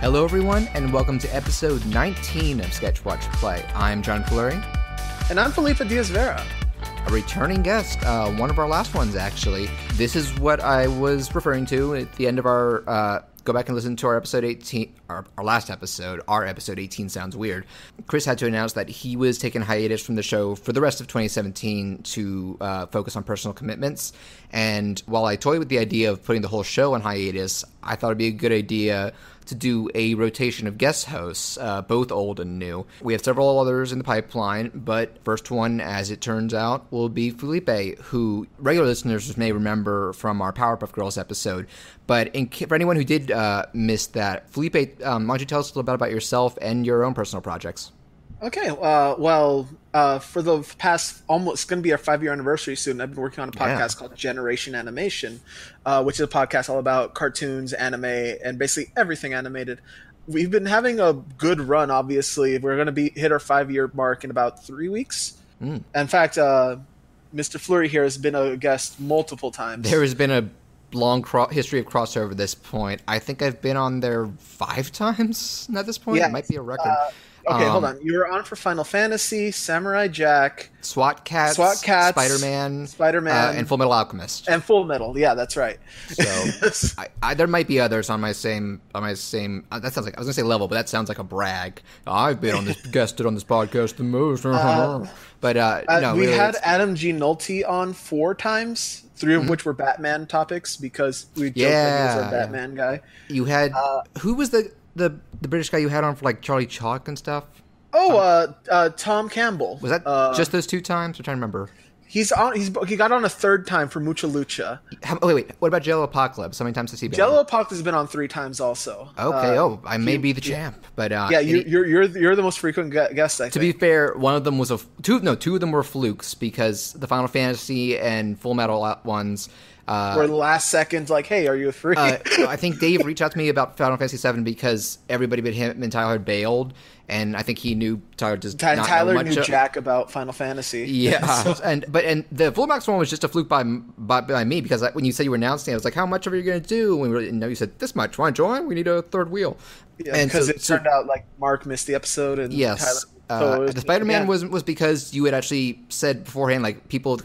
Hello everyone, and welcome to episode 19 of Sketch Watch Play. I'm John Fleury. And I'm Felipe diaz-vera. A returning guest, one of our last ones actually. This is what I was referring to at the end of our, go back and listen to our episode 18, our last episode. Our episode 18 sounds weird. Chris had to announce that he was taking hiatus from the show for the rest of 2017 to focus on personal commitments. And while I toyed with the idea of putting the whole show on hiatus, I thought it'd be a good idea to do a rotation of guest hosts, both old and new. We have several others in the pipeline, but first one, as it turns out, will be Felipe, who regular listeners may remember from our Powerpuff Girls episode. But for anyone who did miss that, Felipe, why don't you tell us a little bit about yourself and your own personal projects? Okay, for the past almost going to be our 5-year anniversary soon, I've been working on a podcast called Generation Animation, which is a podcast all about cartoons, anime, and basically everything animated. We've been having a good run, obviously. We're going to hit our 5-year mark in about 3 weeks. In fact, Mr. Fleury here has been a guest multiple times. There has been a long history of crossover at this point. I think I've been on there 5 times at this point. Yeah. It might be a record. Okay, hold on. You were on for Final Fantasy, Samurai Jack, SWAT Cats, Spider-Man, and Full Metal Alchemist. And Full Metal, yeah, that's right. So there might be others on my same. That sounds like, I was gonna say level, but that sounds like a brag. I've been on this guested on this podcast the most. But no, we really, had Adam G. Nolte on 4 times. 3 of which were Batman topics because we joked that he was a Batman guy. You had who was the British guy you had on for like Charlie Chalk and stuff? Tom Campbell. Was that just those 2 times? I'm trying to remember. He got on a 3rd time for Mucha Lucha. Wait. What about Jello Apocalypse? How many times has he been? Jello Apocalypse has been on 3 times also. Okay. I may be the champ, but you're the most frequent guest. I think. To be fair, one of them was two of them were flukes because the Final Fantasy and Full Metal ones. Were last second, like, hey, are you free? I think Dave reached out to me about Final Fantasy VII because everybody but him and Tyler bailed, and I think he knew Tyler just Tyler knew Jack about Final Fantasy. Yeah, and the Full Max one was just a fluke by me because when you said you were announcing it, I was like, how much are you going to do? And you said this much. Want to join? We need a 3rd wheel. Yeah, because it turned out like Mark missed the episode, and yes. The Spider-Man was because you had actually said beforehand, like people,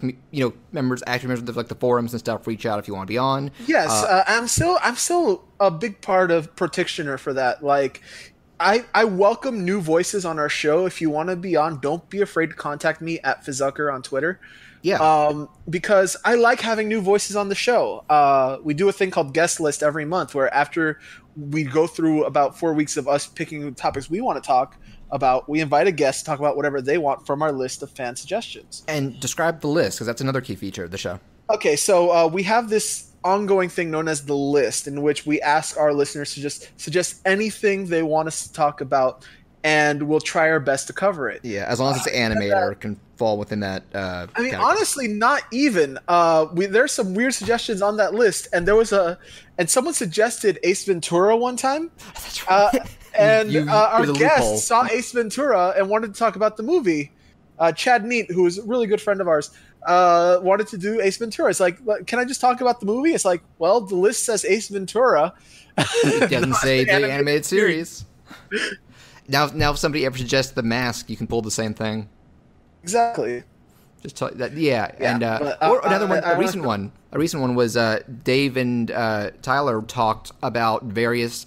members of like the forums and stuff, reach out if you want to be on. Yes, I'm still a big part of practitioner for that. Like, I welcome new voices on our show. If you want to be on, don't be afraid to contact me at Fizucker on Twitter. Yeah. Because I like having new voices on the show. We do a thing called guest list every month, where after we go through about 4 weeks of us picking topics we want to talk about, we invite a guest to talk about whatever they want from our list of fan suggestions. And describe the list, because that's another key feature of the show. Okay, so we have this ongoing thing known as the list, in which we ask our listeners to just suggest anything they want us to talk about, and we'll try our best to cover it. Yeah, as long as it's an animator, can fall within that. Honestly, not even. There's some weird suggestions on that list, and and someone suggested Ace Ventura one time. That's right. Our guest saw Ace Ventura and wanted to talk about the movie. Chad Neat, who is a really good friend of ours, wanted to do Ace Ventura. It's like, can I just talk about the movie? It's like, well, the list says Ace Ventura. It doesn't say the animated series. Now, if somebody ever suggests The Mask, you can pull the same thing. Exactly. Just tell that, and or another one, a recent one was Dave and Tyler talked about various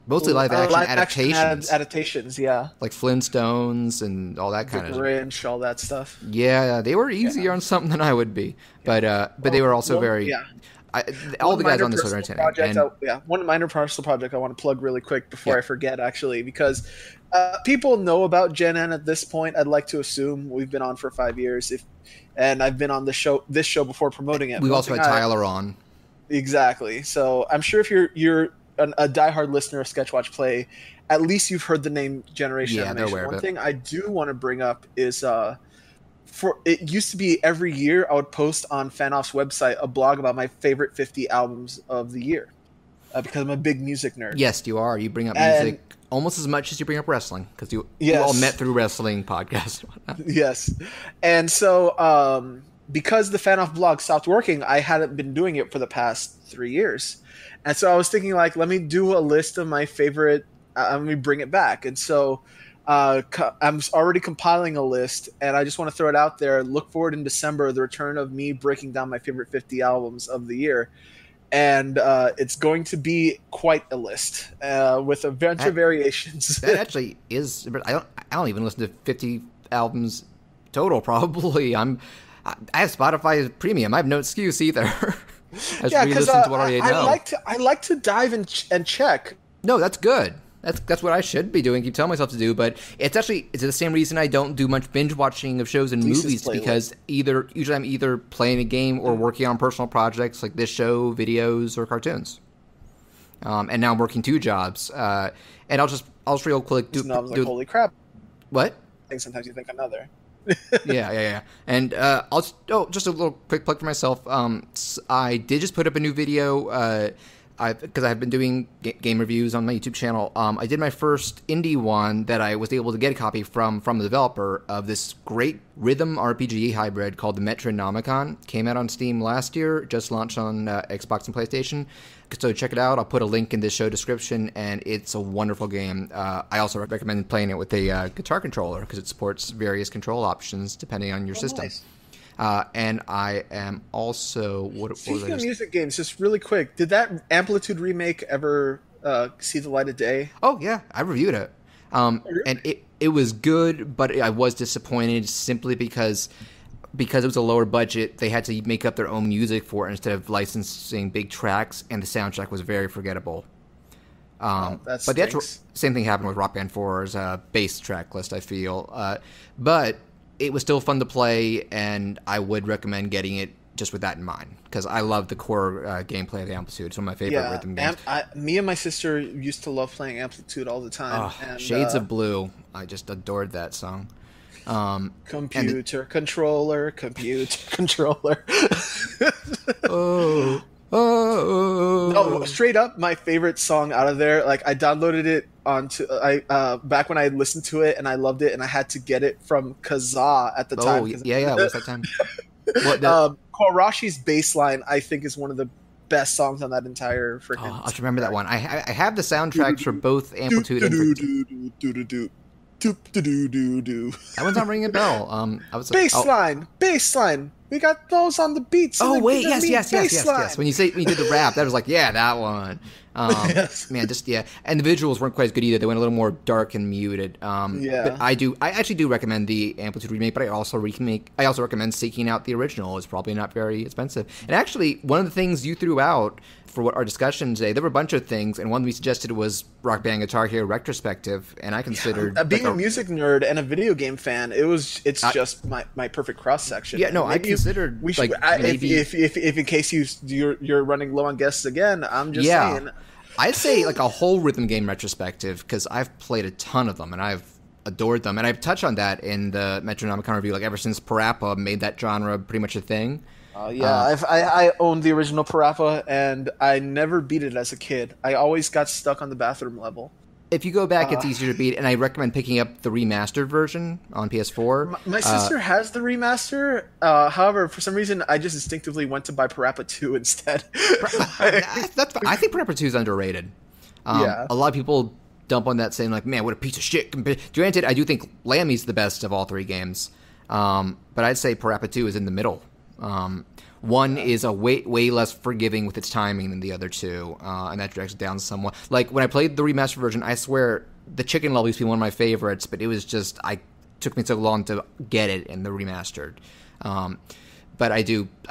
mostly live action adaptations, yeah, like Flintstones and all that kind of Grinch, all that stuff. Yeah, they were easier on something than I would be, but they were also very. Yeah. All the guys on this are entertaining. One minor personal project I want to plug really quick before I forget, actually, because people know about Gen N at this point. I'd like to assume we've been on for 5 years, and I've been on this show before promoting it. We've also had Tyler on. Exactly. So I'm sure if you're a diehard listener of Sketch Watch Play, at least you've heard the name Generation Animation. They're aware of it. One thing I do want to bring up is it used to be every year I would post on Fanoff's website a blog about my favorite 50 albums of the year, because I'm a big music nerd. Yes, you are. You bring up music almost as much as you bring up wrestling, because you all met through wrestling podcasts. Yes. And so because the fan off blog stopped working, I hadn't been doing it for the past 3 years. And so I was thinking, like, let me do a list of my favorite, let me bring it back. And so I'm already compiling a list, and I just want to throw it out there. Look forward in December, the return of me breaking down my favorite 50 albums of the year. And it's going to be quite a list with a bunch of variations. That actually is. I don't even listen to 50 albums total. Probably I have Spotify Premium. I have no excuse either. Yeah, because I like to dive and check. No, that's good. That's what I should be doing. Keep telling myself to do, but it's the same reason I don't do much binge watching of shows and movies, because usually I'm either playing a game or working on personal projects like this show, videos, or cartoons. And now I'm working 2 jobs. And I'll just real quick do. Holy crap! What? I think sometimes you think another. Yeah. And just a little quick plug for myself. I did just put up a new video. Because I've been doing game reviews on my YouTube channel. I did my first indie one that I was able to get a copy from the developer of this great rhythm RPG hybrid called the Metronomicon. Came out on Steam last year, just launched on Xbox and PlayStation. So check it out. I'll put a link in the show description, and it's a wonderful game. I also recommend playing it with a guitar controller because it supports various control options depending on your system. Nice. And I am also... Speaking of music games, just really quick, did that Amplitude remake ever see the light of day? Oh, yeah. I reviewed it. And it was good, but I was disappointed simply because it was a lower budget. They had to make up their own music for it instead of licensing big tracks, and the soundtrack was very forgettable. But the actual same thing happened with Rock Band 4's bass track list, I feel. But it was still fun to play, and I would recommend getting it just with that in mind, because I love the core gameplay of the Amplitude. It's one of my favorite rhythm games. Me and my sister used to love playing Amplitude all the time. And, Shades of Blue. I just adored that song. Computer controller. Oh, straight up, my favorite song out of there. Like, I downloaded it back when I listened to it, and I loved it, and I had to get it from Kazaa at the time. Yeah. What's that time? Korashi's Bassline, I think, is one of the best songs on that entire freaking. I'll just remember that one. I have the soundtracks for both Amplitude and. That one's not ringing a bell. Bassline. We got those on the beats. Oh wait, yes. When you did the rap, that was like, yeah, that one. Yes. Man, and the visuals weren't quite as good either. They went a little more dark and muted. But I actually do recommend the Amplitude remake, but I also recommend seeking out the original. It's probably not very expensive. And actually, one of the things you threw out for what our discussion today, there were a bunch of things, and one we suggested was Rock Band Guitar Hero Retrospective, and I considered being a music nerd and a video game fan, it's just my perfect cross section. Yeah, no, I considered we should if in case you're running low on guests again, I'm just saying. I'd say like a whole rhythm game retrospective, because I've played a ton of them and I've adored them, and I've touched on that in the Metronomicon review. Like, ever since Parappa made that genre pretty much a thing. I owned the original Parappa, and I never beat it as a kid. I always got stuck on the bathroom level. If you go back, it's easier to beat, and I recommend picking up the remastered version on PS4. My sister has the remaster. However, for some reason, I just instinctively went to buy Parappa 2 instead. I think Parappa 2 is underrated. A lot of people dump on that, saying like, man, what a piece of shit. Granted, I do think Lammy's the best of all 3 games, but I'd say Parappa 2 is in the middle. One is a way less forgiving with its timing than the other 2, and that drags it down somewhat. Like, when I played the remastered version, I swear the chicken level used to be one of my favorites, but it was just, took me so long to get it in the remastered. But I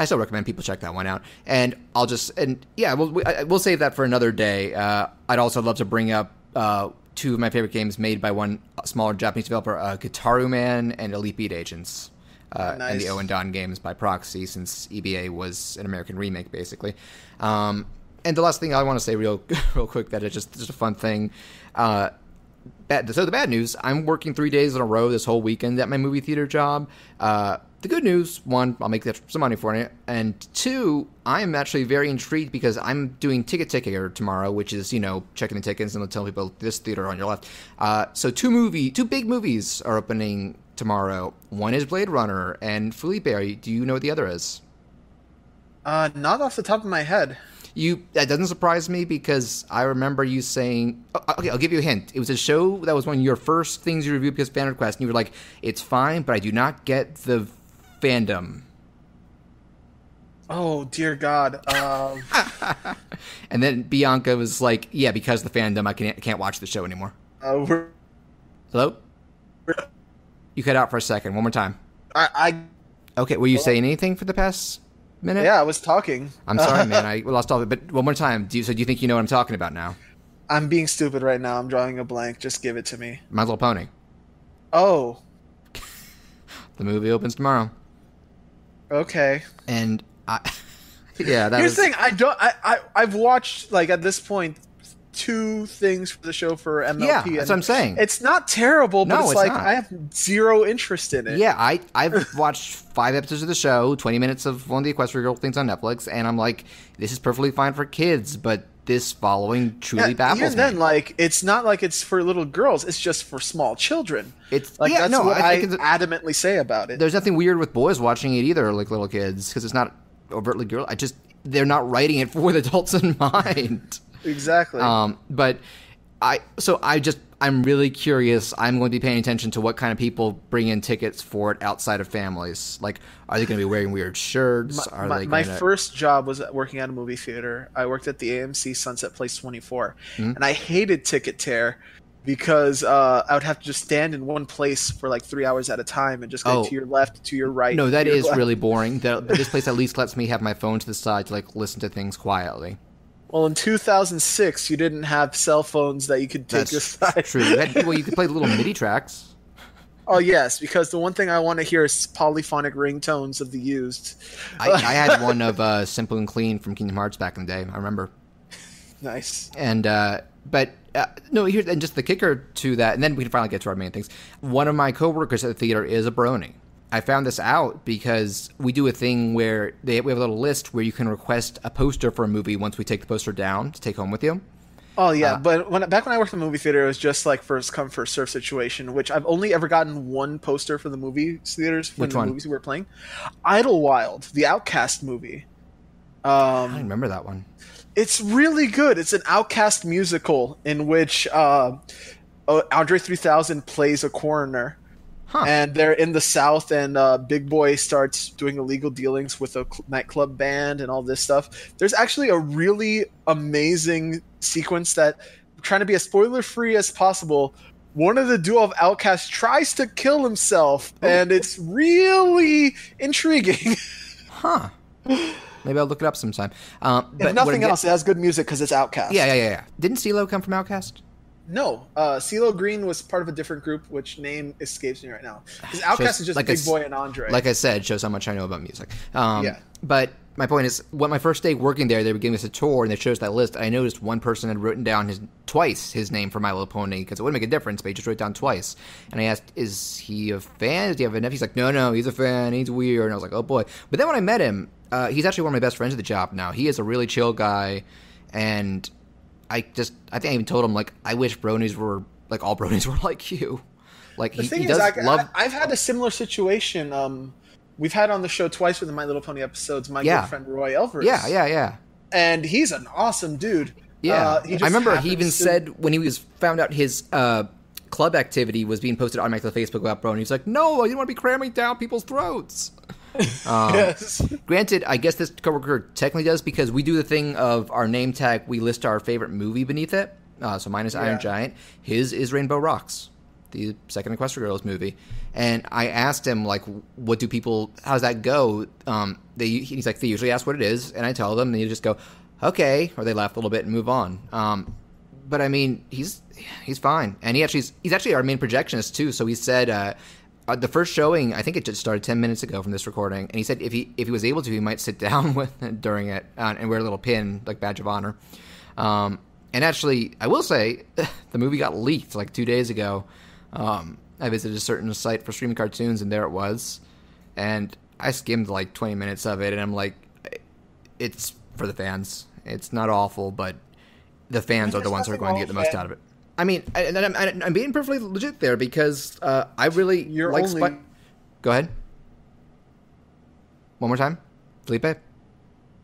still recommend people check that one out. And we'll save that for another day. I'd also love to bring up 2 of my favorite games made by one smaller Japanese developer, Gitaru Man and Elite Beat Agents. Nice. And the Owen Don games by proxy, since EBA was an American remake, basically. And the last thing I want to say real quick, that it's just a fun thing. So the bad news, I'm working 3 days in a row this whole weekend at my movie theater job. the good news, one, I'll make some money for it, and two, I'm actually very intrigued because I'm doing Ticket Ticker tomorrow, which is, checking the tickets and telling people this theater on your left. So two big movies are opening tomorrow. One is Blade Runner, and Felipe, do you know what the other is? Not off the top of my head. That doesn't surprise me because I remember you saying... Okay, I'll give you a hint. It was a show that was one of your first things you reviewed because Fan Request, and you were like, it's fine, but I do not get the fandom. Oh, dear God. And then Bianca was like, yeah, because of the fandom, I can't watch the show anymore. Hello? You cut out for a second. One more time. Okay, were you saying anything for the past... minute? Yeah, I was talking. I'm sorry, man. I lost all of it. But one more time. Do you think you know what I'm talking about now? I'm being stupid right now. I'm drawing a blank. Just give it to me. My Little Pony. Oh. The movie opens tomorrow. Okay. And Here's the thing. I've watched, like, at this point, 2 things for the show for MLP. Yeah, that's what I'm saying. It's not terrible, but it's like not. I have zero interest in it. Yeah, I've watched 5 episodes of the show, 20 minutes of one of the Equestria Girl things on Netflix, and I'm like, this is perfectly fine for kids, but this following truly baffles me. Even then, like, it's not like it's for little girls. It's just for small children. It's like that's what I adamantly say about it. There's nothing weird with boys watching it either, like little kids, because it's not overtly girl. They're not writing it for the adults in mind. Exactly. But I'm really curious. I'm going to be paying attention to what kind of people bring in tickets for it outside of families. Like, are they going to be wearing weird shirts? My first job was working at a movie theater. I worked at the AMC Sunset Place 24, and I hated Ticket Tear because I would have to just stand in one place for like 3 hours at a time and just go to your left, to your right. No, that is really boring. This place at least lets me have my phone to the side to like listen to things quietly. Well, in 2006, you didn't have cell phones that you could take aside. That's true. You could play little MIDI tracks. Oh, yes, because the one thing I want to hear is polyphonic ringtones of the used. I had one of Simple and Clean from Kingdom Hearts back in the day. I remember. Nice. And, here's and just the kicker to that, and then we can finally get to our main things. One of my coworkers at the theater is a brony. I found this out because we do a thing where we have a little list where you can request a poster for a movie once we take the poster down to take home with you. Oh, yeah. But back when I worked in the movie theater, it was just like first come, first serve situation, which I've only ever gotten one poster for the movie theaters when the movies we were playing. Idlewild, the Outcast movie. I don't remember that one. It's really good. It's an Outcast musical in which Andre 3000 plays a coroner. Huh. And they're in the South, and Big Boy starts doing illegal dealings with a nightclub band and all this stuff. There's actually a really amazing sequence that, trying to be as spoiler-free as possible, one of the duo of Outcasts tries to kill himself, and it's really intriguing. Huh. Maybe I'll look it up sometime. If nothing else, it has good music because it's Outcast. Yeah. Didn't CeeLo come from Outcast? No, CeeLo Green was part of a different group, which name escapes me right now. Because Outcast is just like Big Boy and Andre. Like I said, shows how much I know about music. Yeah. But my point is, my first day working there, they were giving us a tour, and they showed us that list. I noticed one person had written down his name for My Little Pony, because it wouldn't make a difference, but he just wrote it down twice. And I asked, is he a fan? Does he have a nephew? He's like, no, he's a fan. He's weird. And I was like, oh boy. But then when I met him, he's actually one of my best friends at the job now. He is a really chill guy, and I think I even told him, like, I wish bronies were, like, all bronies were like you. Like, I've had a similar situation. We've had on the show twice for the My Little Pony episodes, my good friend Roy Elvers. Yeah. And he's an awesome dude. Yeah. I remember he even said when he found out his club activity was being posted automatically to Facebook about Brony, he's like, no, I didn't want to be cramming down people's throats. Yes. Granted, I guess this coworker technically does, because we do the thing of our name tag, we list our favorite movie beneath it. So mine is Iron Giant. His is Rainbow Rocks, the second Equestria Girls movie. And I asked him, like, how's that go? He's like, they usually ask what it is, and I tell them, and they just go, okay, or they laugh a little bit and move on. But I mean, he's fine, and he's actually our main projectionist too. So he said, the first showing, I think it just started 10 minutes ago from this recording, and he said if he was able to, he might sit down with it during it and wear a little pin, like badge of honor. And actually, I will say, the movie got leaked like 2 days ago. I visited a certain site for streaming cartoons, and there it was. and I skimmed like 20 minutes of it, and I'm like, it's for the fans. It's not awful, but the fans are the ones who are going to get the most out of it. I mean, I'm being perfectly legit there because I really like Go ahead. One more time, Felipe.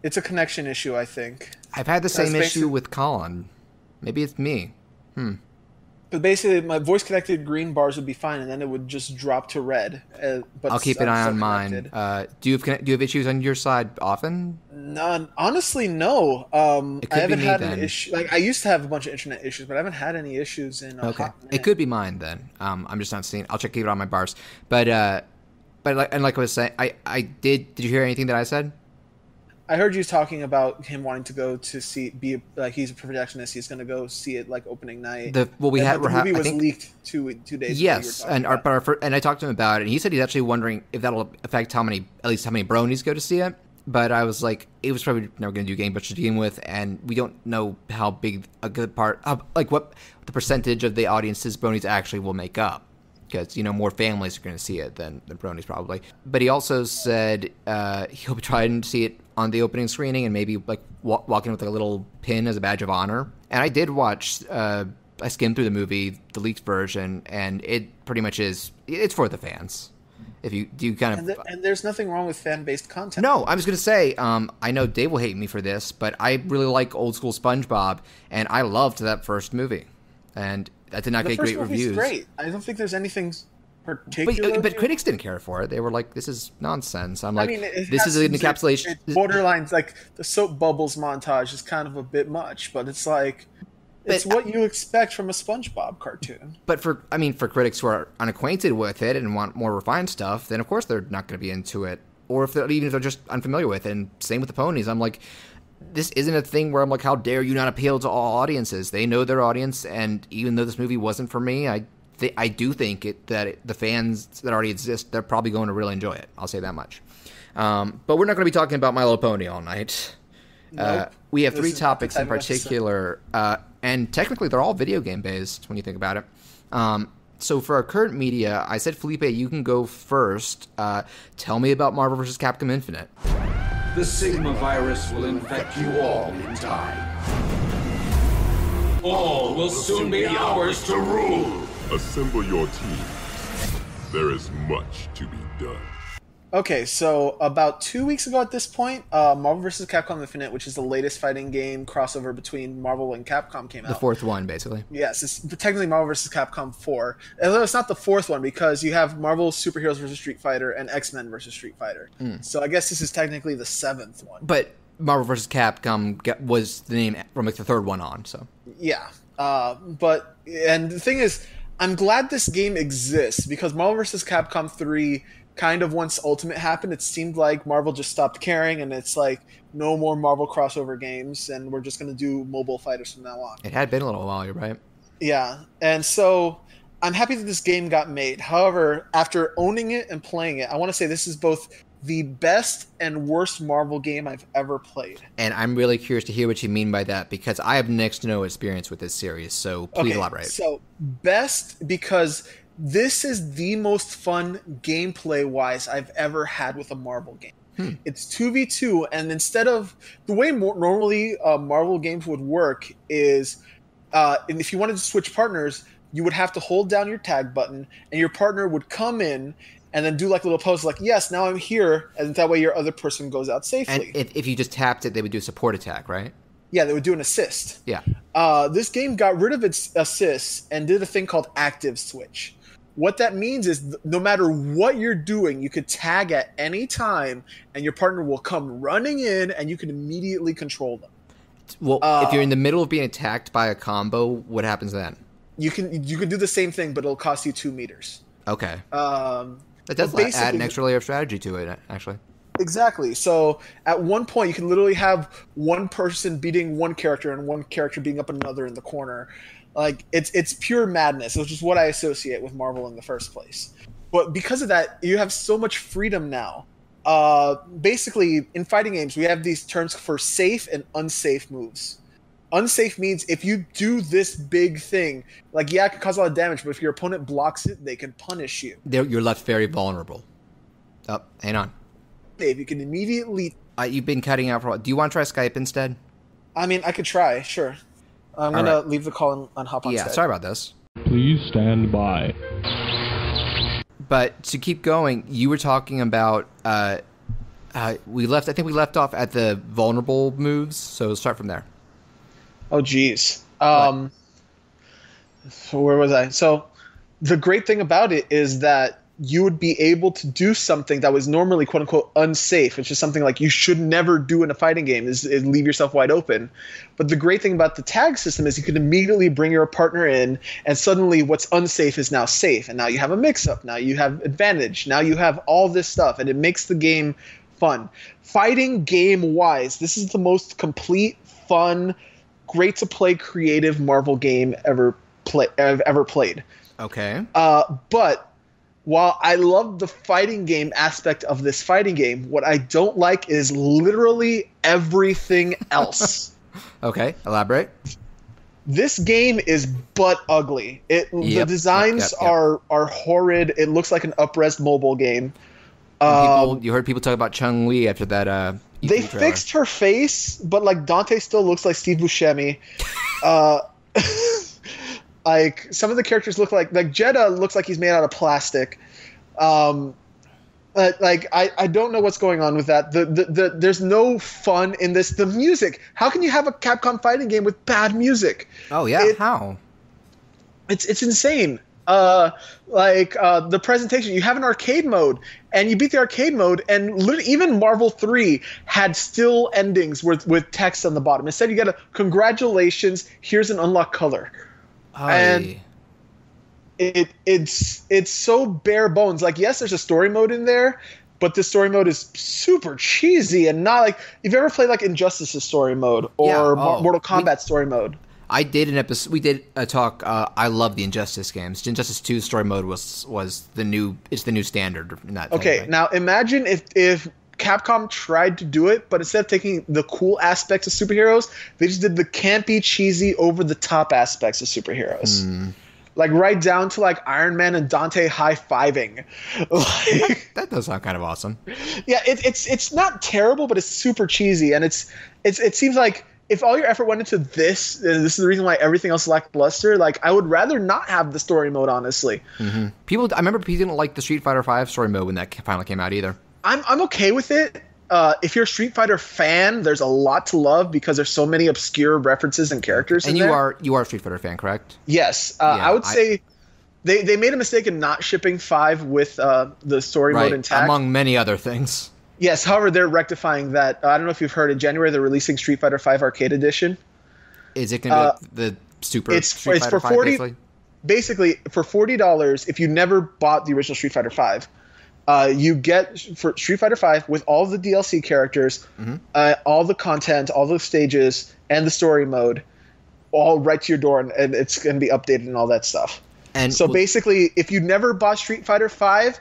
It's a connection issue, I think. I've had the same issue with Colin. Maybe it's me. But basically, my voice-connected green bars would be fine, and then it would just drop to red. But I'll keep an eye on mine. Do you have issues on your side often? None. Honestly, no. I haven't had an issue. Like, I used to have a bunch of internet issues, but I haven't had any issues in a hot minute. It could be mine then. I'm just not seeing. I'll keep it on my bars. But like I was saying, I did. Did you hear anything that I said? I heard you talking about him wanting to go to see, he's a projectionist. He's going to go see it like opening night. The movie was leaked 2 days. Yes, and I talked to him about it, and he said he's actually wondering if that'll affect how many bronies go to see it. But I was like, it was probably never going to do gangbusters to begin with, and we don't know how big a good part, what the percentage of the audience's bronies actually will make up. Because, more families are going to see it than bronies probably. But he also said he'll be trying to see it on the opening screening and maybe like walk in with a little pin as a badge of honor. And I did watch, I skimmed through the movie, the leaked version, and it pretty much it's for the fans. If you kind of... And there's nothing wrong with fan-based content. No, I was going to say, I know Dave will hate me for this, but I really like old school SpongeBob, and I loved that first movie. And that did not get great reviews. Great. I don't think there's anything particular. But critics didn't care for it. They were like, "This is nonsense." I'm like, "This is an encapsulation." It's borderline, like the soap bubbles montage is kind of a bit much, but it's like it's what you expect from a SpongeBob cartoon. But for critics who are unacquainted with it and want more refined stuff, then of course they're not going to be into it. Or even if they're just unfamiliar with it. And same with the ponies. I'm like, this isn't a thing where I'm like, how dare you not appeal to all audiences? They know their audience, and even though this movie wasn't for me, I do think that the fans that already exist, they're probably going to really enjoy it. I'll say that much. But we're not going to be talking about My Little Pony all night. Nope. We have 3 topics in particular, and technically they're all video game based when you think about it. So for our current media, I said, Felipe, you can go first. Tell me about Marvel vs. Capcom Infinite. The Sigma virus will infect you all in time. All will soon be ours to rule. Assemble your team. There is much to be done. Okay, so about 2 weeks ago at this point, Marvel vs. Capcom Infinite, which is the latest fighting game crossover between Marvel and Capcom, came out. The 4th one, basically. Yes, it's technically Marvel vs. Capcom 4. Although it's not the 4th one, because you have Marvel Superheroes vs. Street Fighter and X-Men vs. Street Fighter. So I guess this is technically the 7th one. But Marvel vs. Capcom was the name from like the 3rd one on, so. Yeah. And the thing is, I'm glad this game exists, because Marvel vs. Capcom 3... kind of once Ultimate happened, it seemed like Marvel just stopped caring, and it's like no more Marvel crossover games, and we're just going to do mobile fighters from now on. It had been a little while, you're right. Yeah, and so I'm happy that this game got made. However, after owning it and playing it, I want to say this is both the best and worst Marvel game I've ever played. And I'm really curious to hear what you mean by that, because I have next to no experience with this series, so please elaborate. So, best because... this is the most fun gameplay-wise I've ever had with a Marvel game. It's 2v2, and instead of... the way normally Marvel games would work is, and if you wanted to switch partners, you would have to hold down your tag button, and your partner would come in and then do like a little pose like, yes, now I'm here, and that way your other person goes out safely. And if you just tapped it, they would do a support attack, right? Yeah, they would do an assist. Yeah. This game got rid of its assists and did a thing called active switch. What that means is no matter what you're doing, you could tag at any time, and your partner will come running in, and you can immediately control them. Well, if you're in the middle of being attacked by a combo, what happens then? You can do the same thing, but it'll cost you 2 meters. Okay. That does add an extra layer of strategy to it, actually. Exactly. So at one point, you can literally have one person beating one character and one character beating up another in the corner. Like, it's pure madness, which is what I associate with Marvel in the first place. But because of that, you have so much freedom now. Basically, in fighting games, we have these terms for safe and unsafe moves. Unsafe means if you do this big thing, like, yeah, it can cause a lot of damage, but if your opponent blocks it, they can punish you. You're left very vulnerable. Oh, hang on. Dave, you can immediately... You've been cutting out for a while. Do you want to try Skype instead? I mean, I could try, sure. I'm going to leave the call and hop on Skype. Yeah, sorry about this. Please stand by. But to keep going, you were talking about... I think we left off at the vulnerable moves, so start from there. Oh, geez. So where was I? So the great thing about it is that you would be able to do something that was normally quote unquote unsafe, which is something like you should never do in a fighting game is leave yourself wide open. But the great thing about the tag system is you can immediately bring your partner in and suddenly what's unsafe is now safe. And now you have a mix up. Now you have advantage. Now you have all this stuff and it makes the game fun. Fighting game wise, this is the most complete, fun, great to play creative Marvel game I've ever played. Okay. But while I love the fighting game aspect of this fighting game, what I don't like is literally everything else. Okay, elaborate. This game is butt ugly. The designs are horrid. It looks like an up-res mobile game. You heard people talk about Chun-Li after that E3 They trailer. fixed her face, but like Dante still looks like Steve Buscemi. Like some of the characters look like Jeddah looks like he's made out of plastic. But like I don't know what's going on with that. There's no fun in this. The music. How can you have a Capcom fighting game with bad music? Oh yeah, how? It's insane. The presentation, you have an arcade mode and you beat the arcade mode and even Marvel 3 had still endings with text on the bottom. Instead you get a congratulations, here's an unlocked color. And it's so bare bones. Like, yes, there's a story mode in there, but the story mode is super cheesy and not like if you ever played like Injustice's story mode or Mortal Kombat story mode. I did an episode. We did a talk. I love the Injustice games. Injustice 2 story mode was the new. It's the new standard in that. Okay, now imagine if Capcom tried to do it, but instead of taking the cool aspects of superheroes, they just did the campy, cheesy, over-the-top aspects of superheroes. Like right down to like Iron Man and Dante high-fiving. That does sound kind of awesome. Yeah, it's not terrible, but it's super cheesy, and it seems like if all your effort went into this, and this is the reason why everything else lacked luster, like I would rather not have the story mode, honestly. Mm-hmm. I remember people didn't like the Street Fighter V story mode when that finally came out either. I'm okay with it. If you're a Street Fighter fan, there's a lot to love because there's so many obscure references and characters. And you are a Street Fighter fan, correct? Yes, I would say they made a mistake in not shipping 5 with the story mode intact, among many other things. Yes, however, they're rectifying that. I don't know if you've heard. In January, they're releasing Street Fighter V Arcade Edition. Is it going to be the super? It's Street Fighter for 40. Basically, for $40, if you never bought the original Street Fighter V. You get for Street Fighter V with all the DLC characters, all the content, all the stages, and the story mode, all right to your door, and it's going to be updated and all that stuff. And so basically, if you never bought Street Fighter V,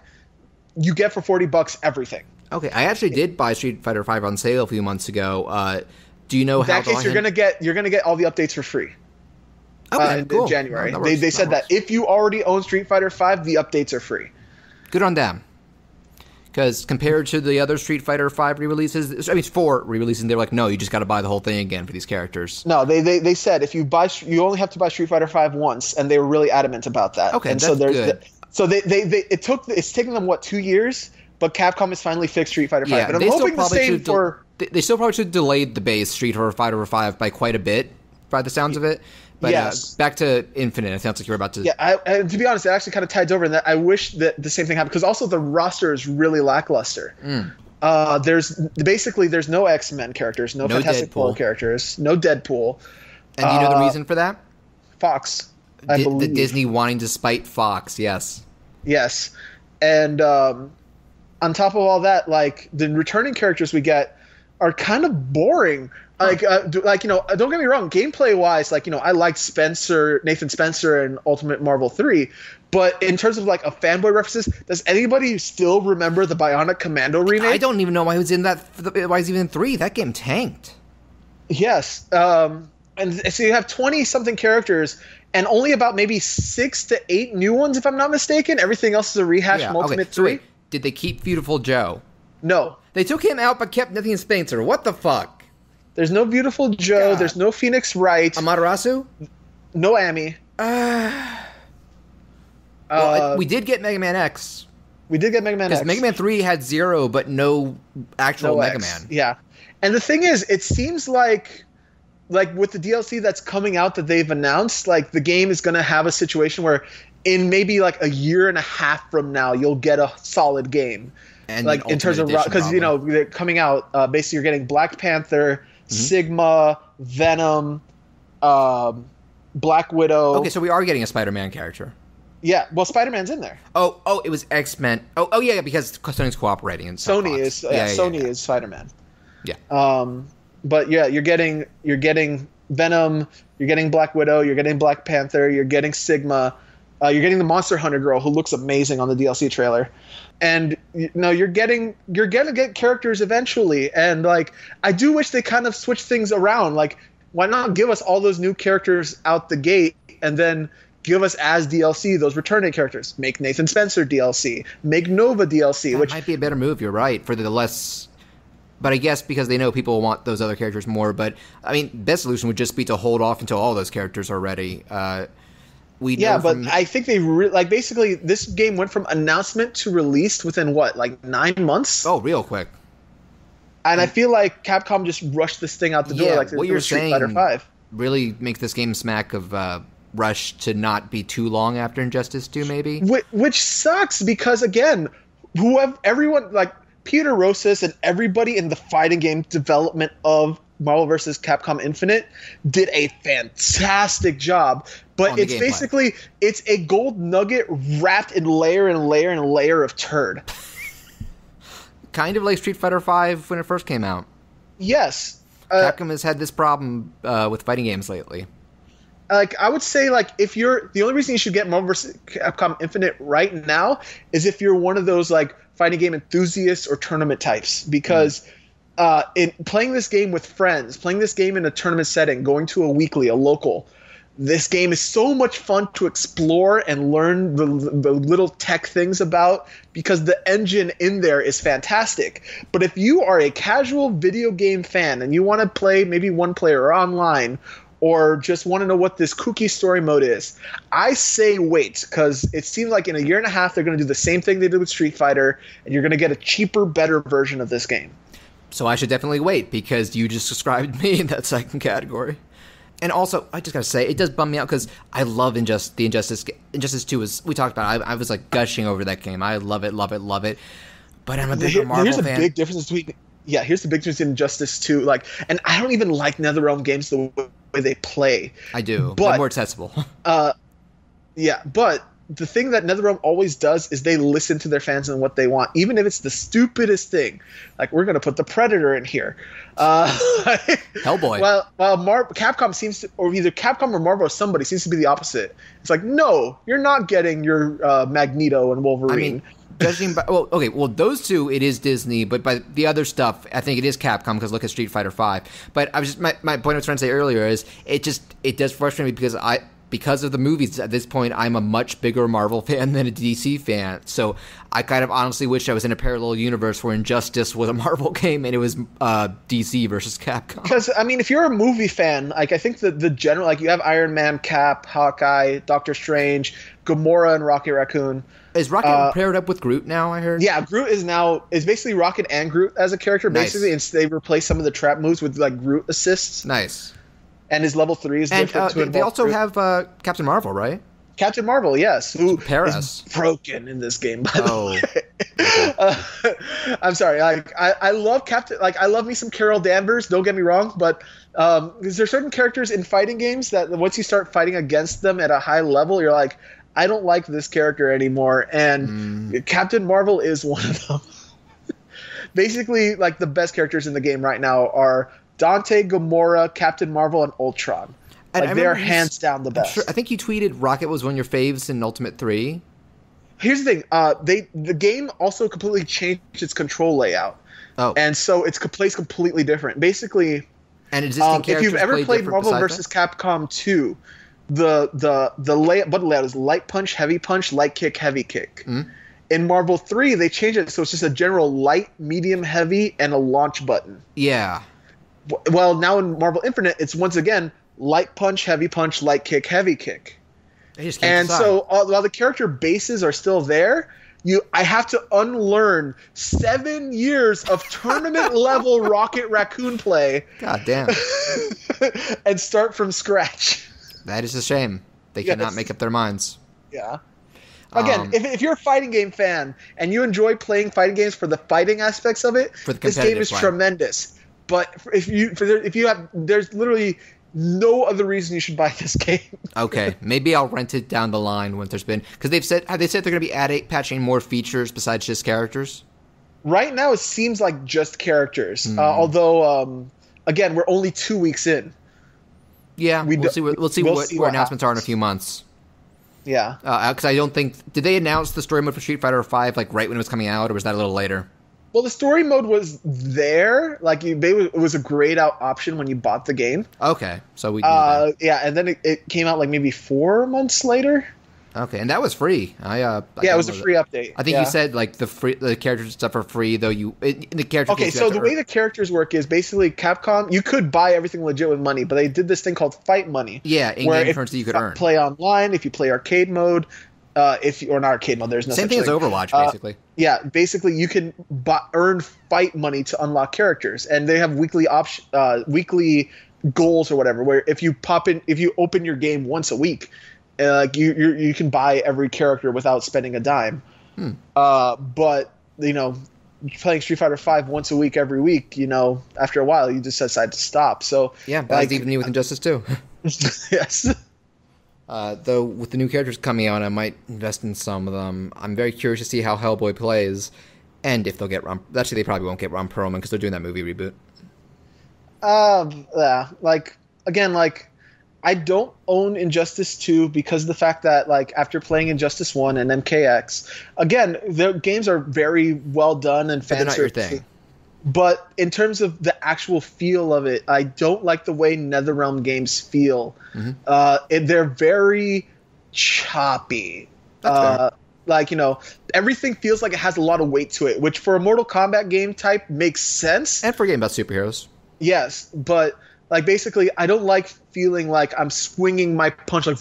you get for $40 everything. Okay, I actually did buy Street Fighter V on sale a few months ago. Do you know how? In that case, you're gonna get all the updates for free. Okay, cool. In January, they said that if you already own Street Fighter V, the updates are free. Good on them. Because compared to the other Street Fighter V re-releases, 4 re-releases, they're like, no, you just got to buy the whole thing again for these characters. No, they said if you you only have to buy Street Fighter V once, and they were really adamant about that. Okay, and that's good. It's taken them 2 years, but Capcom has finally fixed Street Fighter V. Yeah, but I'm hoping the same for. They still probably should have delayed the base Street Fighter V by quite a bit, by the sounds of it. But yes. Back to Infinite, it sounds like you're about to... Yeah, to be honest, it actually kind of ties over in that I wish that the same thing happened, because also the roster is really lackluster. There's no X-Men characters, no Fantastic Four characters, no Deadpool. And do you know the reason for that? Fox, I believe. The Disney wanting to spite Fox, yes. Yes. And on top of all that, like, the returning characters we get are kind of boring. Don't get me wrong, gameplay-wise, I liked Nathan Spencer in Ultimate Marvel 3, but in terms of, a fanboy references, does anybody still remember the Bionic Commando remake? I don't even know why he was in that, why he's even in 3. That game tanked. Yes. And so you have 20-something characters, and only about maybe 6 to 8 new ones, if I'm not mistaken. Everything else is a rehash from Ultimate 3. Did they keep Beautiful Joe? No. They took him out but kept Nathan Spencer. What the fuck? There's no Beautiful Joe. God. There's no Phoenix Wright. Amaterasu? No Amy. We did get Mega Man X. We did get Mega Man X. Because Mega Man 3 had 0, but no actual Mega Man. Yeah. And the thing is, it seems like with the DLC that's coming out that they've announced, like the game is going to have a situation where in maybe like a year and a half from now, you'll get a solid game. And like in terms of, because, you know, they're coming out, basically you're getting Black Panther, Sigma, Venom, Black Widow. Okay, so we are getting a Spider-Man character. Yeah, well, Spider-Man's in there. Oh, it was X-Men. Oh, yeah, because Sony's cooperating. And Sony is Spider-Man. Yeah. But yeah, you're getting Venom, you're getting Black Widow, you're getting Black Panther, you're getting Sigma, you're getting the Monster Hunter girl who looks amazing on the DLC trailer, and you know you're gonna get characters eventually. And like I do wish they kind of switched things around. Like why not give us all those new characters out the gate and then give us as DLC those returning characters. Make Nathan Spencer DLC. Make Nova DLC. Which might be a better move. You're right for the less. But I guess because they know people want those other characters more. But, I mean, best solution would just be to hold off until all those characters are ready. I think they basically this game went from announcement to released within what, like 9 months? Oh, real quick. And I feel like Capcom just rushed this thing out the door. Like what you're saying Street Fighter V. Really makes this game smack of rush to not be too long after Injustice 2, maybe. Which sucks because again, everyone like. Peter Rosas and everybody in the fighting game development of Marvel vs. Capcom Infinite did a fantastic job. But it's basically it's a gold nugget wrapped in layer and layer and layer of turd. Kind of like Street Fighter V when it first came out. Yes. Capcom has had this problem with fighting games lately. Like I would say, like if you're the only reason you should get Marvel vs. Capcom Infinite right now is if you're one of those like fighting game enthusiasts or tournament types, because in playing this game with friends, playing this game in a tournament setting, going to a weekly, a local, this game is so much fun to explore and learn the little tech things about because the engine in there is fantastic. But if you are a casual video game fan and you want to play maybe one player or online, or just want to know what this kooky story mode is, I say wait, because it seems like in a year and a half they're going to do the same thing they did with Street Fighter, and you're going to get a cheaper, better version of this game. So I should definitely wait, because you just described me in that second category. And also, I just got to say, it does bum me out, because I love Injustice 2. We talked about it. I was like gushing over that game. I love it, love it, love it. But I'm a bigger Marvel fan. Here's the big difference between... Yeah, here's the big difference in Injustice 2. Like, and I don't even like NetherRealm games the way they play. I do. But, they're more accessible. Yeah, but the thing that NetherRealm always does is they listen to their fans and what they want, even if it's the stupidest thing. Like, we're going to put the Predator in here. Hellboy. Well, Capcom seems to, or either Capcom or Marvel or somebody seems to be the opposite. It's like, no, you're not getting your Magneto and Wolverine. I mean, judging by, those two, it is Disney, but by the other stuff, I think it is Capcom, because look at Street Fighter V. But I was just, my point I was trying to say earlier is it does frustrate me because of the movies. At this point, I'm a much bigger Marvel fan than a DC fan. So I kind of honestly wish I was in a parallel universe where Injustice was a Marvel game and it was DC versus Capcom. Because, I mean, if you're a movie fan, like I think the general, like you have Iron Man, Cap, Hawkeye, Doctor Strange, Gamora, and Rocket Raccoon. Is Rocket paired up with Groot now, I heard? Yeah, Groot is basically Rocket and Groot as a character, basically. Nice. And they replace some of the trap moves with like Groot assists. Nice. And his level 3 is different. And they also have Captain Marvel, right? Captain Marvel, yes. Who is broken in this game, by the way. I'm sorry. I love Captain. Like, I love me some Carol Danvers. Don't get me wrong, but is there certain characters in fighting games that once you start fighting against them at a high level, you're like, I don't like this character anymore, and Captain Marvel is one of them. Basically, like the best characters in the game right now are Dante, Gamora, Captain Marvel, and Ultron. Like they're hands down the best. I think you tweeted Rocket was one of your faves in Ultimate 3. Here's the thing: the game also completely changed its control layout. Oh, and so it plays completely different. Basically, and if you've ever played Marvel vs. Capcom 2. The layout is light punch, heavy punch, light kick, heavy kick. Mm-hmm. In Marvel 3, they changed it so it's just a general light, medium, heavy, and a launch button. Yeah. Well, now in Marvel Infinite, it's once again light punch, light kick, heavy kick. They just can't And decide. so while the character bases are still there, I have to unlearn 7 years of tournament level Rocket Raccoon play. God damn. And start from scratch. That is a shame. They cannot make up their minds. Yeah. Again, if you're a fighting game fan and you enjoy playing fighting games for the fighting aspects of it, For the this game is competitive play. Tremendous. But if you have, there's literally no other reason you should buy this game. Okay, maybe I'll rent it down the line when there's been, because have they said they're going to be patching more features besides just characters? Right now, it seems like just characters. Although, again, we're only 2 weeks in. Yeah, we'll see what announcements happens. are in a few months. Yeah. Because I don't think, did they announce the story mode for Street Fighter V like right when it was coming out, or was that a little later? Well, the story mode was there. Like, it was a grayed out option when you bought the game. Okay, so we knew that. Yeah, and then it came out like maybe 4 months later. Okay, and that was free. Yeah, it was a free update. I think you said like the characters and stuff are free, though the characters. Okay, so the way the characters work is basically Capcom. You could buy everything legit with money, but they did this thing called Fight Money. Yeah, in-game currency you could earn. Play online, if you play arcade mode, or not arcade mode. There's no same such thing as thing. Overwatch, basically. Yeah, basically you can earn fight money to unlock characters, and they have weekly goals or whatever. Where if you open your game once a week, you can buy every character without spending a dime. But playing Street Fighter V once a week every week, after a while you just decide to stop. So yeah, that's even new with Injustice 2. Yes. Though with the new characters coming out, I might invest in some of them. I'm very curious to see how Hellboy plays, and if they'll get Ron. Actually, they probably won't get Ron Perlman because they're doing that movie reboot. Yeah. I don't own Injustice 2 because of the fact that, after playing Injustice 1 and MKX, again, their games are very well done and fan not your thing. But in terms of the actual feel of it, I don't like the way NetherRealm games feel. Mm-hmm. They're very choppy. Everything feels like it has a lot of weight to it, which for a Mortal Kombat game type makes sense. And for a game about superheroes. Yes, but basically, I don't like feeling like I'm swinging my punch like.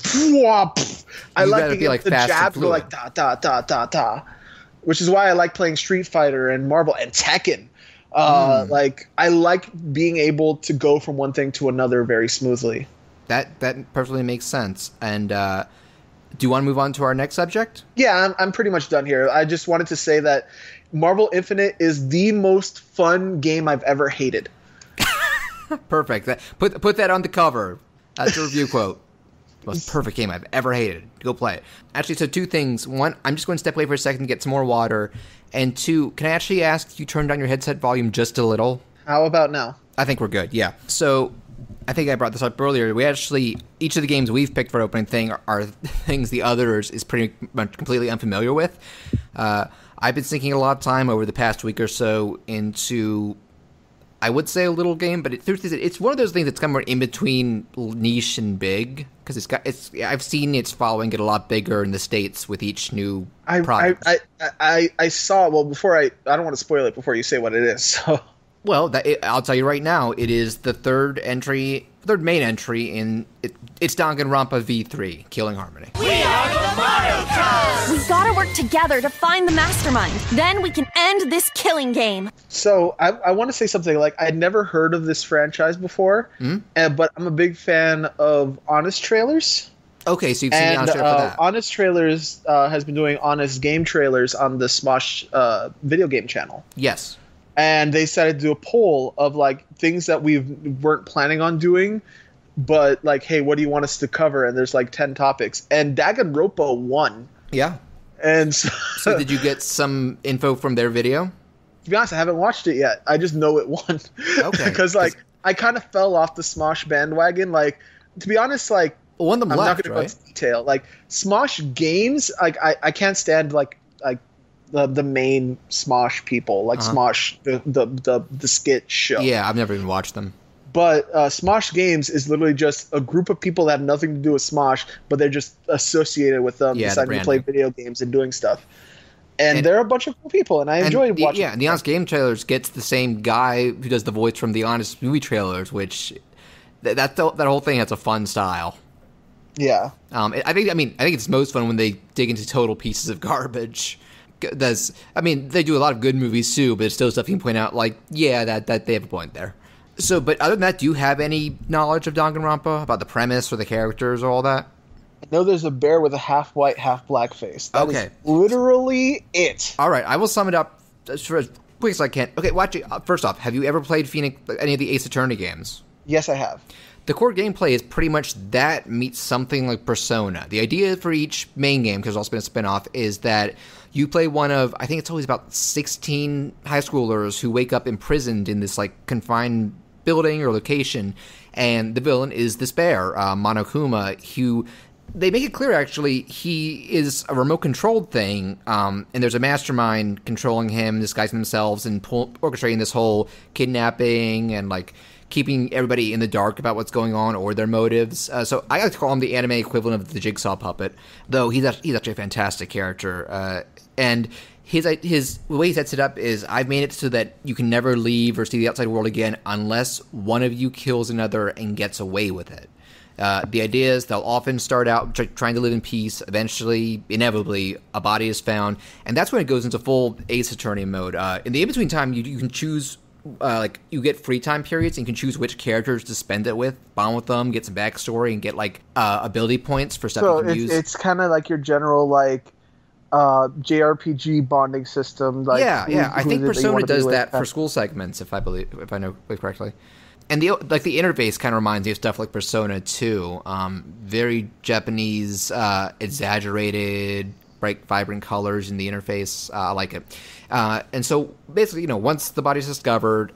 I like being the jab go like da da da da da, which is why I like playing Street Fighter and Marvel and Tekken. I like being able to go from one thing to another very smoothly. That perfectly makes sense. And do you want to move on to our next subject? Yeah, I'm pretty much done here. I just wanted to say that Marvel Infinite is the most fun game I've ever hated. Perfect. Put that on the cover. That's a review quote. Most perfect game I've ever hated. Go play it. Actually, so 2 things. 1, I'm just going to step away for a second to get some more water. And 2, can I actually ask if you turn down your headset volume just a little? How about now? I think we're good, yeah. So I think I brought this up earlier. We actually, each of the games we've picked for opening thing are things the others is pretty much completely unfamiliar with. I've been sinking a lot of time over the past week or so into, I would say, a little game, but it's one of those things that's kind of in between niche and big, because I've seen its following get a lot bigger in the States with each new product. I saw, well, before I don't want to spoil it before you say what it is. So. Well, I'll tell you right now, it is the third main entry in it's Danganronpa V3, Killing Harmony. We are the Mario-cast! We gotta work together to find the mastermind. Then we can end this killing game. So I want to say something. I'd never heard of this franchise before, but I'm a big fan of Honest Trailers. Okay, so you've seen the Honest Trailer for that. Honest Trailers has been doing Honest Game Trailers on the Smosh video game channel. Yes. And they decided to do a poll of things that we weren't planning on doing, but hey, what do you want us to cover? And there's 10 topics, and Danganronpa won. Yeah. And so did you get some info from their video? To be honest, I haven't watched it yet. I just know it won. Okay. Because I kind of fell off the Smosh bandwagon. To be honest, one of them I'm left, not going to go into detail. Smosh games, I can't stand the main Smosh people, Smosh the skit show. Yeah, I've never even watched them. But Smosh Games is literally just a group of people that have nothing to do with Smosh, but they're just associated with them, deciding to play video games and doing stuff. And they're a bunch of cool people, and I enjoyed watching. Yeah, and the Honest Game trailers gets the same guy who does the voice from the Honest Movie trailers, which that whole thing has a fun style. Yeah. I think it's most fun when they dig into total pieces of garbage. They do a lot of good movies too, but it's still stuff you can point out like, yeah, that they have a point there. So, but other than that, do you have any knowledge of Danganronpa, about the premise or the characters or all that? I know there's a bear with a half white, half black face. That is literally it. All right, I will sum it up as quick as I can. Okay, watch it. First off, have you ever played any of the Ace Attorney games? Yes, I have. The core gameplay is pretty much that meets something like Persona. The idea for each main game, because it's also been a spin-off, is that you play one of, I think it's always about 16 high schoolers who wake up imprisoned in this like confined building or location, and the villain is this bear, Monokuma, who they make it clear actually he is a remote controlled thing, and there's a mastermind controlling him, disguising themselves and orchestrating this whole kidnapping and like keeping everybody in the dark about what's going on or their motives. So I like to call him the anime equivalent of the Jigsaw puppet, though he's actually a fantastic character. And the way he sets it up is, I've made it so that you can never leave or see the outside world again unless one of you kills another and gets away with it. The idea is they'll often start out trying to live in peace. Eventually, inevitably, a body is found, and that's when it goes into full Ace Attorney mode. In the in-between time, you can choose, you get free time periods, and you can choose which characters to spend it with, bond with them, get some backstory, and get ability points for stuff you can use. It's kind of like your general JRPG bonding system. Yeah. I think Persona does that for school segments, if I know correctly. And the interface kind of reminds me of stuff like Persona 2. Very Japanese, exaggerated, bright, vibrant colors in the interface. I like it. And so basically, once the body's discovered,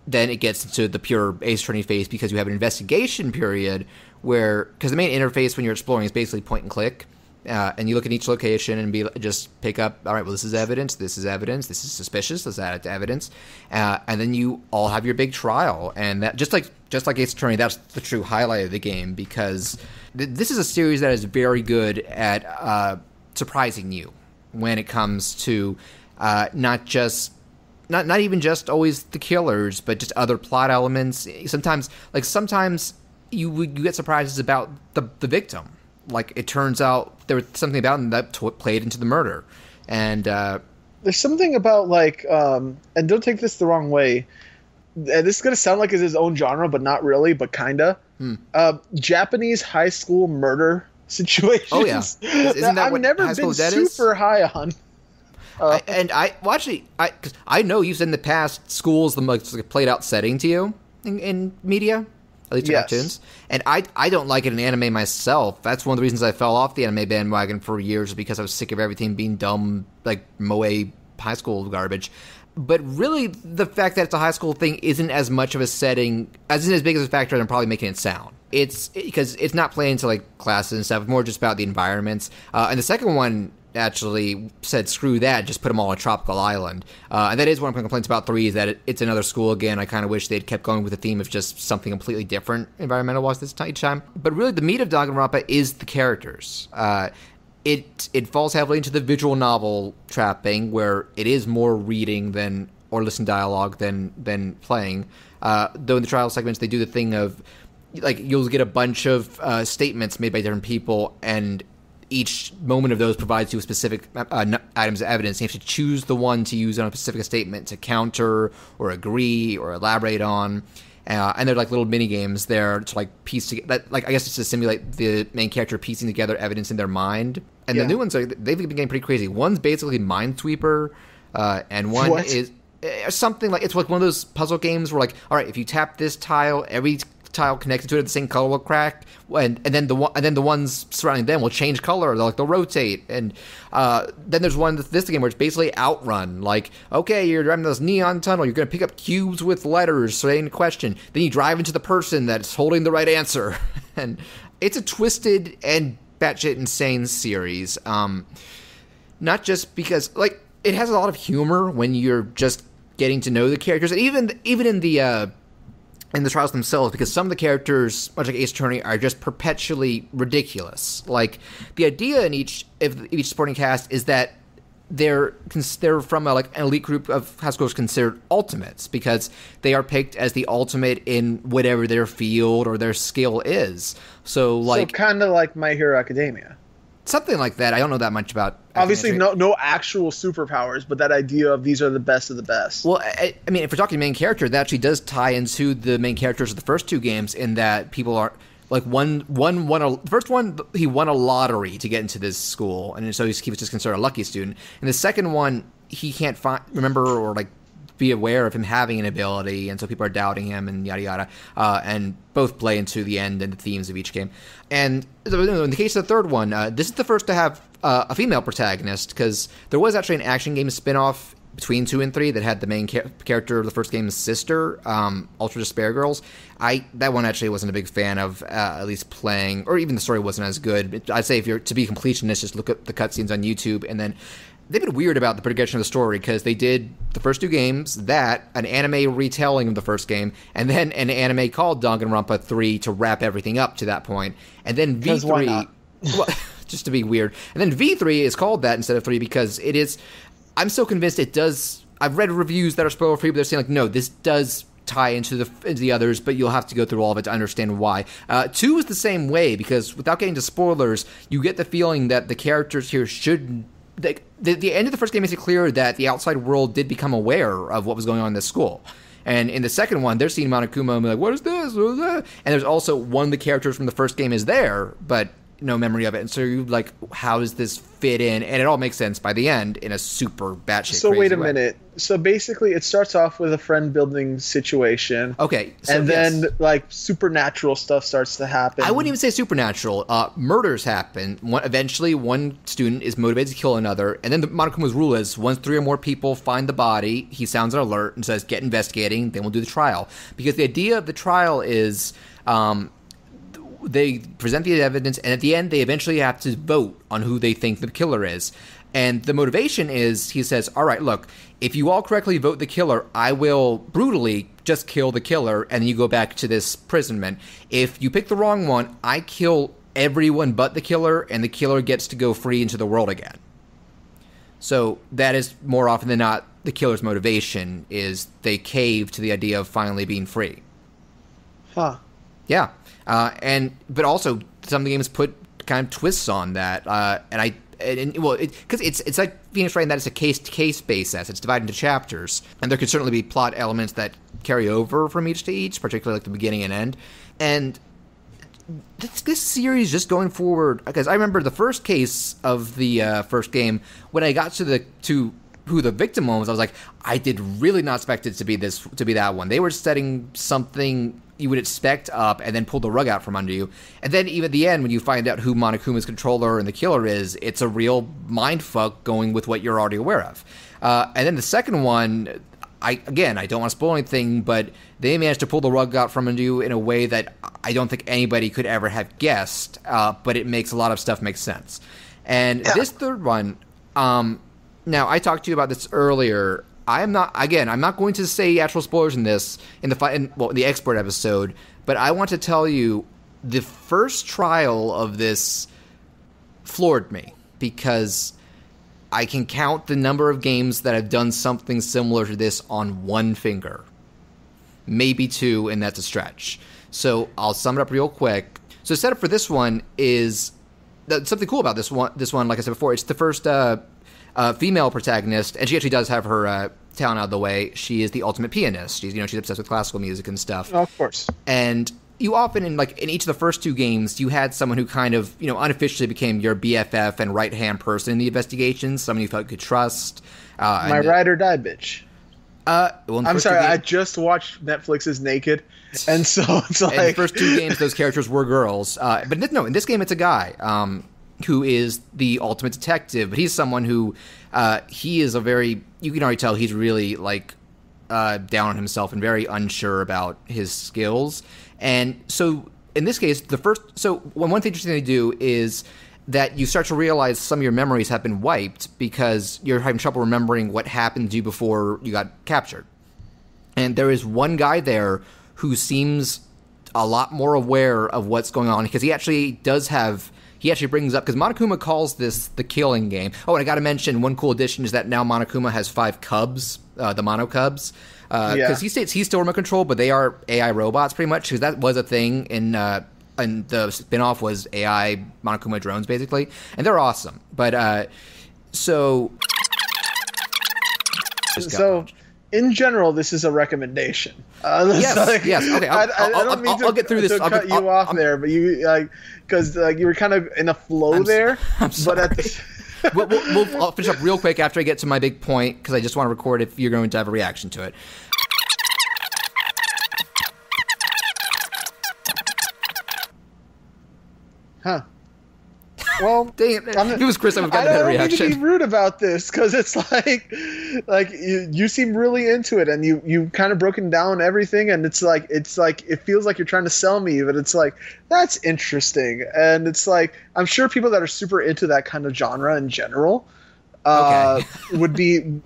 then it gets into the pure Ace Attorney phase, because you have an investigation period because the main interface when you're exploring is basically point and click. And you look at each location and just pick up, all right, well, this is evidence, this is suspicious, let's add it to evidence. And then you all have your big trial. And that just like Ace Attorney, that's the true highlight of the game, because this is a series that is very good at surprising you when it comes to not even just always the killers, but just other plot elements. Sometimes you get surprises about the victim. Like, it turns out there was something about him that played into the murder. And there's something about, and don't take this the wrong way, this is going to sound like it's his own genre, but not really, but kinda. Japanese high school murder situations. Oh, yeah. Isn't that I've what never high school been dead super high on. Cause I know you've said in the past, school's the most played out setting to you in media. At least cartoons. And I don't like it in anime myself. That's one of the reasons I fell off the anime bandwagon for years, because I was sick of everything being dumb, like moe high school garbage. But really, the fact that it's a high school thing isn't as much of a setting, isn't as big as a factor than probably making it sound. Because it's not playing to classes and stuff, more just about the environments. And the second one actually said, screw that, just put them all on a tropical island. And that is one of my complaints about 3, is that it's another school again. I kind of wish they'd kept going with the theme of just something completely different environmental-wise each time. But really, the meat of Danganronpa is the characters. It falls heavily into the visual novel trapping, where it is more reading or listen dialogue than playing. Though in the trial segments, they do the thing of, you'll get a bunch of statements made by different people, and each moment of those provides you with specific items of evidence. You have to choose the one to use on a specific statement to counter or agree or elaborate on. And they're little mini games there to piece together. I guess it's to simulate the main character piecing together evidence in their mind. And the new ones they've been getting pretty crazy. One's basically Minesweeper, and one is something it's one of those puzzle games where all right, if you tap this tile, every tile connected to it at the same color will crack, and then the ones surrounding them will change color. They'll rotate, and then there's one this game where it's basically Outrun. Okay, you're driving this neon tunnel, you're going to pick up cubes with letters saying a question, then you drive into the person that's holding the right answer. And it's a twisted and batshit insane series. Not just because it has a lot of humor when you're just getting to know the characters, and even in the trials themselves, because some of the characters, much like Ace Attorney, are just perpetually ridiculous. The idea in each supporting cast is that they're from an elite group of high schoolers considered ultimates because they are picked as the ultimate in whatever their field or their skill is. So kind of like My Hero Academia. Something like that. I don't know that much about. Obviously, no actual superpowers, but that idea of these are the best of the best. Well, I mean, if we're talking main character, that actually does tie into the main characters of the first two games in that people are like the first one, he won a lottery to get into this school, and so he was just considered a lucky student. And the second one, he can't remember or be aware of him having an ability, and so people are doubting him and yada yada. And both play into the end and the themes of each game. And in the case of the third one, this is the first to have a female protagonist, because there was actually an action game spin-off between 2 and 3 that had the main character of the first game's sister, Ultra Despair Girls. That one actually wasn't a big fan of, at least playing, or even the story wasn't as good. I'd say if you're to be completionist, just look at the cutscenes on YouTube, and then they've been weird about the progression of the story because they did the first 2 games, an anime retelling of the first game, and then an anime called Danganronpa 3 to wrap everything up to that point. And then V3, well, just to be weird. And then V3 is called that instead of 3 because it is, I'm so convinced it does, I've read reviews that are spoiler-free, but they're saying no, this does tie into the others, but you'll have to go through all of it to understand why. 2 is the same way because without getting to spoilers, you get the feeling that the characters here should... The end of the first game makes it clear that the outside world did become aware of what was going on in this school. And in the second one, they're seeing Monokuma and be like, what is this? What is that? And there's also one of the characters from the first game is there, but no memory of it. And so you're like, how does this fit in? And it all makes sense by the end in a super batshit So crazy wait a way. minute. So basically it starts off with a friend building situation. Okay. So and then supernatural stuff starts to happen. I wouldn't even say supernatural. Murders happen. Eventually one student is motivated to kill another. And then the Monokuma's rule is once 3 or more people find the body, he sounds an alert and says, get investigating, then we'll do the trial. Because the idea of the trial is... they present the evidence, and at the end, they eventually have to vote on who they think the killer is. And the motivation is, he says, all right, look, if you all correctly vote the killer, I will brutally just kill the killer, and then you go back to this imprisonment. If you pick the wrong one, I kill everyone but the killer, and the killer gets to go free into the world again. So that is, more often than not, the killer's motivation, is they cave to the idea of finally being free. Huh. Yeah. But also some of the games put kind of twists on that, because it's like Phoenix Wright in that it's a case-to-case basis. It's divided into chapters, and there could certainly be plot elements that carry over from each to each, particularly like the beginning and end. And this series just going forward, because I remember the first case of the first game when I got to who the victim was, I was like, I did really not expect it to be that one. They were setting something you would expect up and then pull the rug out from under you. And then even at the end, when you find out who Monokuma's controller and the killer is, it's a real mindfuck going with what you're already aware of. And then the second one, I don't want to spoil anything, but they managed to pull the rug out from under you in a way that I don't think anybody could ever have guessed, but it makes a lot of stuff make sense. And this third one, now I talked to you about this earlier. I'm not going to say actual spoilers in the expert episode, but I want to tell you the first trial of this floored me because I can count the number of games that have done something similar to this on one finger. Maybe 2, and that's a stretch. So I'll sum it up real quick. So the setup for this one is something cool about this one, like I said before, it's the first female protagonist, and she actually does have her talent out of the way. She is the ultimate pianist. She's obsessed with classical music and stuff. Oh, of course. And you often in each of the first 2 games, you had someone who kind of unofficially became your BFF and right hand person in the investigations. Someone you felt you could trust. My ride or die bitch. I'm sorry, I just watched Netflix's Naked, and so it's like... In the first 2 games, those characters were girls. But in this game, it's a guy who is the ultimate detective. But he's someone who, he is you can already tell he's really, down on himself and very unsure about his skills. And so, in this case, one thing interesting they do is that you start to realize some of your memories have been wiped because you're having trouble remembering what happened to you before you got captured. And there is one guy there who seems a lot more aware of what's going on because he actually does have he actually brings up, because Monokuma calls this the killing game. Oh, and I got to mention, one cool addition is that now Monokuma has 5 cubs, the Mono Cubs, because he states he's still remote control, but they are AI robots pretty much, because that was a thing in the spin-off was AI Monokuma drones, basically, and they're awesome. But, So, in general, this is a recommendation. Yes. Okay, I'll get through this. I'll cut you off there, but you because you were kind of in a flow there. I'm sorry. But I'll finish up real quick after I get to my big point, because I just want to record if you're going to have a reaction to it. Huh. Well, dang it. If it was Chris, I would have gotten a better reaction. I don't mean to be rude about this, because it's like you seem really into it, and you kind of broken down everything, and it's like it feels like you're trying to sell me, but it's like, that's interesting, and it's like, I'm sure people that are super into that kind of genre in general would be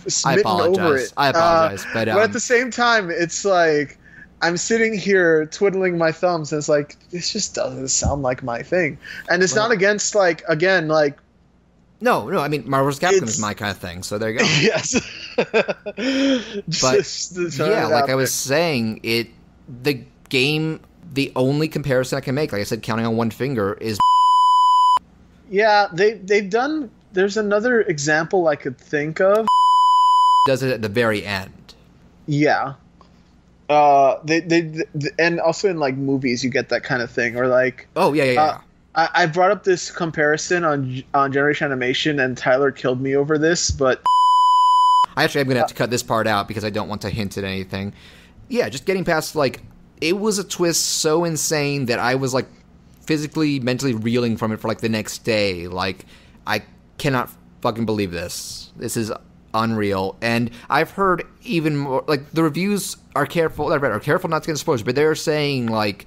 smitten over it. I apologize, but at the same time, it's like, I'm sitting here twiddling my thumbs, and it's like, this just doesn't sound like my thing. And it's not against, No, I mean, Marvel's Capcom is my kind of thing, so there you go. Yes. But, like I was saying, the game, the only comparison I can make, like I said, counting on one finger, is... Yeah, they've done... There's another example I could think of. Does it at the very end. Yeah. They and also in like movies you get that kind of thing, or like I brought up this comparison on Generation Animation, and Tyler killed me over this, but I'm gonna have to cut this part out because I don't want to hint at anything. Yeah, just getting past, like, it was a twist so insane that I was like physically, mentally reeling from it for like the next day. Like, I cannot fucking believe this. This is unreal. And I've heard even more, like, the reviews are careful not to get spoilers, but they're saying, like,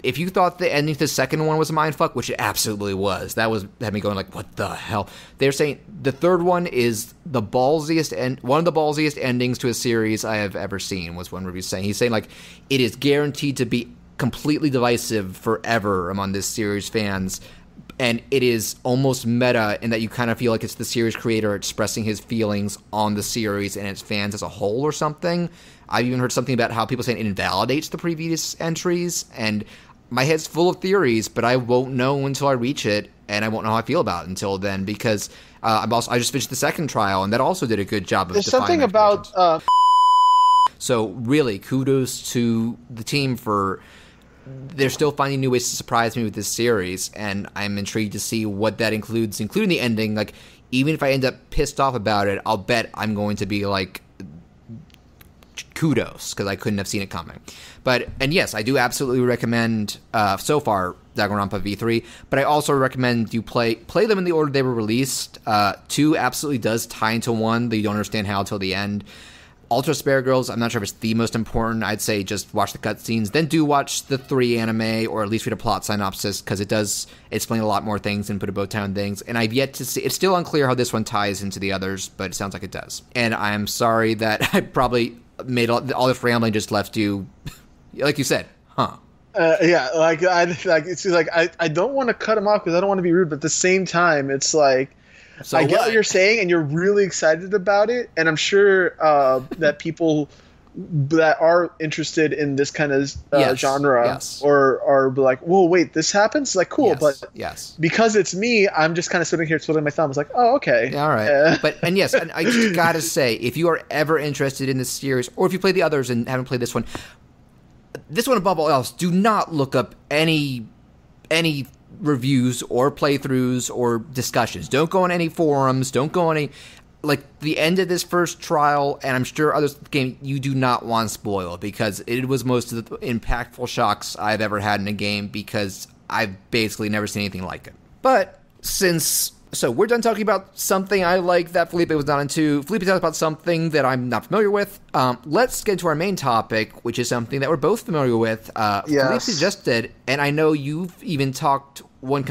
if you thought the ending to the second one was a mindfuck, which it absolutely was, that had me going like, what the hell? They're saying the third one is one of the ballsiest endings to a series I have ever seen, was one review saying. He's saying, like, it is guaranteed to be completely divisive forever among this series fans. And it is almost meta in that you kind of feel like it's the series creator expressing his feelings on the series and its fans as a whole or something. I've even heard something about how people saying it invalidates the previous entries, and my head's full of theories, but I won't know until I reach it, and I won't know how I feel about it until then, because I just finished the second trial, and that also did a good job of There's something about... So really, kudos to the team for... They're still finding new ways to surprise me with this series, and I'm intrigued to see what that includes, including the ending. Like, even if I end up pissed off about it, I'll bet I'm going to be like, kudos, because I couldn't have seen it coming. And yes, I do absolutely recommend, so far, Danganronpa V3, but I also recommend you play them in the order they were released. 2 absolutely does tie into 1, though you don't understand how until the end. Ultra Spare Girls, I'm not sure if it's the most important. I'd say just watch the cutscenes. Then do watch the 3 anime, or at least read a plot synopsis, because it does explain a lot more things and put a bow tie on things. And I've yet to see... It's still unclear how this one ties into the others, but it sounds like it does. And I'm sorry that I probably made all this rambling just left you... like you said, huh? It's just like, I don't want to cut him off because I don't want to be rude, but at the same time, it's like... So I get what you're saying, and you're really excited about it, and I'm sure that people that are interested in this kind of genre are like, whoa, wait, this happens? Like, cool, but because it's me, I'm just kind of sitting here twiddling my thumbs like, oh, okay. Yeah, all right. And I just gotta say, if you are ever interested in this series, or if you play the others and haven't played this one above all else, do not look up any reviews or playthroughs or discussions. Don't go on any forums. Don't go on any... Like, the end of this first trial, and I'm sure others in the game, you do not want spoiled, because it was most of the impactful shocks I've ever had in a game, because I've basically never seen anything like it. But So we're done talking about something I like that Felipe was not into. Felipe talked about something that I'm not familiar with. Let's get to our main topic, which is something that we're both familiar with. Felipe suggested, and I know you've even talked one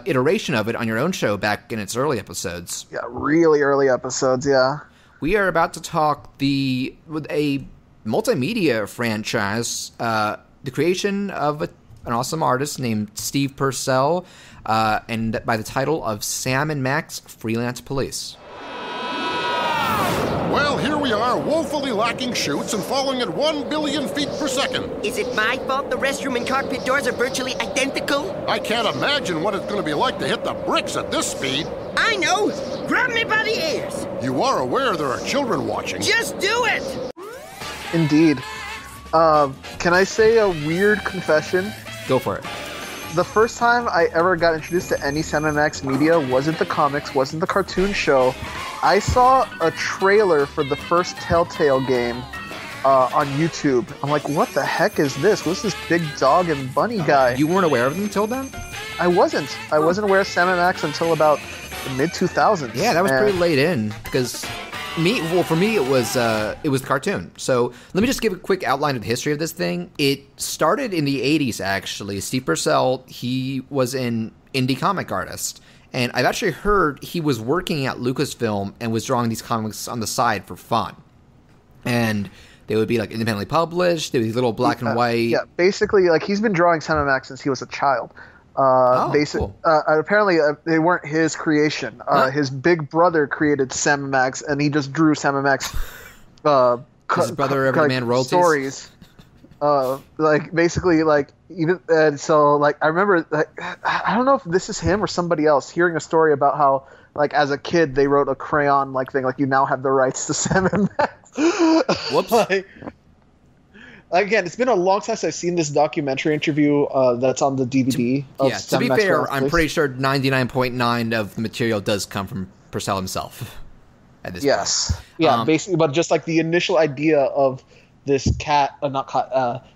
iteration of it on your own show back in its early episodes. Yeah, really early episodes, yeah. We are about to talk with a multimedia franchise, the creation of an awesome artist named Steve Purcell, and by the title of Sam and Max Freelance Police. Well, here we are, woefully lacking chutes and falling at 1 billion feet per second. Is it my fault the restroom and cockpit doors are virtually identical? I can't imagine what it's going to be like to hit the bricks at this speed. I know! Grab me by the ears! You are aware there are children watching. Just do it! Indeed. Can I say a weird confession? Go for it. The first time I ever got introduced to any Sam & Max media wasn't the comics, wasn't the cartoon show. I saw a trailer for the first Telltale game on YouTube. I'm like, what the heck is this? What's this big dog and bunny guy? You weren't aware of them until then? I wasn't. I wasn't aware of Sam & Max until about the mid-2000s. Yeah, that was pretty late in, because for me, it was the cartoon. So let me just give a quick outline of the history of this thing. It started in the 80s, actually. Steve Purcell, he was an indie comic artist. And I've actually heard he was working at Lucasfilm and was drawing these comics on the side for fun. And they would be like independently published. They would be little black and white. Yeah, basically, like he's been drawing Sam & Max since he was a child. Cool. Apparently, they weren't his creation. His big brother created Sam & Max, and he just drew Sam & Max. His brother ever demand royalties? Stories. Basically, even and so, I remember, I don't know if this is him or somebody else hearing a story about how, as a kid, they wrote a crayon thing, you now have the rights to Sam & Max. Whoops. Again, it's been a long time since I've seen this documentary interview that's on the DVD. To be fair, I'm pretty sure 99.9% of the material does come from Purcell himself. At this point. Yeah, basically, but just the initial idea of this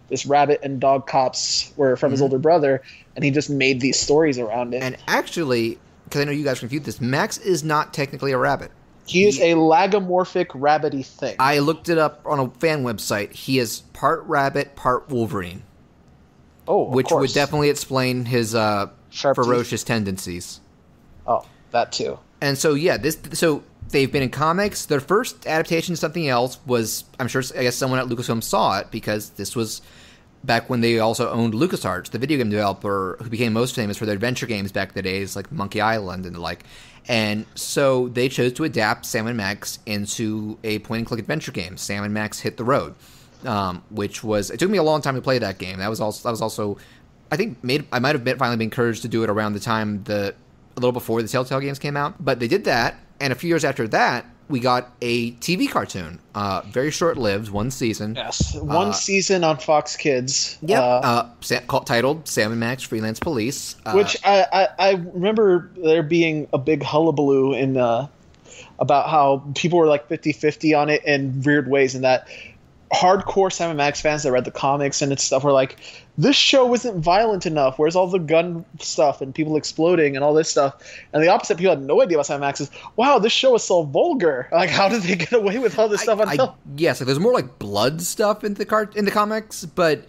this rabbit and dog cops were from his older brother, and he just made these stories around it. And actually, because I know you guys confused this, Max is not technically a rabbit. He is a lagomorphic rabbity thing. I looked it up on a fan website. He is part rabbit, part Wolverine. Oh, which would definitely explain his ferocious tendencies. Oh, that too. And so they've been in comics. Their first adaptation of something else was, I guess someone at Lucasfilm saw it, because this was back when they also owned LucasArts, the video game developer who became most famous for their adventure games back in the days, like Monkey Island and the like. And so they chose to adapt Sam & Max into a point-and-click adventure game, Sam & Max Hit the Road, which was... It took me a long time to play that game. That was also I think, I might have finally been encouraged to do it around the time a little before the Telltale games came out. But they did that, and a few years after that, we got a TV cartoon, very short-lived, one season. Yes, one season on Fox Kids. Yeah, titled Sam & Max Freelance Police. Which I remember there being a big hullabaloo about how people were 50-50 on it in weird ways, and that hardcore Sam & Max fans that read the comics and stuff were like, this show isn't violent enough. Where's all the gun stuff and people exploding and all this stuff? And the opposite, people had no idea about Sam & Max is, wow, this show is so vulgar. How did they get away with all this stuff on film? Yes, there's more blood stuff in the comics, but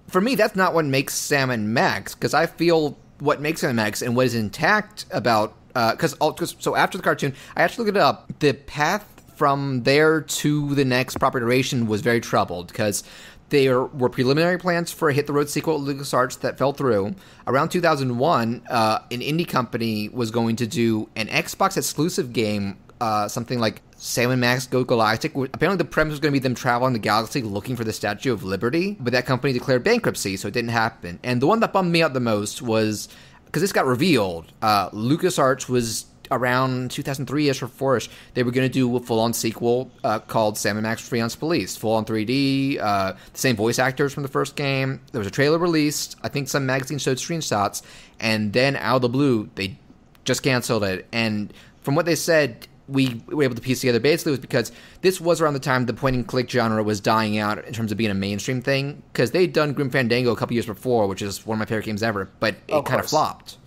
for me, that's not what makes Sam & Max, because I feel what makes Sam & Max and what is intact about, so after the cartoon, I actually looked it up, the path from there to the next proper iteration was very troubled, because there were preliminary plans for a Hit the Road sequel at LucasArts that fell through. Around 2001, an indie company was going to do an Xbox exclusive game, something like Sam & Max Go Galactic. Apparently the premise was going to be them traveling the galaxy looking for the Statue of Liberty, but that company declared bankruptcy, so it didn't happen. And the one that bummed me out the most was, because this got revealed, LucasArts was around 2003-ish or 4-ish, they were going to do a full-on sequel called Sam & Max Freelance Police, full-on 3D, the same voice actors from the first game. There was a trailer released. I think some magazines showed screenshots, and then out of the blue, they just canceled it. And from what they said, we were able to piece together basically was because this was around the time the point-and-click genre was dying out in terms of being a mainstream thing, because they'd done Grim Fandango a couple years before, which is one of my favorite games ever, but it kind of flopped.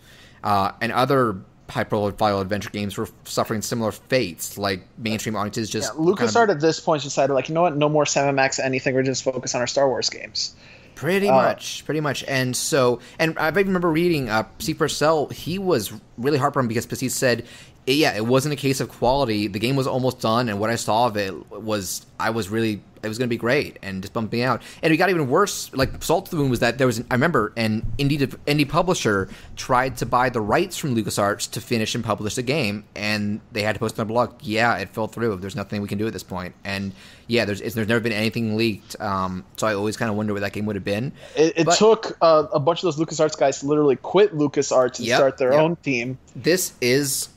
And other high-profile adventure games were suffering similar fates, like mainstream audiences just... LucasArts at this point decided, you know what, no more Sam & Max anything, we're just focused on our Star Wars games. Pretty much. And so, and I remember reading Steve Purcell, he was really heartbroken because he said, it wasn't a case of quality. The game was almost done, and what I saw of it was, it was going to be great, and just bumped me out. And it got even worse. Like, Salt to the Moon was that I remember an indie publisher tried to buy the rights from LucasArts to finish and publish the game, and they had to post on their blog, it fell through. There's nothing we can do at this point. And there's never been anything leaked. So I always kind of wonder where that game would have been. It took a bunch of those LucasArts guys to literally quit LucasArts and start their own team. This is,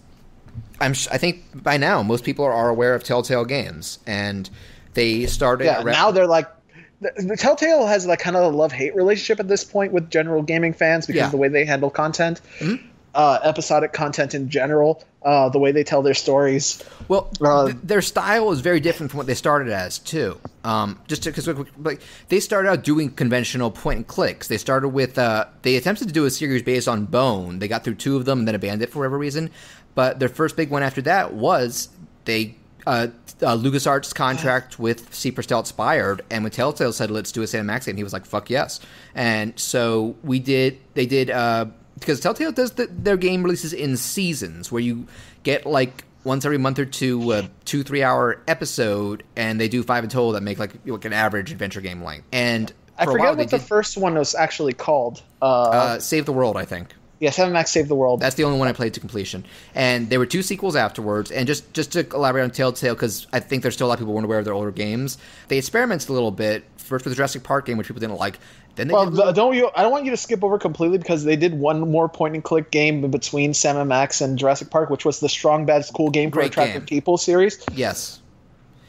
I think by now most people are aware of Telltale Games, and they started. Yeah, now they're like, Telltale has like kind of a love-hate relationship at this point with general gaming fans because of the way they handle content, episodic content in general, the way they tell their stories. Well, their style is very different from what they started as too. Because they started out doing conventional point and clicks. They started with they attempted to do a series based on Bone. They got through 2 of them and then abandoned it for whatever reason. But their first big one after that was LucasArts' contract with C. Purcell expired, and when Telltale said, let's do a Sam Max game, he was like, fuck yes. And so they did, because Telltale does their game releases in seasons, where you get like once every month or two, 2-3 hour episode, and they do 5 in total that make like an average adventure game length. And I forget what the first one was actually called. Save the World, I think. Yeah, 7 Max Save the World. That's the only one I played to completion. And there were 2 sequels afterwards. And just to elaborate on Telltale, because I think there's still a lot of people who weren't aware of their older games, they experimented a little bit, first with the Jurassic Park game, which people didn't like. Then I don't want you to skip over completely, because they did one more point-and-click game in between Sam & Max and Jurassic Park, which was the Strong Bad Cool Game for Attractive People series. Yes.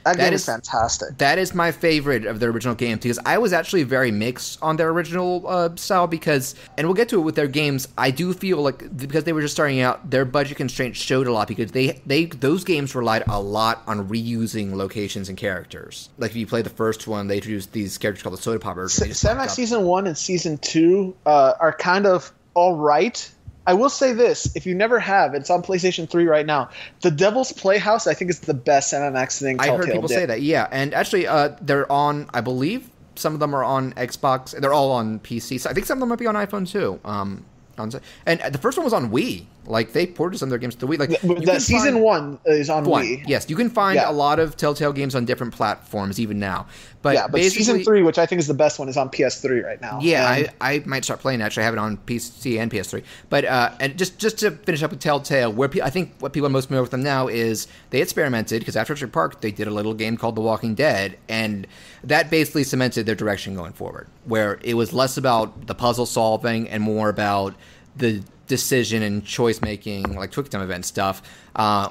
That game is fantastic. That is my favorite of their original games, because I was actually very mixed on their original style, because, and we'll get to it with their games, I do feel like, because they were just starting out, their budget constraints showed a lot, because those games relied a lot on reusing locations and characters. Like, if you play the first one, they introduced these characters called the Soda Poppers. Sam Max Season 1 and Season 2 are kind of all right. I will say this, if you never have, it's on PlayStation 3 right now. The Devil's Playhouse, I think, is the best Sam & Max thing Telltale did. I heard people say that, yeah. And actually, they're on, I believe, some of them are on Xbox. They're all on PC. So I think some of them might be on iPhone, too. And the first one was on Wii. Like, they ported some of their games to the Wii. Like, Season 1 is on Wii. Yes, you can find a lot of Telltale games on different platforms, even now. But Season 3, which I think is the best one, is on PS3 right now. Yeah, I might start playing it. Actually, I have it on PC and PS3. But and just to finish up with Telltale, I think what people are most familiar with them now is they experimented, because after Jurassic Park, they did a little game called The Walking Dead, and that basically cemented their direction going forward, where it was less about the puzzle solving and more about the decision and choice making, like quick time event stuff,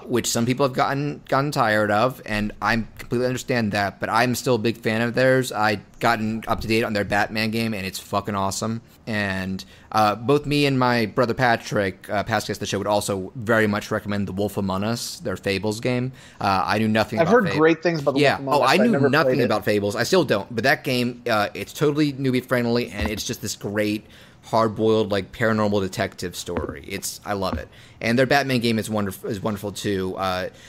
which some people have gotten tired of, and I completely understand that. But I'm still a big fan of theirs. I've gotten up to date on their Batman game, and it's fucking awesome. And both me and my brother Patrick, past guest of the show, would also very much recommend The Wolf Among Us, their Fables game. I knew nothing. I've heard great things about The Wolf Among Us. I knew nothing about Fables. I still don't. But that game, it's totally newbie friendly, and it's just this great hard-boiled, like, paranormal detective story. I love it. And their Batman game is wonderful too.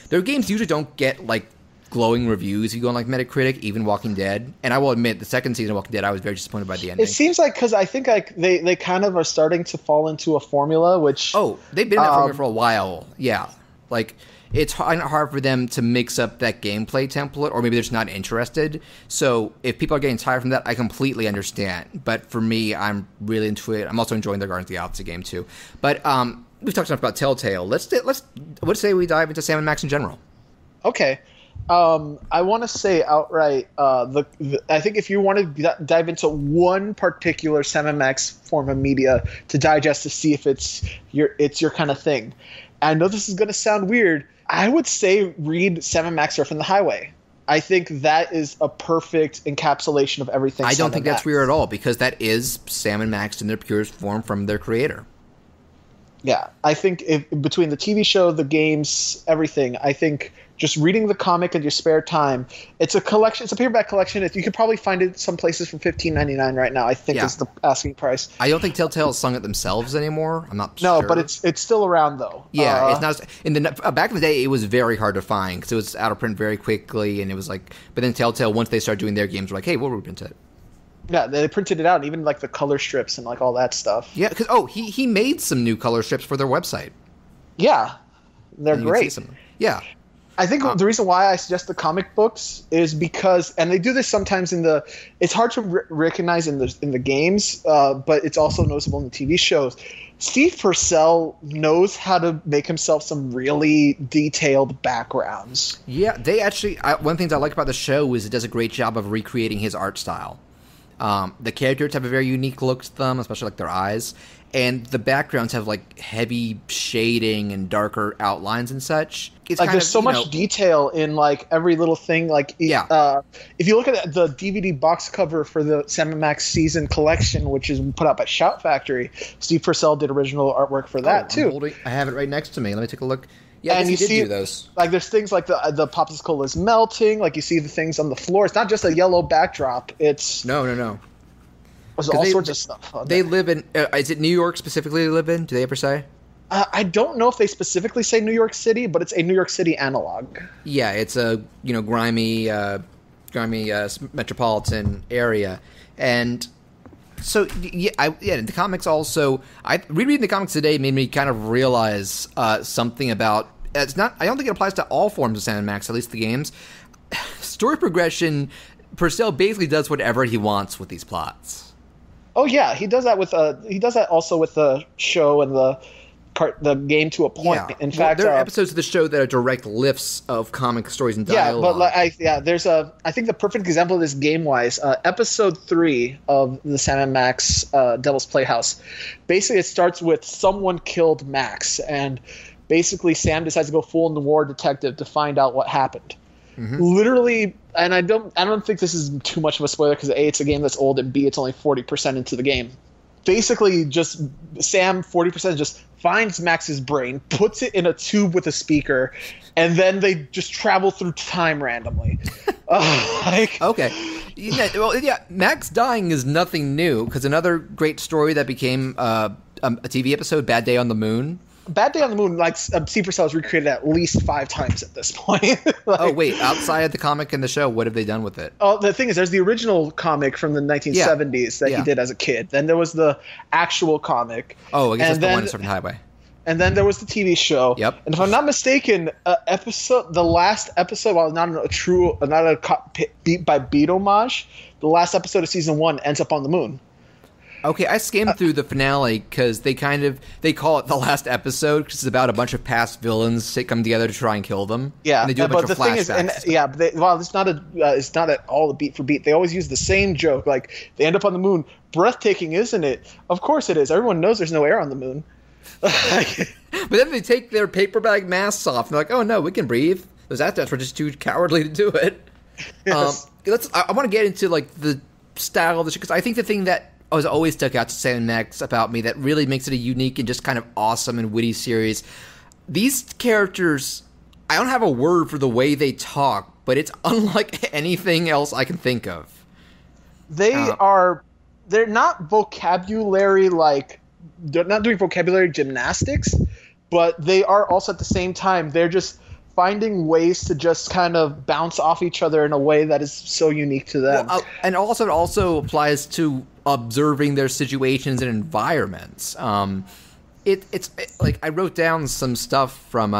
Their games usually don't get like glowing reviews if you go on like Metacritic, even Walking Dead. And I will admit, the second season of Walking Dead, I was very disappointed by the ending. It seems like, because I think like they kind of are starting to fall into a formula, which they've been in that formula for a while. Yeah, like, it's hard for them to mix up that gameplay template, or maybe they're just not interested. So if people are getting tired from that, I completely understand. But for me, I'm really into it. I'm also enjoying their Guardians of the Galaxy game too. But we've talked enough about Telltale. Let's say we dive into Sam & Max in general. Okay. I want to say outright, I think if you want to dive into one particular Sam & Max form of media to digest to see if it's your kind of thing, I know this is going to sound weird, I would say read Sam & Max Surfing the Highway. I think that is a perfect encapsulation of everything. I don't think that's weird at all, because that is Sam & Max in their purest form from their creator. Yeah, I think between the TV show, the games, everything, I think just reading the comic in your spare time, it's a collection. It's a paperback collection. You could probably find it some places for $15.99 right now, I think is the asking price. I don't think Telltale sung it themselves anymore. I'm not sure. No, but it's still around, though. Yeah, it's not. In the back in the day, it was very hard to find, because it was out of print very quickly, and it was like, but then Telltale, once they started doing their games, were like, hey, we'll reprint it. Yeah, they printed it out, and even like the color strips and like all that stuff. Yeah, because he made some new color strips for their website. Yeah, they're And you can great. see some- yeah. I think the reason why I suggest the comic books is because, and they do this sometimes it's hard to recognize in the games, but it's also noticeable in the TV shows. Steve Purcell knows how to make himself some really detailed backgrounds. Yeah, they actually. One of the things I like about the show is it does a great job of recreating his art style. The characters have a very unique look to them, especially like their eyes, and the backgrounds have like heavy shading and darker outlines and such. It's like there's so much detail in like every little thing. Like if you look at the DVD box cover for the Sam & Max season collection, which is put out by Shout Factory, Steve Purcell did original artwork for that too. I have it right next to me. Let me take a look. Yeah, and you did see do those. Like there's things like the popsicle is melting. Like you see the things on the floor. It's not just a yellow backdrop. It's no. There's all sorts of stuff. They live in. Is it New York specifically? They live in? Do they ever say? I don't know if they specifically say New York City, but it's a New York City analog. Yeah, it's a grimy metropolitan area, and so the comics also. Rereading the comics today made me kind of realize something about. It's not. I don't think it applies to all forms of Sam & Max, at least the games. Story progression. Purcell basically does whatever he wants with these plots. Oh yeah, he does that with he does that also with the show and the game to a point. Yeah. In fact, there are episodes of the show that are direct lifts of comic stories and dialogue. Yeah, but there's I think the perfect example of this game-wise, episode 3 of the Sam & Max Devil's Playhouse. Basically, it starts with someone killed Max, and basically Sam decides to go full noir detective to find out what happened. Mm-hmm. Literally, and I don't think this is too much of a spoiler because A, it's a game that's old, and B, it's only 40% into the game. Basically, just Sam 40% just finds Max's brain, puts it in a tube with a speaker, and then they just travel through time randomly. Okay. Max dying is nothing new, because another great story that became a TV episode, Bad Day on the Moon. Bad Day on the Moon, like Steve Purcell has recreated at least 5 times at this point. Oh, wait. Outside of the comic and the show, what have they done with it? Oh, the thing is, there's the original comic from the 1970s that he did as a kid. Then there was the actual comic. Oh, I guess that's the one that's from the highway. And then there was the TV show. Yep. And if I'm not mistaken, the last episode, while not a beat by beat homage, the last episode of season 1 ends up on the moon. Okay, I skimmed through the finale because they call it the last episode because it's about a bunch of past villains come together to try and kill them. Yeah, and they do a bunch of flashbacks. It's not at all beat for beat. They always use the same joke. Like they end up on the moon. Breathtaking, isn't it? Of course it is. Everyone knows there's no air on the moon. But then they take their paper bag masks off and they're like, oh no, we can breathe. Those astronauts were just too cowardly to do it. Yes. I want to get into like the style of the show because I think the thing that has always stuck out to Sam & Max about me that really makes it a unique and just kind of awesome and witty series. These characters, I don't have a word for the way they talk, but it's unlike anything else I can think of. They're not vocabulary they're not doing vocabulary gymnastics, but they are also at the same time, they're just finding ways to just kind of bounce off each other in a way that is so unique to them. Well, and also it also applies to observing their situations and environments. It's like I wrote down some stuff from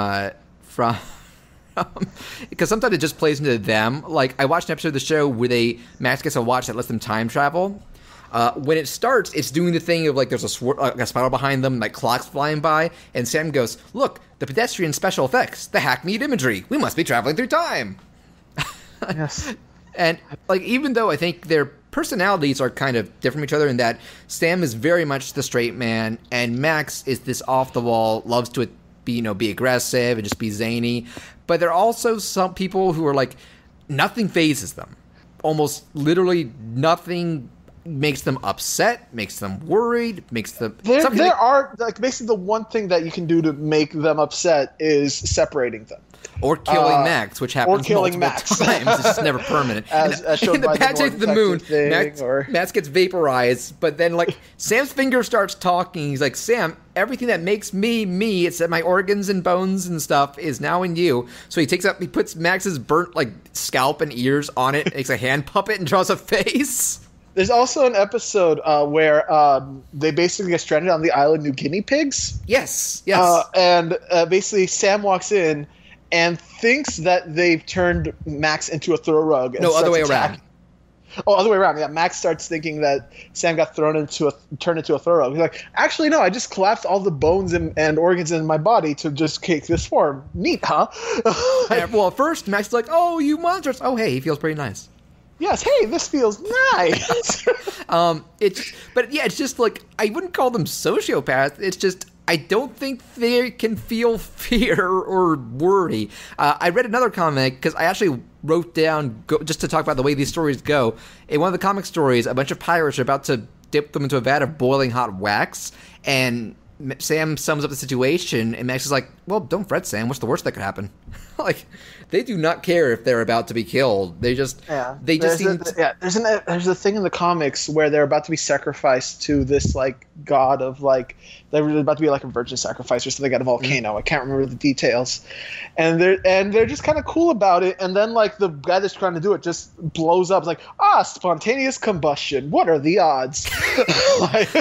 because sometimes it just plays into them. Like I watched an episode of the show where Max gets a watch that lets them time travel. When it starts, it's doing the thing of like there's a spiral behind them, like clocks flying by, and Sam goes, "Look, the pedestrian special effects, the hackneyed imagery. We must be traveling through time." Yes. And like even though I think their personalities are kind of different from each other in that Sam is very much the straight man, and Max is this off the wall, loves to be aggressive and just be zany. But there are also some people who are like nothing phases them, almost literally nothing. Makes them upset, makes them worried, makes them... basically the one thing that you can do to make them upset is separating them. Or killing Max, which happens multiple times. It's just never permanent. As shown in the by Bad Day of the Moon, thing, Max gets vaporized, but then like Sam's finger starts talking. He's like, Sam, everything that makes me, it's that my organs and bones and stuff is now in you. So he puts Max's burnt like scalp and ears on it, makes a hand puppet and draws a face. There's also an episode where they basically get stranded on the island New Guinea pigs. Yes. And basically Sam walks in and thinks that they've turned Max into a throw rug. And no, other way around. Oh, other way around. Yeah, Max starts thinking that Sam got turned into a throw rug. He's like, actually, no, I just collapsed all the bones and organs in my body to just take this form. Neat, huh? Well, at first, Max is like, oh, you monsters. Oh, hey, he feels pretty nice. Yes, hey, this feels nice. It's just like, I wouldn't call them sociopaths. It's just, I don't think they can feel fear or worry. I read another comic, because I actually wrote down, just to talk about the way these stories go. In one of the comic stories, a bunch of pirates are about to dip them into a vat of boiling hot wax, and Sam sums up the situation, and Max is like, well, don't fret, Sam. What's the worst that could happen? Like, they do not care if they're about to be killed. They just, There's a thing in the comics where they're about to be sacrificed to this, like, god of, like, they're about to be like a virgin sacrifice or something at a volcano. I can't remember the details. And they're just kind of cool about it. And then, like, the guy that's trying to do it just blows up. It's like, spontaneous combustion. What are the odds?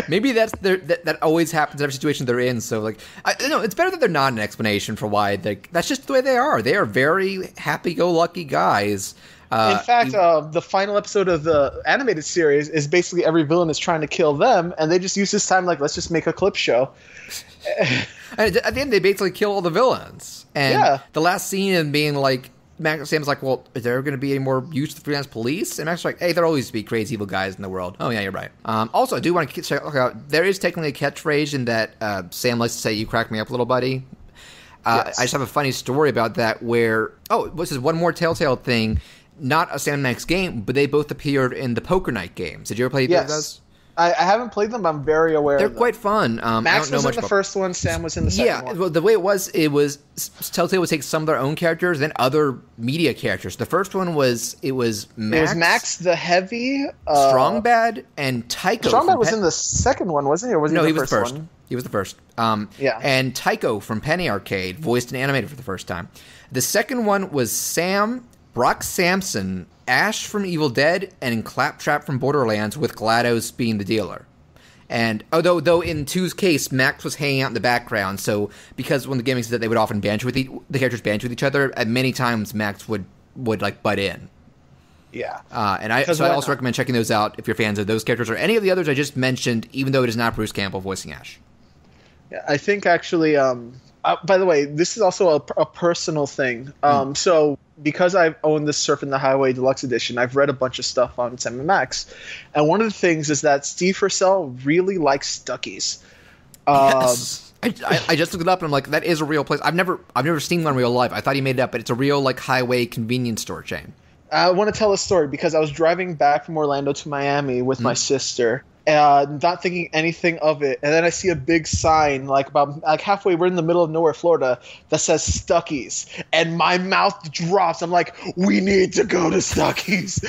Maybe that always happens in every situation they're in. So, like, it's better that they're not an explanation for why. That's just the way they are. They are very happy-go-lucky guys. In fact, the final episode of the animated series is basically every villain is trying to kill them, and they just use this time like, let's just make a clip show. And at the end, they basically kill all the villains. And the last scene and being like, Sam's like, well, is there going to be any more use of freelance police? And Max is like, hey, there'll always be crazy evil guys in the world. Oh, yeah, you're right. Also, I do want to check out, there is technically a catchphrase in that Sam likes to say, you crack me up, little buddy. Yes. I just have a funny story about that where, this is one more Telltale thing. Not a Sam Max game, but they both appeared in the Poker Night games. Did you ever play either of those? I haven't played them, but I'm very aware of them. They're quite fun. Max was in the first one, Sam was in the second one. Yeah, well, the way it was Telltale would take some of their own characters, then other media characters. The first one was Max. It was Max the Heavy. Strongbad, and Tycho. Strongbad was in the second one, wasn't he? Or was he the first one? He was the first. And Tycho from Penny Arcade, voiced and animated for the first time. The second one was Sam, Brock Sampson, Ash from Evil Dead, and Claptrap from Borderlands, with GLaDOS being the dealer. And though in 2's case, Max was hanging out in the background, so because one of the gimmicks is that they would often banter with the characters banter with each other, and many times Max would like butt in. Yeah. And I also recommend checking those out if you're fans of those characters or any of the others I just mentioned, even though it is not Bruce Campbell voicing Ash. Yeah, I think actually, by the way, this is also a personal thing. So because I've owned this Surfing the Highway Deluxe Edition, I've read a bunch of stuff on Sam and Max. And one of the things is that Steve Purcell really likes Stuckies. Yes. I just looked it up and I'm like, that is a real place. I've never seen one in real life. I thought he made it up, but it's a real like highway convenience store chain. I want to tell a story because I was driving back from Orlando to Miami with my sister. Not thinking anything of it, and then I see a big sign about halfway, we're in the middle of nowhere, Florida, that says Stuckies, and my mouth drops. I'm like, we need to go to Stuckies.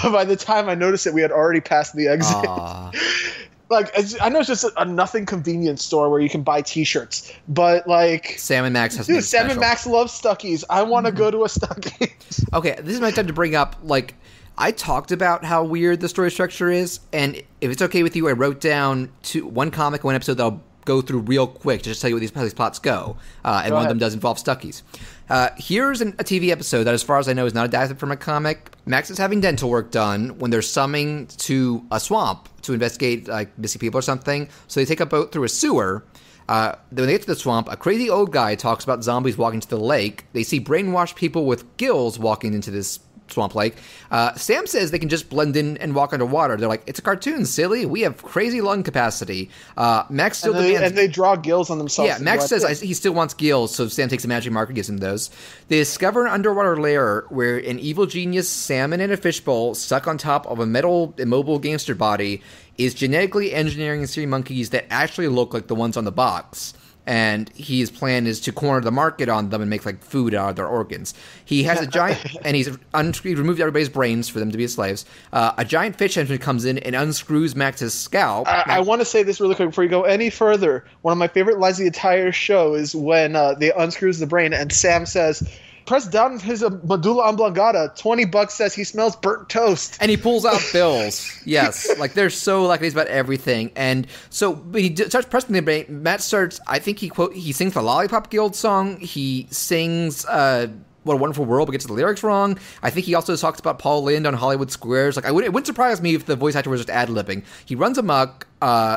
But by the time I noticed it, we had already passed the exit. I know it's just a nothing convenience store where you can buy T-shirts, but Sam and Max has Sam and Max love Stuckies. I want to go to a Stuckies. Okay, this is my time to bring up I talked about how weird the story structure is, and if it's okay with you, I wrote down one comic, one episode that I'll go through real quick to just tell you how these plots go. And one of them does involve Stuckies. Here's a TV episode that, as far as I know, is not adapted from a comic. Max is having dental work done when they're summoned to a swamp to investigate missing people or something. So they take a boat through a sewer. When they get to the swamp, a crazy old guy talks about zombies walking to the lake. They see brainwashed people with gills walking into this swamp lake. Sam says they can just blend in and walk underwater. They're like, it's a cartoon, silly. We have crazy lung capacity. Max still demands... And they draw gills on themselves. Yeah, Max says he still wants gills, so Sam takes a magic marker and gives him those. They discover an underwater lair where an evil genius salmon in a fishbowl stuck on top of a metal immobile gangster body is genetically engineering sea monkeys that actually look like the ones on the box. And his plan is to corner the market on them and make food out of their organs. He has a giant, and he's removed everybody's brains for them to be his slaves. A giant fish engine comes in and unscrews Max's scalp. I want to say this really quick before you go any further. One of my favorite lines of the entire show is when they unscrews the brain and Sam says, pressed down on his medulla oblongata. $20 says he smells burnt toast. And he pulls out bills. Yes. Like, they're so lackadaisical about everything. And so when he starts pressing the brain, Matt starts, I think he sings the Lollipop Guild song. He sings, What a Wonderful World, but gets the lyrics wrong. I think he also talks about Paul Lynde on Hollywood Squares. Like, it wouldn't surprise me if the voice actor was just ad-libbing. He runs amok.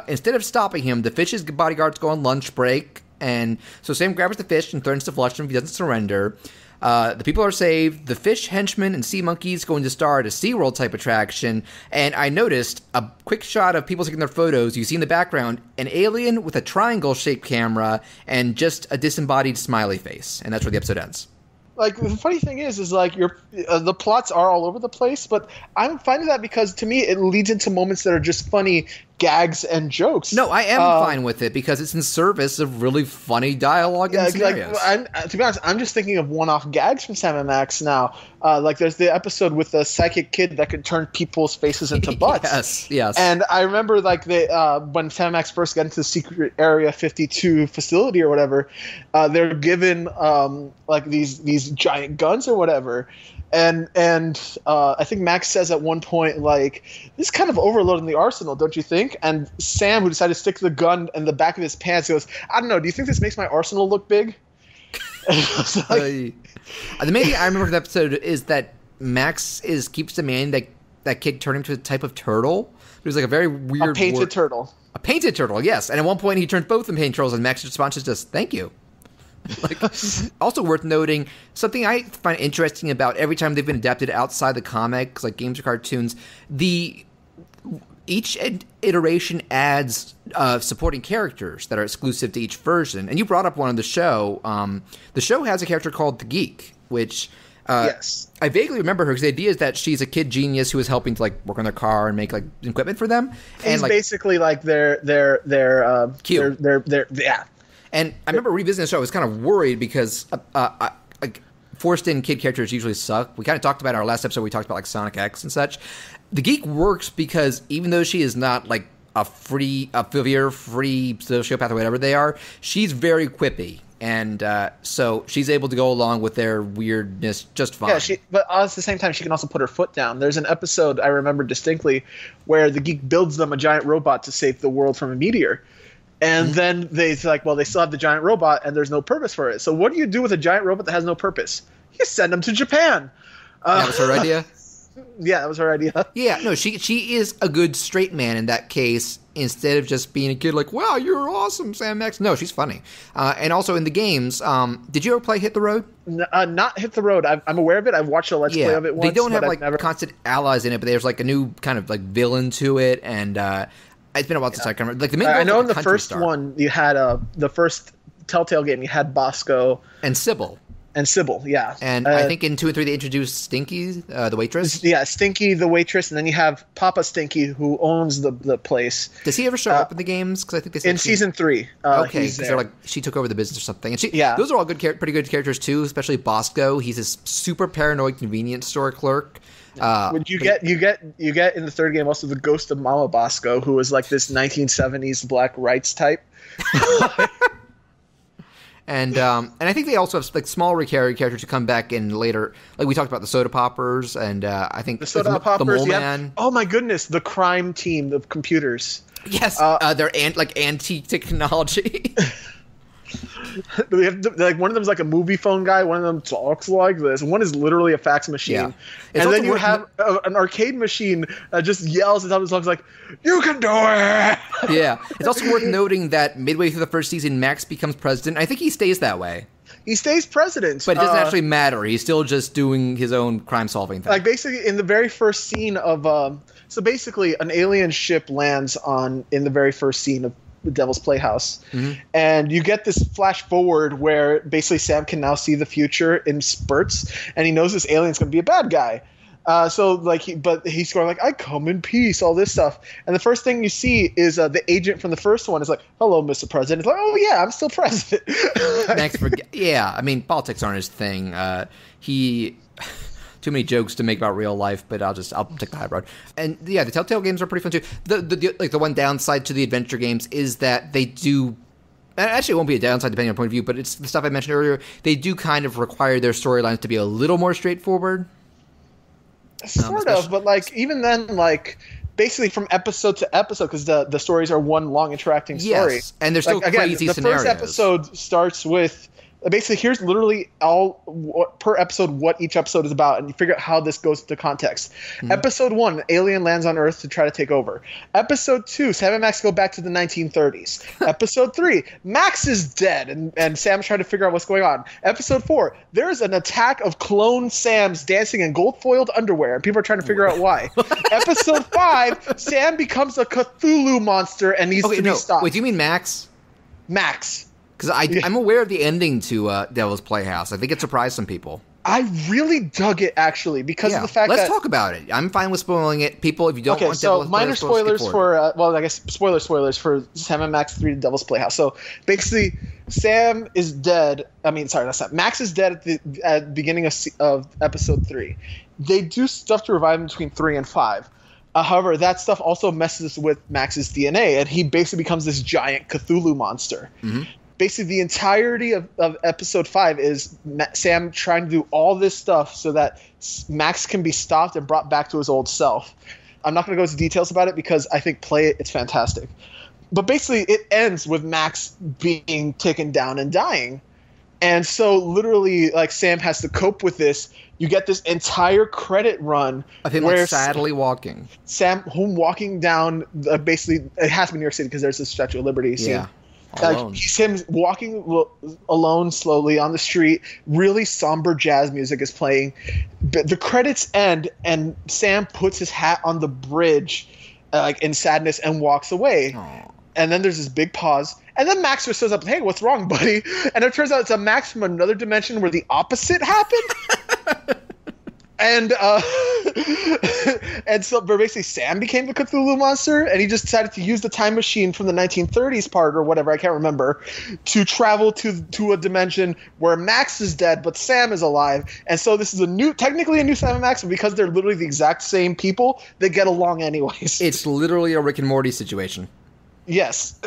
Instead of stopping him, the fish's bodyguards go on lunch break. And so Sam grabs the fish and threatens to flush him if he doesn't surrender. The people are saved. The fish henchmen and sea monkeys go into star at a SeaWorld type attraction. And I noticed a quick shot of people taking their photos. You see in the background an alien with a triangle-shaped camera and just a disembodied smiley face. And that's where the episode ends. Like, the funny thing is like the plots are all over the place, but I'm finding that because to me it leads into moments that are just funny gags and jokes. No, I am fine with it because it's in service of really funny dialogue and scenarios. To be honest, I'm just thinking of one-off gags from Sam and Max now. Like, there's the episode with the psychic kid that could turn people's faces into butts. Yes. And I remember, like, when Sam and Max first got into the secret Area 52 facility or whatever, they're given like these giant guns or whatever. And I think Max says at one point, like, this is kind of overloading the arsenal, don't you think? And Sam, who decided to stick the gun in the back of his pants, goes, I don't know, do you think this makes my arsenal look big? The main thing I remember from the episode is that Max keeps demanding that kid turn into a type of turtle. It was like a very weird... A painted turtle. A painted turtle, yes. And at one point he turns both of them painted turtles, and Max's response is just, thank you. Like, also worth noting, something I find interesting about every time they've been adapted outside the comics, like games or cartoons, each iteration adds supporting characters that are exclusive to each version. And you brought up one on the show. The show has a character called the Geek, which yes, I vaguely remember her because the idea is that she's a kid genius who is helping to like work on their car and make like equipment for them. He's like, basically like their yeah. And I remember revisiting the show. I was kind of worried because like forced-in kid characters usually suck. We kind of talked about in our last episode. We talked about like Sonic X and such. The Geek works because even though she is not like a free sociopath or whatever they are, she's very quippy. And so she's able to go along with their weirdness just fine. Yeah, but at the same time, she can also put her foot down. There's an episode I remember distinctly where the Geek builds them a giant robot to save the world from a meteor. And then they like, well, they still have the giant robot, and there's no purpose for it. So what do you do with a giant robot that has no purpose? You send them to Japan. That was her idea? Yeah, that was her idea. Yeah, no, she is a good straight man in that case, instead of just being a kid like, wow, you're awesome, Sam Max. No, she's funny. And also in the games, did you ever play Hit the Road? Not Hit the Road. I'm aware of it. I've watched a Let's Play of it once. They don't have like constant allies in it, but there's like a new kind of like villain to it, and it's been a while since I can remember. Like the main I know like in the first one you had the first Telltale game you had Bosco and Sybil. Yeah. And I think in 2 and 3 they introduced Stinky, the waitress. Yeah, Stinky, the waitress, and then you have Papa Stinky, who owns the place. Does he ever show up in the games? Because I think in season 3. Okay, because they're like she took over the business or something. And those are all pretty good characters too. Especially Bosco. He's this super paranoid convenience store clerk. You get in the third game also the ghost of Mama Bosco, who was like this 1970s black rights type. And I think they also have like small recurring characters who come back in later. Like we talked about the Soda Poppers, and I think the Soda Poppers, the Mole Man. Oh my goodness, the crime team, the computers. Yes, they're antique technology. They have like one of them's like a movie phone guy. One of them talks like this. One is literally a fax machine. Yeah. And then you have an arcade machine that just yells at the top of his lungs like, "You can do it!" Yeah. It's also worth noting that midway through the first season, Max becomes president. I think he stays that way. He stays president. But it doesn't actually matter. He's still just doing his own crime-solving thing. Like, basically, in the very first scene of... so, basically, an alien ship lands in the very first scene of the Devil's Playhouse. Mm-hmm. And you get this flash forward where basically Sam can now see the future in spurts, and he knows this alien's going to be a bad guy. But he's going like, I come in peace, all this stuff. And the first thing you see is the agent from the first one is like, hello, Mr. President. It's like, oh yeah, I'm still president. Yeah, I mean, politics aren't his thing. Too many jokes to make about real life, but I'll take the high road. And yeah, the Telltale games are pretty fun too. The one downside to the adventure games is that they do Actually, it won't be a downside depending on point of view, but it's the stuff I mentioned earlier. They do kind of require their storylines to be a little more straightforward. Sort of, but like even then, like basically from episode to episode, because the stories are one long interacting story. Yes, and there's still like, crazy again, scenarios. The first episode starts with basically here's literally per episode what each episode is about, and you figure out how this goes into context. Mm-hmm. Episode 1, an alien lands on Earth to try to take over. Episode 2, Sam and Max go back to the 1930s. Episode 3, Max is dead, and Sam's trying to figure out what's going on. Episode 4, there's an attack of clone Sams dancing in gold-foiled underwear, and people are trying to figure out why. Episode 5, Sam becomes a Cthulhu monster and needs to be stopped. Wait, do you mean Max? Max. Because I'm aware of the ending to Devil's Playhouse. I think it surprised some people. I really dug it, actually, because of the fact Let's talk about it. I'm fine with spoiling it. People, if you don't want Devil's Playhouse... Okay, so minor spoilers for... well, I guess spoilers for Sam and Max 3 Devil's Playhouse. So, basically, Sam is dead. I mean, sorry, that's not... Max is dead at the beginning of episode 3. They do stuff to revive him between 3 and 5. However, that stuff also messes with Max's DNA, and he basically becomes this giant Cthulhu monster. Mm-hmm. Basically, the entirety of episode 5 is Sam trying to do all this stuff so that Max can be stopped and brought back to his old self. I'm not going to go into details about it because I think it's fantastic. But basically, it ends with Max being taken down and dying. And so literally, like, Sam has to cope with this. You get this entire credit run of him like sadly walking. Sam walking down, basically, it has to be New York City because there's this Statue of Liberty scene. Yeah. Like he's him walking alone slowly on the street. Really somber jazz music is playing. The credits end, and Sam puts his hat on the bridge, like in sadness, and walks away. Aww. And then there's this big pause, and then Max just shows up. Hey, what's wrong, buddy? And it turns out it's a Max from another dimension where the opposite happened. And and so basically Sam became the Cthulhu monster, and he just decided to use the time machine from the 1930s part or whatever, I can't remember, to travel to a dimension where Max is dead but Sam is alive. And so this is technically a new Sam and Max, but because they're literally the exact same people, they get along anyways. It's literally a Rick and Morty situation. Yes.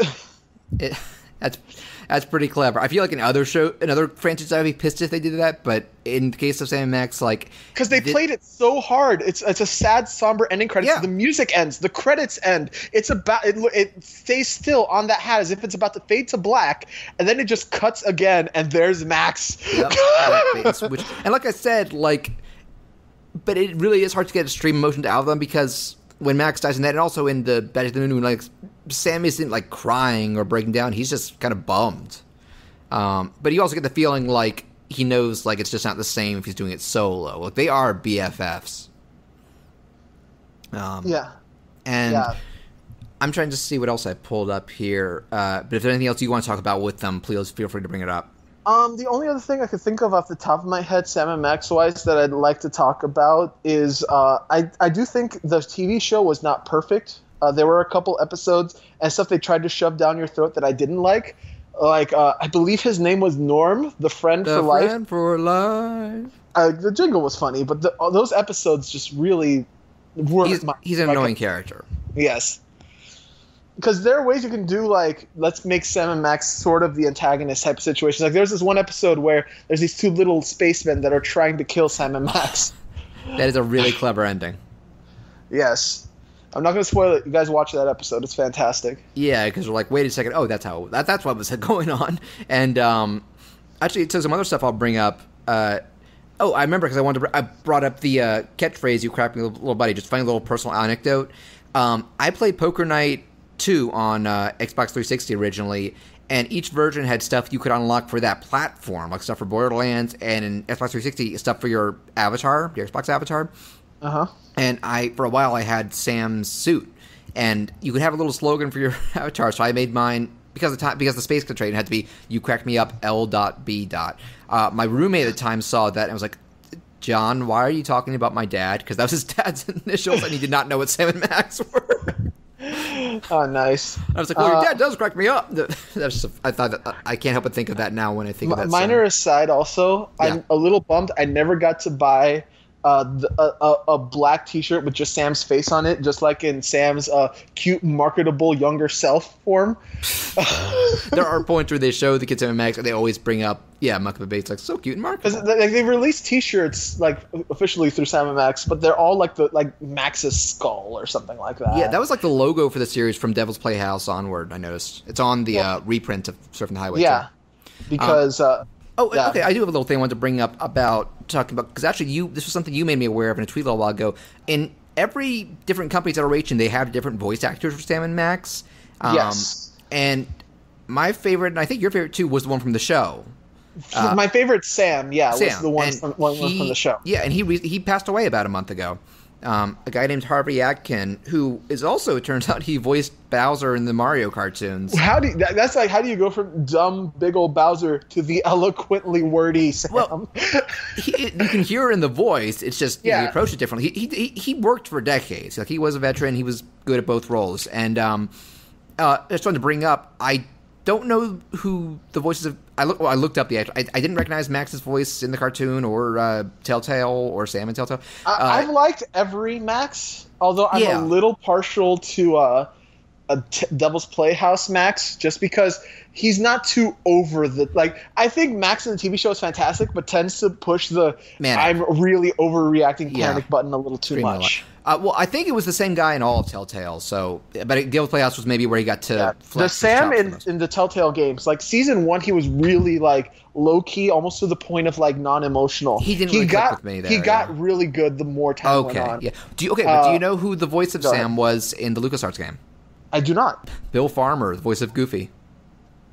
That's pretty clever. I feel like in other franchises I'd be pissed if they did that, but in the case of Sam and Max, like... Because they played it so hard. It's a sad, somber ending credits. Yeah. The music ends. The credits end. It's about... It stays still on that hat as if it's about to fade to black, and then it just cuts again, and there's Max. Yep. And like I said, like... But it really is hard to get a stream emotion out of them, because... when Max dies in that, and also in the Back to the Moon, like Sam isn't like crying or breaking down; he's just kind of bummed. But you also get the feeling like he knows like it's just not the same if he's doing it solo. Like they are BFFs. Yeah. And yeah. I'm trying to see what else I pulled up here. But if there's anything else you want to talk about with them, please feel free to bring it up. The only other thing I could think of off the top of my head, Sam and Max wise, that I'd like to talk about is I do think the TV show was not perfect. There were a couple episodes and stuff they tried to shove down your throat that I didn't like. Like I believe his name was Norm, the friend for life. The friend for life. The jingle was funny, but those episodes just really were. He's an annoying character. Yes. Because there are ways you can do, like, let's make Sam and Max sort of the antagonist type of situations. Like, there's this one episode where there's these two little spacemen that are trying to kill Sam and Max. That is a really clever ending. Yes. I'm not going to spoil it. You guys watch that episode. It's fantastic. Yeah, because we're like, wait a second. Oh, that's what was going on. And actually, so some other stuff I'll bring up. I remember because I brought up the catchphrase, you crappy little buddy, just funny little personal anecdote. I played Poker Night 2 on Xbox 360 originally, and each version had stuff you could unlock for that platform, like stuff for Borderlands, and in Xbox 360 stuff for your avatar, your Xbox avatar. And for a while I had Sam's suit, and you could have a little slogan for your avatar, so I made mine because the space constraint had to be "You cracked me up L.B." My roommate at the time saw that and was like, "John, why are you talking about my dad?" Because that was his dad's initials, and he did not know what Sam and Max were. Oh, nice. I was like, well, your dad does crack me up. I thought that I can't help but think of that now when I think of that. Minor aside, also, yeah. I'm a little bummed I never got to buy a black T-shirt with just Sam's face on it, just like in Sam's cute, marketable younger self form. There are points where they show the kids Sam and Max, and they always bring up, Muck the Bates, like so cute and marketable. Because they released T-shirts like officially through Sam and Max, but they're all like Max's skull or something like that. Yeah, that was like the logo for the series from Devil's Playhouse onward. I noticed it's on the reprint of Surfing the Highway. Yeah, too. Because. Okay. I do have a little thing I wanted to bring up about talking about, because actually this was something you made me aware of in a tweet a little while ago. In every different company's iteration, they have different voice actors for Sam and Max. Yes. And my favorite, and I think your favorite too, was the one from the show. My favorite Sam, was the one from the show. Yeah, and he passed away about a month ago. A guy named Harvey Atkin, who is also, it turns out, he voiced Bowser in the Mario cartoons. That's like, how do you go from dumb, big old Bowser to the eloquently wordy Sam? Well, you can hear it in the voice. It's just he approached it differently. He worked for decades. Like, he was a veteran. He was good at both roles. And I just wanted to bring up, I don't know who the voices of. I looked up the actor. I didn't recognize Max's voice in the cartoon or Telltale or Sam and Telltale. I've liked every Max, although I'm a little partial to Devil's Playhouse Max, just because he's not too over the I think Max in the TV show is fantastic, but tends to push the I'm really overreacting panic button a little too much. Well, I think it was the same guy in all of Telltale. So, but Devil's Playhouse was maybe where he got to flex the Sam his chops in the Telltale games. Like season 1, he was really low key, almost to the point of non-emotional. He didn't really click with me there. He got really good the more time went on. Yeah. But do you know who the voice of Sam was in the LucasArts game? I do not. Bill Farmer, the voice of Goofy.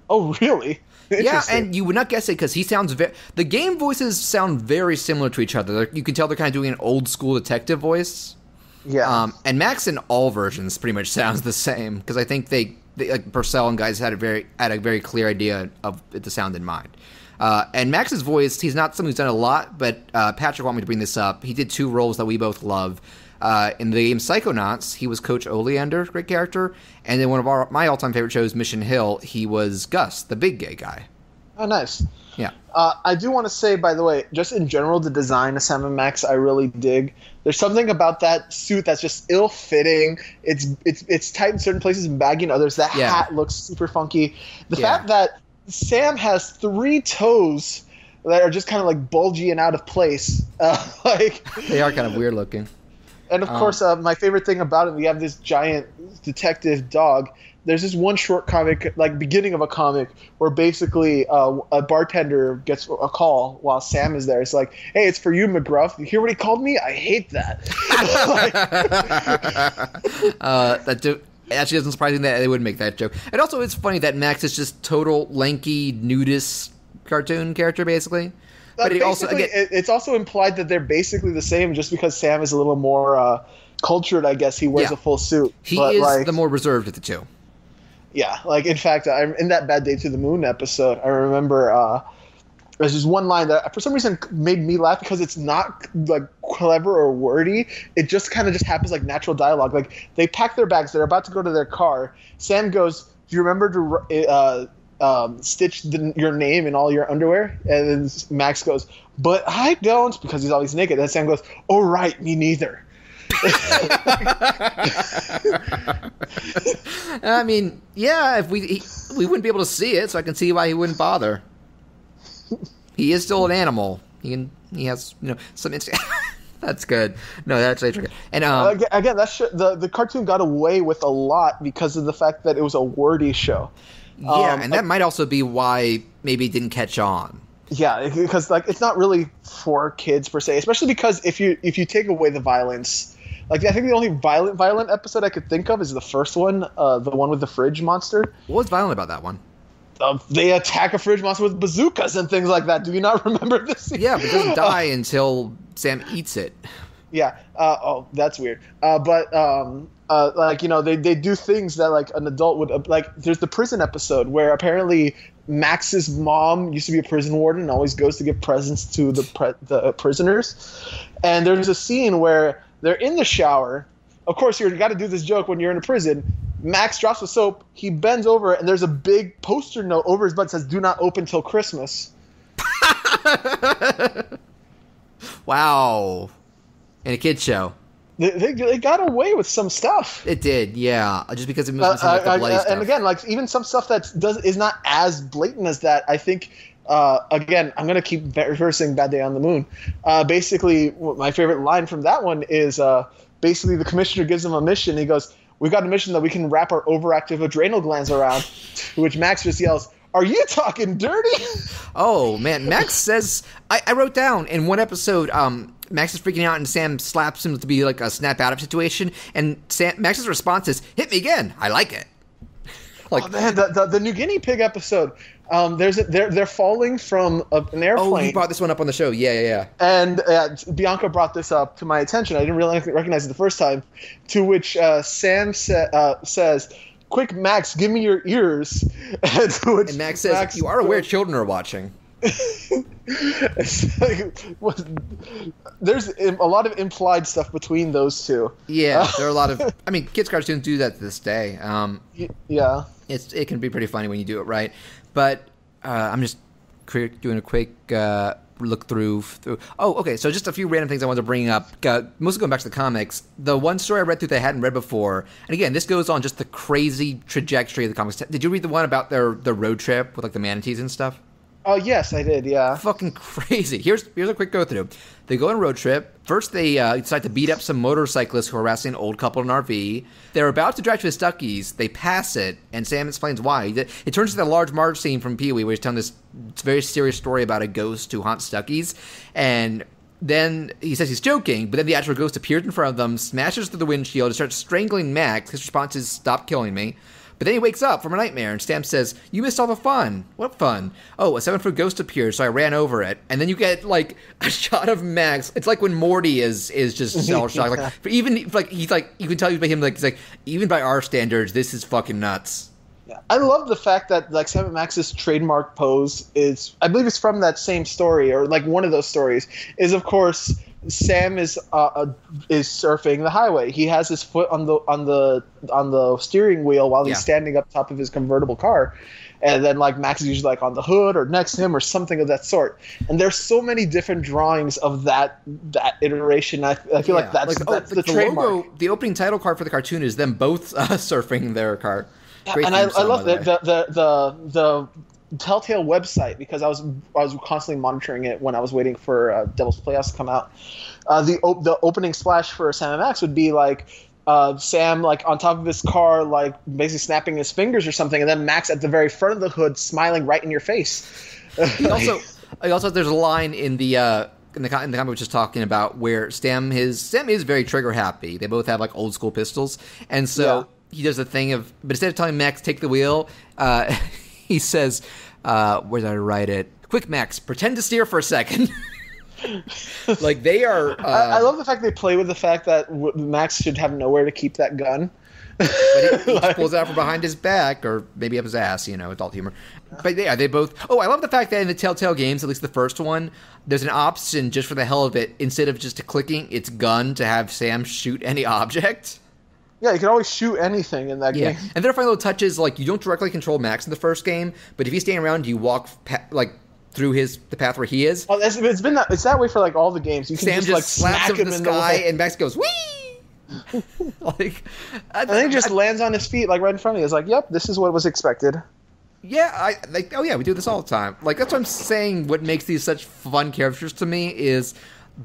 Oh, really? Yeah, and you would not guess it because he sounds the game voices sound very similar to each other. You can tell they're kind of doing an old school detective voice. Yeah. And Max in all versions pretty much sounds the same because I think they like Purcell and guys had a very clear idea of the sound in mind. And Max's voice, he's not someone who's done a lot, but Patrick wanted me to bring this up. He did 2 roles that we both love. In the game Psychonauts, he was Coach Oleander, great character. And then one of my all-time favorite shows, Mission Hill, he was Gus, the big gay guy. Oh, nice. Yeah. I do want to say, by the way, just in general, the design of Sam and Max, I really dig. There's something about that suit that's just ill-fitting. It's tight in certain places and baggy in others. That hat looks super funky. The fact that Sam has 3 toes that are just kind of bulgy and out of place. They are kind of weird looking. And of course, my favorite thing about it, we have this giant detective dog. There's this one short comic, beginning of a comic, where basically a bartender gets a call while Sam is there. It's like, hey, it's for you, McGruff. You hear what he called me? I hate that. That actually doesn't surprise me that they wouldn't make that joke. And also, it's funny that Max is just total lanky, nudist cartoon character, basically. But it's also implied that they're basically the same, just because Sam is a little more cultured, I guess. He wears a full suit. He is the more reserved of the two. Yeah, in fact, I'm in that Bad Day to the Moon episode. I remember there's this one line that for some reason made me laugh because it's not clever or wordy. It just kind of just happens like natural dialogue. They pack their bags, they're about to go to their car. Sam goes, "Do you remember to stitch your name in all your underwear?" And then Max goes, "But I don't," because he's always naked. And Sam goes, "Oh right, me neither." I mean, yeah, if we wouldn't be able to see it, so I can see why he wouldn't bother. He is still an animal. He has some instinct. That's good. No, that's actually good. And again, the cartoon got away with a lot because of the fact that it was a wordy show. Yeah, and that might also be why maybe it didn't catch on. Yeah, because it's not really for kids per se, especially because if you take away the violence, I think the only violent episode I could think of is the first one, the one with the fridge monster. What was violent about that one? They attack a fridge monster with bazookas and things like that. Do you not remember this? Yeah, but it doesn't die until Sam eats it. Yeah. That's weird. They do things that an adult would there's the prison episode where apparently Max's mom used to be a prison warden and always goes to give presents to the prisoners. And there's a scene where they're in the shower. Of course, you got to do this joke when you're in a prison. Max drops the soap. He bends over, and there's a big poster note over his butt that says, "Do not open till Christmas." Wow. in a kid's show. They got away with some stuff. It did, yeah. Just because it was like the bloody stuff. And again, like even some stuff that is not as blatant as that. I think. Again, I'm gonna keep reversing "Bad Day on the Moon." Basically, my favorite line from that one is basically the commissioner gives him a mission. He goes, "We got a mission that we can wrap our overactive adrenal glands around," to which Max just yells, "Are you talking dirty?" Oh man, Max says. I wrote down in one episode. Max is freaking out and Sam slaps him to be like a snap out of situation, and Max's response is, "Hit me again. I like it." Like, oh man, the New Guinea pig episode. They're falling from an airplane. Oh, you brought this one up on the show. Yeah. And Bianca brought this up to my attention. I didn't really recognize it the first time. To which Sam says, "Quick, Max, give me your ears." And Max says, "You are aware children are watching." It's like, there's a lot of implied stuff between those two. Yeah, there are a lot of. I mean, kids' cartoons do that to this day. Yeah, it can be pretty funny when you do it right. But I'm just doing a quick look through. Oh, okay. So just a few random things I wanted to bring up. Mostly going back to the comics. The one story I read through that I hadn't read before, and again, this goes on just the crazy trajectory of the comics. Did you read the one about their road trip with like the manatees and stuff? Oh, yes, I did, yeah. Fucking crazy. Here's a quick go-through. They go on a road trip. First, they decide to beat up some motorcyclists who are harassing an old couple in an RV. They're about to drive to the Stuckies. They pass it, and Sam explains why. It turns to the large Marge scene from Pee-wee, where he's telling this very serious story about a ghost who haunts Stuckies. And then he says he's joking, but then the actual ghost appears in front of them, smashes through the windshield, and starts strangling Max. His response is, "Stop killing me." But then he wakes up from a nightmare, and Sam says, "You missed all the fun." "What fun?" "Oh, a 7-foot ghost appeared, so I ran over it." And then you get, like, a shot of Max. It's like when Morty is just cell-shocked. Like, he's like, you can tell by him, like, he's like, even by our standards, this is fucking nuts. I love the fact that, like, Sam Max's trademark pose is, I believe it's from that same story, or, like, one of those stories, is, of course, Sam is surfing the highway. He has his foot on the steering wheel while he's standing up top of his convertible car, and then like Max is usually like on the hood or next to him or something of that sort. And there's so many different drawings of that iteration. I feel like that's the trademark. Logo, the opening title card for the cartoon is them both surfing their car. Great and I love the Telltale website, because I was constantly monitoring it when I was waiting for Devil's Playhouse to come out. The opening splash for Sam and Max would be like Sam like on top of his car, like basically snapping his fingers or something, and then Max at the very front of the hood smiling right in your face. He also there's a line in the comic we were just talking about where Sam is very trigger happy. They both have like old school pistols, and so he does the thing of, but instead of telling Max take the wheel, he says, where did I write it? "Quick, Max, pretend to steer for a second." Like they are. I love the fact they play with the fact that Max should have nowhere to keep that gun. But he just pulls it out from behind his back, or maybe up his ass, adult humor. But yeah, they both. Oh, I love the fact that in the Telltale games, at least the first one, there's an option just for the hell of it. Instead of just clicking its gun to have Sam shoot any object. Yeah, you can always shoot anything in that game. And there are fun little touches, like you don't directly control Max in the first game, but if he's standing around, you walk through the path where he is. Oh, it's that way for like all the games. You can Sam just smack slaps him in the sky, and Max goes whee. And then he just lands on his feet like right in front of you. It's like, yep, this is what was expected. Yeah, we do this all the time. Like that's what I'm saying. What makes these such fun characters to me is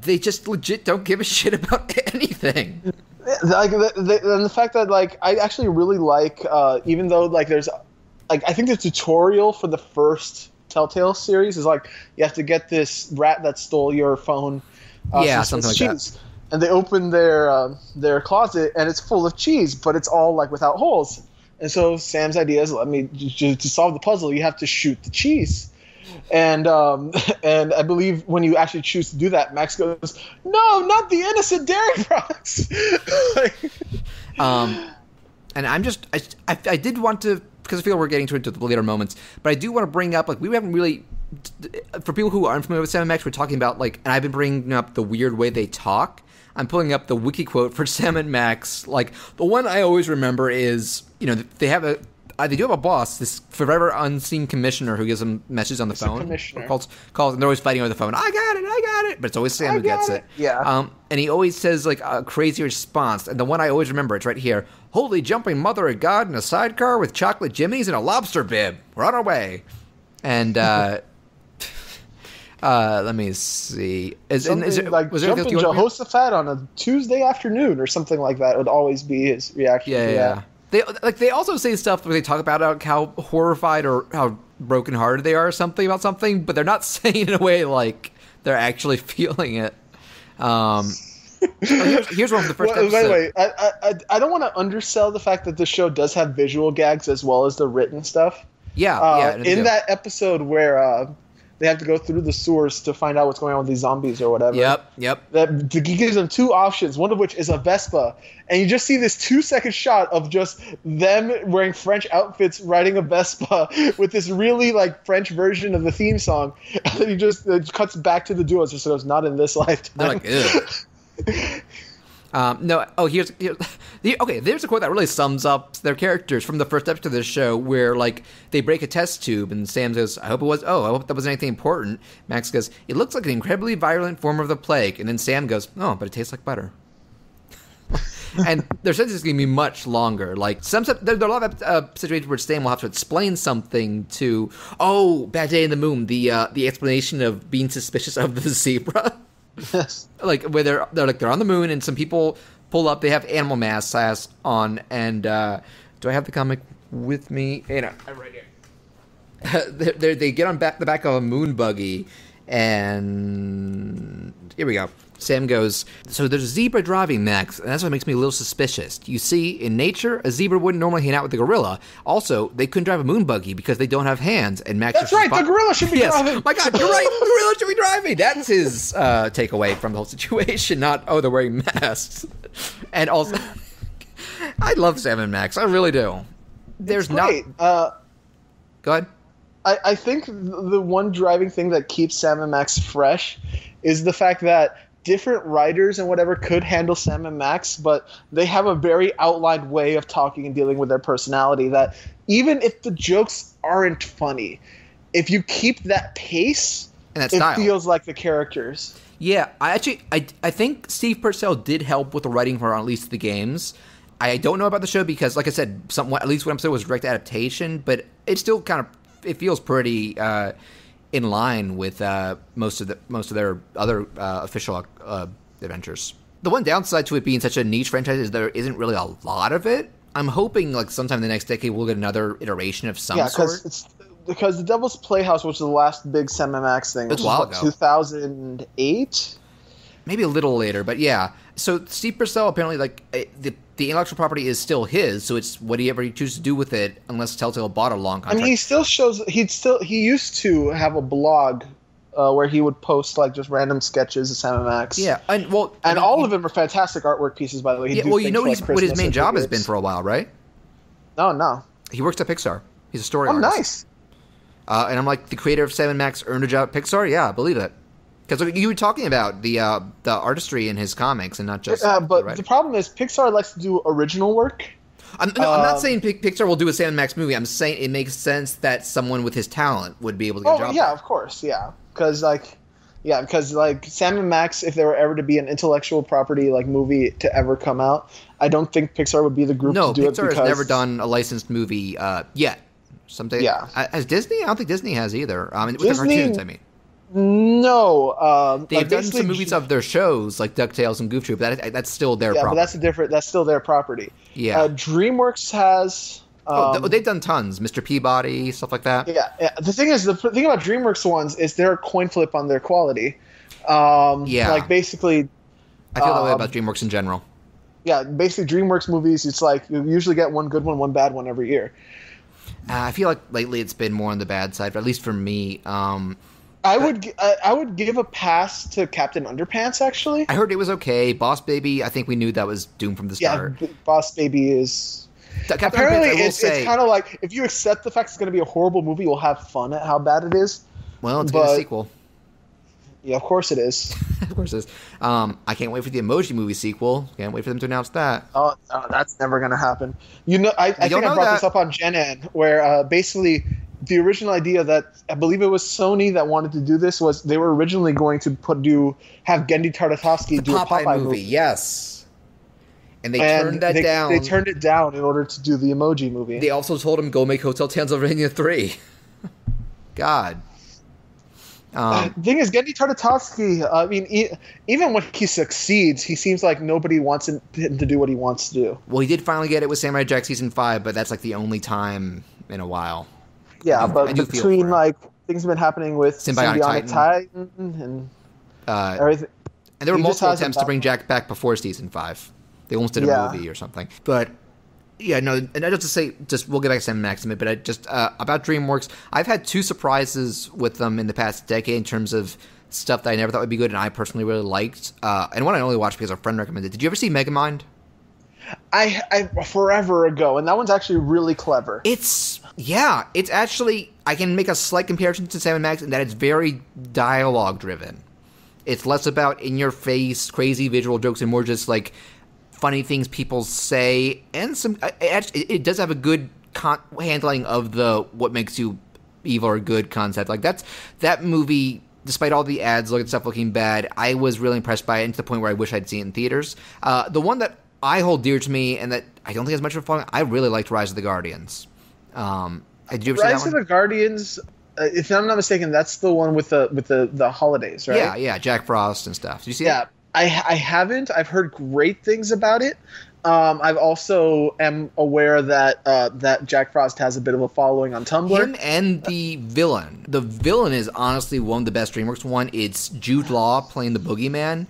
they just legit don't give a shit about anything. Like and the fact that like I actually really like even though like there's like I think the tutorial for the first Telltale series is like you have to get this rat that stole your phone. Something like that. And they open their closet and it's full of cheese, but it's all like without holes. And so Sam's idea is, to solve the puzzle, you have to shoot the cheese. And I believe when you actually choose to do that, Max goes, "No, not the innocent dairy products." And I did want to, because I feel we're getting into the later moments, but I do want to bring up, like, we haven't really, for people who aren't familiar with Sam and Max, we're talking about, like, and I've been bringing up the weird way they talk. I'm pulling up the wiki quote for Sam and Max. Like, the one I always remember is, they have they do have a boss, this forever unseen commissioner who gives them messages on the phone. Calls, and they're always fighting over the phone. I got it. But it's always Sam who gets it. Yeah. And he always says like a crazy response. And the one I always remember, it's right here. Holy jumping mother of God in a sidecar with chocolate jimmies and a lobster bib. We're on our way. And let me see. Was jumping there Jehoshaphat on a Tuesday afternoon or something like that would always be his reaction to that. They also say stuff where they talk about how horrified or how brokenhearted they are or something about something, but they're not saying it in a way like they're actually feeling it. Here's one from the first episode. By the way, I don't want to undersell the fact that the show does have visual gags as well as the written stuff. In that episode where they have to go through the sewers to find out what's going on with these zombies or whatever. Yep. He gives them two options, one of which is a Vespa. And you just see this 2-second shot of just them wearing French outfits riding a Vespa with this really like French version of the theme song. And then it cuts back to the duo. It just goes, not in this lifetime. They're like, here's a quote that really sums up their characters from the first episode of this show, where like they break a test tube and Sam goes, I hope that wasn't anything important. Max goes, it looks like an incredibly virulent form of the plague. And then Sam goes, oh, but it tastes like butter. And their sentence is going to be much longer. Like there are a lot of situations where Sam will have to explain something to, Bad Day in the Moon, the explanation of being suspicious of the zebra. Yes. Like where they're on the moon and some people pull up, they have animal masks on, and do I have the comic with me? I'm right here. They get on the back of a moon buggy, and here we go. Sam goes, so there's a zebra driving, Max, and that's what makes me a little suspicious. You see, in nature, a zebra wouldn't normally hang out with the gorilla. Also, they couldn't drive a moon buggy because they don't have hands, and Max... That's right, the gorilla should be driving! My God, you're right, the gorilla should be driving! That's his takeaway from the whole situation, not, they're wearing masks. And also, I love Sam and Max, I really do. It's great. Go ahead. I think the one driving thing that keeps Sam and Max fresh is the fact that different writers and whatever could handle Sam and Max, but they have a very outlined way of talking and dealing with their personality that even if the jokes aren't funny, if you keep that pace, and that it feels like the characters. Yeah, I think Steve Purcell did help with the writing for at least the games. I don't know about the show because, like I said, at least one episode was direct adaptation, but it still it feels pretty in line with most of their other official adventures. The one downside to it being such a niche franchise is there isn't really a lot of it. I'm hoping like sometime in the next decade we'll get another iteration of some sort. Because the Devil's Playhouse was the last big Sam and Max thing, which was 2008? Maybe a little later, but yeah. So Steve Purcell apparently the intellectual property is still his, so it's whatever he chooses to do with it, unless Telltale bought a long contract. I mean, he used to have a blog where he would post like just random sketches of Sam and Max. Yeah, and all of them are fantastic artwork pieces, by the way. What his main job has been for a while, right? No. He works at Pixar. He's a story artist. Nice. And I'm like, the creator of Sam and Max earned a job at Pixar? Yeah, I believe it. Because you were talking about the artistry in his comics and not just but the problem is Pixar likes to do original work. I'm not saying Pixar will do a Sam and Max movie. I'm saying it makes sense that someone with his talent would be able to get a job. Yeah, of course, yeah. Because Sam and Max, if there were ever to be an intellectual property like movie to ever come out, I don't think Pixar would be the group to do it. No, Pixar has never done a licensed movie yet. Someday, yeah. Has Disney? I don't think Disney has either. With the cartoons, I mean. No, they've done some movies of their shows like DuckTales and Goof Troop. That's still their property. But that's still their property. Yeah. DreamWorks has. They've done tons. Mr. Peabody, stuff like that. Yeah. The thing about DreamWorks ones is they're a coin flip on their quality. Like basically. I feel that way about DreamWorks in general. Yeah, basically DreamWorks movies. It's like you usually get one good one bad one every year. I feel like lately it's been more on the bad side, but at least for me. I would give a pass to Captain Underpants, actually. I heard it was okay. Boss Baby, I think we knew that was doomed from the start. Yeah, Boss Baby is... Apparently, it's kind of like, if you accept the fact it's going to be a horrible movie, you'll have fun at how bad it is. Well, it's getting a sequel. Yeah, of course it is. Of course it is. I can't wait for the Emoji Movie sequel. Can't wait for them to announce that. Oh, that's never going to happen. I think I brought this up on Gen N, where basically the original idea that I believe it was Sony that wanted to do this was they were originally going to have Genndy Tartakovsky do a Popeye movie. Yes. And they turned that down. They turned it down in order to do the Emoji Movie. They also told him, go make Hotel Transylvania 3. God. The thing is, Genndy Tartakovsky, I mean, even when he succeeds, he seems like nobody wants him to do what he wants to do. Well, he did finally get it with Samurai Jack Season 5, but that's like the only time in a while. Yeah, but between like things have been happening with Symbiotic Titan and everything. And there were multiple attempts to bring Jack back before Season 5. They almost did a movie or something. But yeah, no, and I just to say, we'll get back to Sam Max in a minute, but about DreamWorks, I've had 2 surprises with them in the past decade in terms of stuff that I never thought would be good and I personally really liked. And one I only watched because a friend recommended. Did you ever see Megamind? I forever ago, and that one's actually really clever. It's actually, I can make a slight comparison to Sam Max in that it's very dialogue driven. It's less about in-your-face, crazy visual jokes and more just like funny things people say, and it does have a good handling of the what makes you evil or good concept. Like that movie, despite all the ads looking bad, I was really impressed by it, and to the point where I wish I'd seen it in theaters. The one that I hold dear to me, and that I don't think has much of a following, I really liked Rise of the Guardians. Did you ever see that one? Rise of the Guardians, if I'm not mistaken, that's the one with the holidays, right? Yeah, Jack Frost and stuff. Did you see it? Yeah. I haven't. I've heard great things about it. I've also am aware that Jack Frost has a bit of a following on Tumblr. Him and the villain. The villain is honestly one of the best DreamWorks one. It's Jude Law playing the Boogeyman.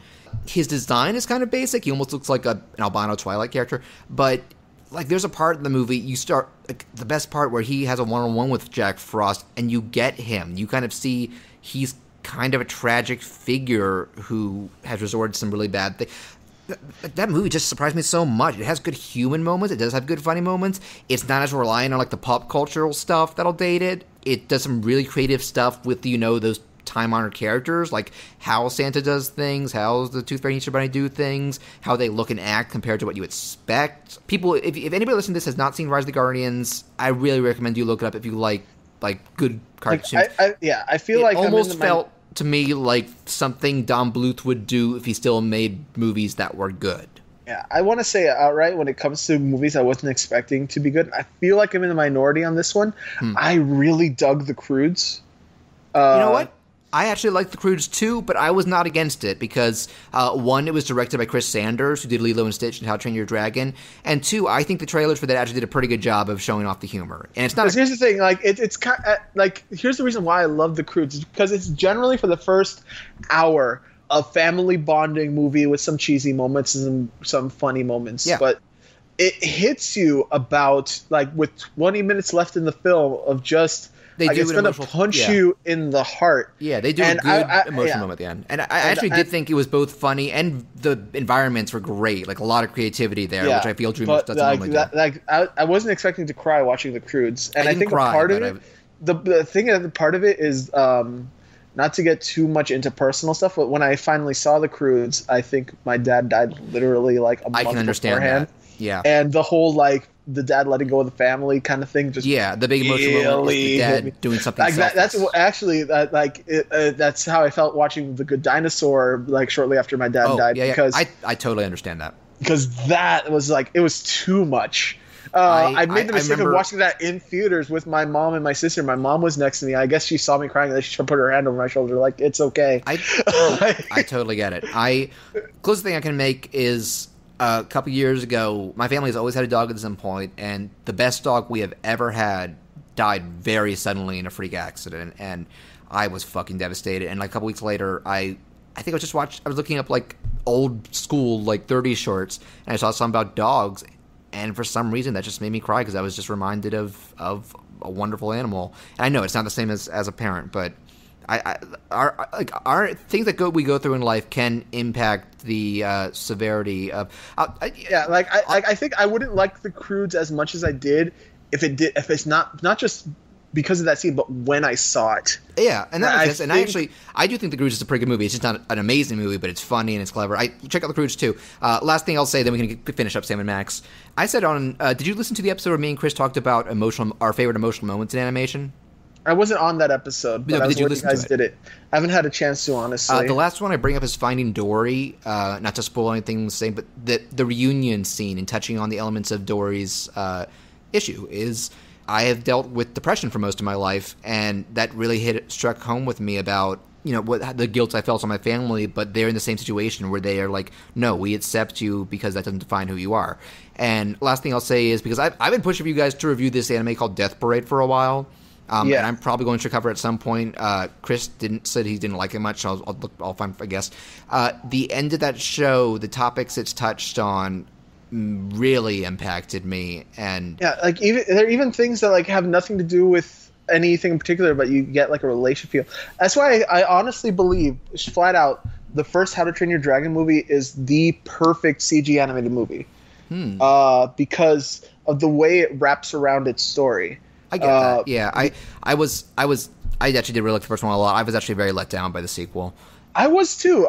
His design is kind of basic. He almost looks like an albino Twilight character. But like, there's a part in the movie you start the best part where he has a one-on-one with Jack Frost, and you get him. You kind of see he's kind of a tragic figure who has resorted to some really bad things. That movie just surprised me so much. It has good human moments. It does have good funny moments. It's not as reliant on like the pop cultural stuff that'll date it. It does some really creative stuff with, those time-honored characters, like how Santa does things, how the Tooth Fairy and Easter Bunny do things, how they look and act compared to what you expect. People, if anybody listening to this has not seen Rise of the Guardians, I really recommend you look it up if you like good cartoons. I feel like almost felt to me like something Don Bluth would do if he still made movies that were good. Yeah, I want to say outright, when it comes to movies I wasn't expecting to be good, I feel like I'm in the minority on this one. I really dug The Croods. You know what? I actually liked The Croods too, but I was not against it because, one, it was directed by Chris Sanders, who did Lilo and Stitch and How to Train Your Dragon, and two, I think the trailers for that actually did a pretty good job of showing off the humor. And it's not. Here's the thing, it's kind of, here's the reason why I love The Croods, is because it's generally for the first hour a family bonding movie with some cheesy moments and some funny moments, but it hits you about with 20 minutes left in the film of just. It's going to punch you in the heart. Yeah, they do a good emotional moment at the end. And I actually did think it was both funny and the environments were great. Like a lot of creativity there, which I feel DreamWorks doesn't normally do. I wasn't expecting to cry watching The Croods. And I think part of it, the thing that part of it is, not to get too much into personal stuff, but when I finally saw The Croods, I think my dad died literally a month beforehand. I can understand that. Yeah. And the whole the dad letting go of the family kind of thing, just the big emotional moment was the dad doing something. That's actually that's how I felt watching The Good Dinosaur shortly after my dad died. Because I totally understand that, because that was it was too much. I made the mistake of watching that in theaters with my mom and my sister. My mom was next to me. I guess she saw me crying and she put her hand over my shoulder it's okay. I totally get it. Closest thing I can make is. A couple years ago, my family has always had a dog at some point, and the best dog we have ever had died very suddenly in a freak accident, and I was fucking devastated. And a couple weeks later, I think I was looking up old school 30s shorts, and I saw something about dogs, and for some reason that just made me cry because I was just reminded of a wonderful animal. And I know it's not the same as a parent, but our things that we go through in life can impact the severity of. I think I wouldn't like The Croods as much as I did if it's not just because of that scene, but when I saw it. Yeah, and that makes sense. And I do think The Croods is a pretty good movie. It's just not an amazing movie, but it's funny and it's clever. Check out The Croods too. Last thing I'll say, then we can finish up Sam and Max. I said did you listen to the episode where me and Chris talked about our favorite emotional moments in animation? I wasn't on that episode, but I was did you when listen you guys to it? did it. I haven't had a chance to, honestly. The last one I bring up is Finding Dory. Not to spoil anything the same, but the reunion scene and touching on the elements of Dory's issue is I have dealt with depression for most of my life, and that really struck home with me about what the guilt I felt on my family, but they're in the same situation where they are like, no, we accept you because that doesn't define who you are. And last thing I'll say is, because I've been pushing for you guys to review this anime called Death Parade for a while. And I'm probably going to cover it at some point. Chris said he didn't like it much. So I'll find, I guess. The end of that show, the topics it's touched on, really impacted me. And yeah, like there are even things that like have nothing to do with anything in particular, but you get like a relation feel. That's why I honestly believe, flat out, the first How to Train Your Dragon movie is the perfect CG animated movie, because of the way it wraps around its story. I get that. Yeah, I actually did really like the first one a lot. I was actually very let down by the sequel. I was too.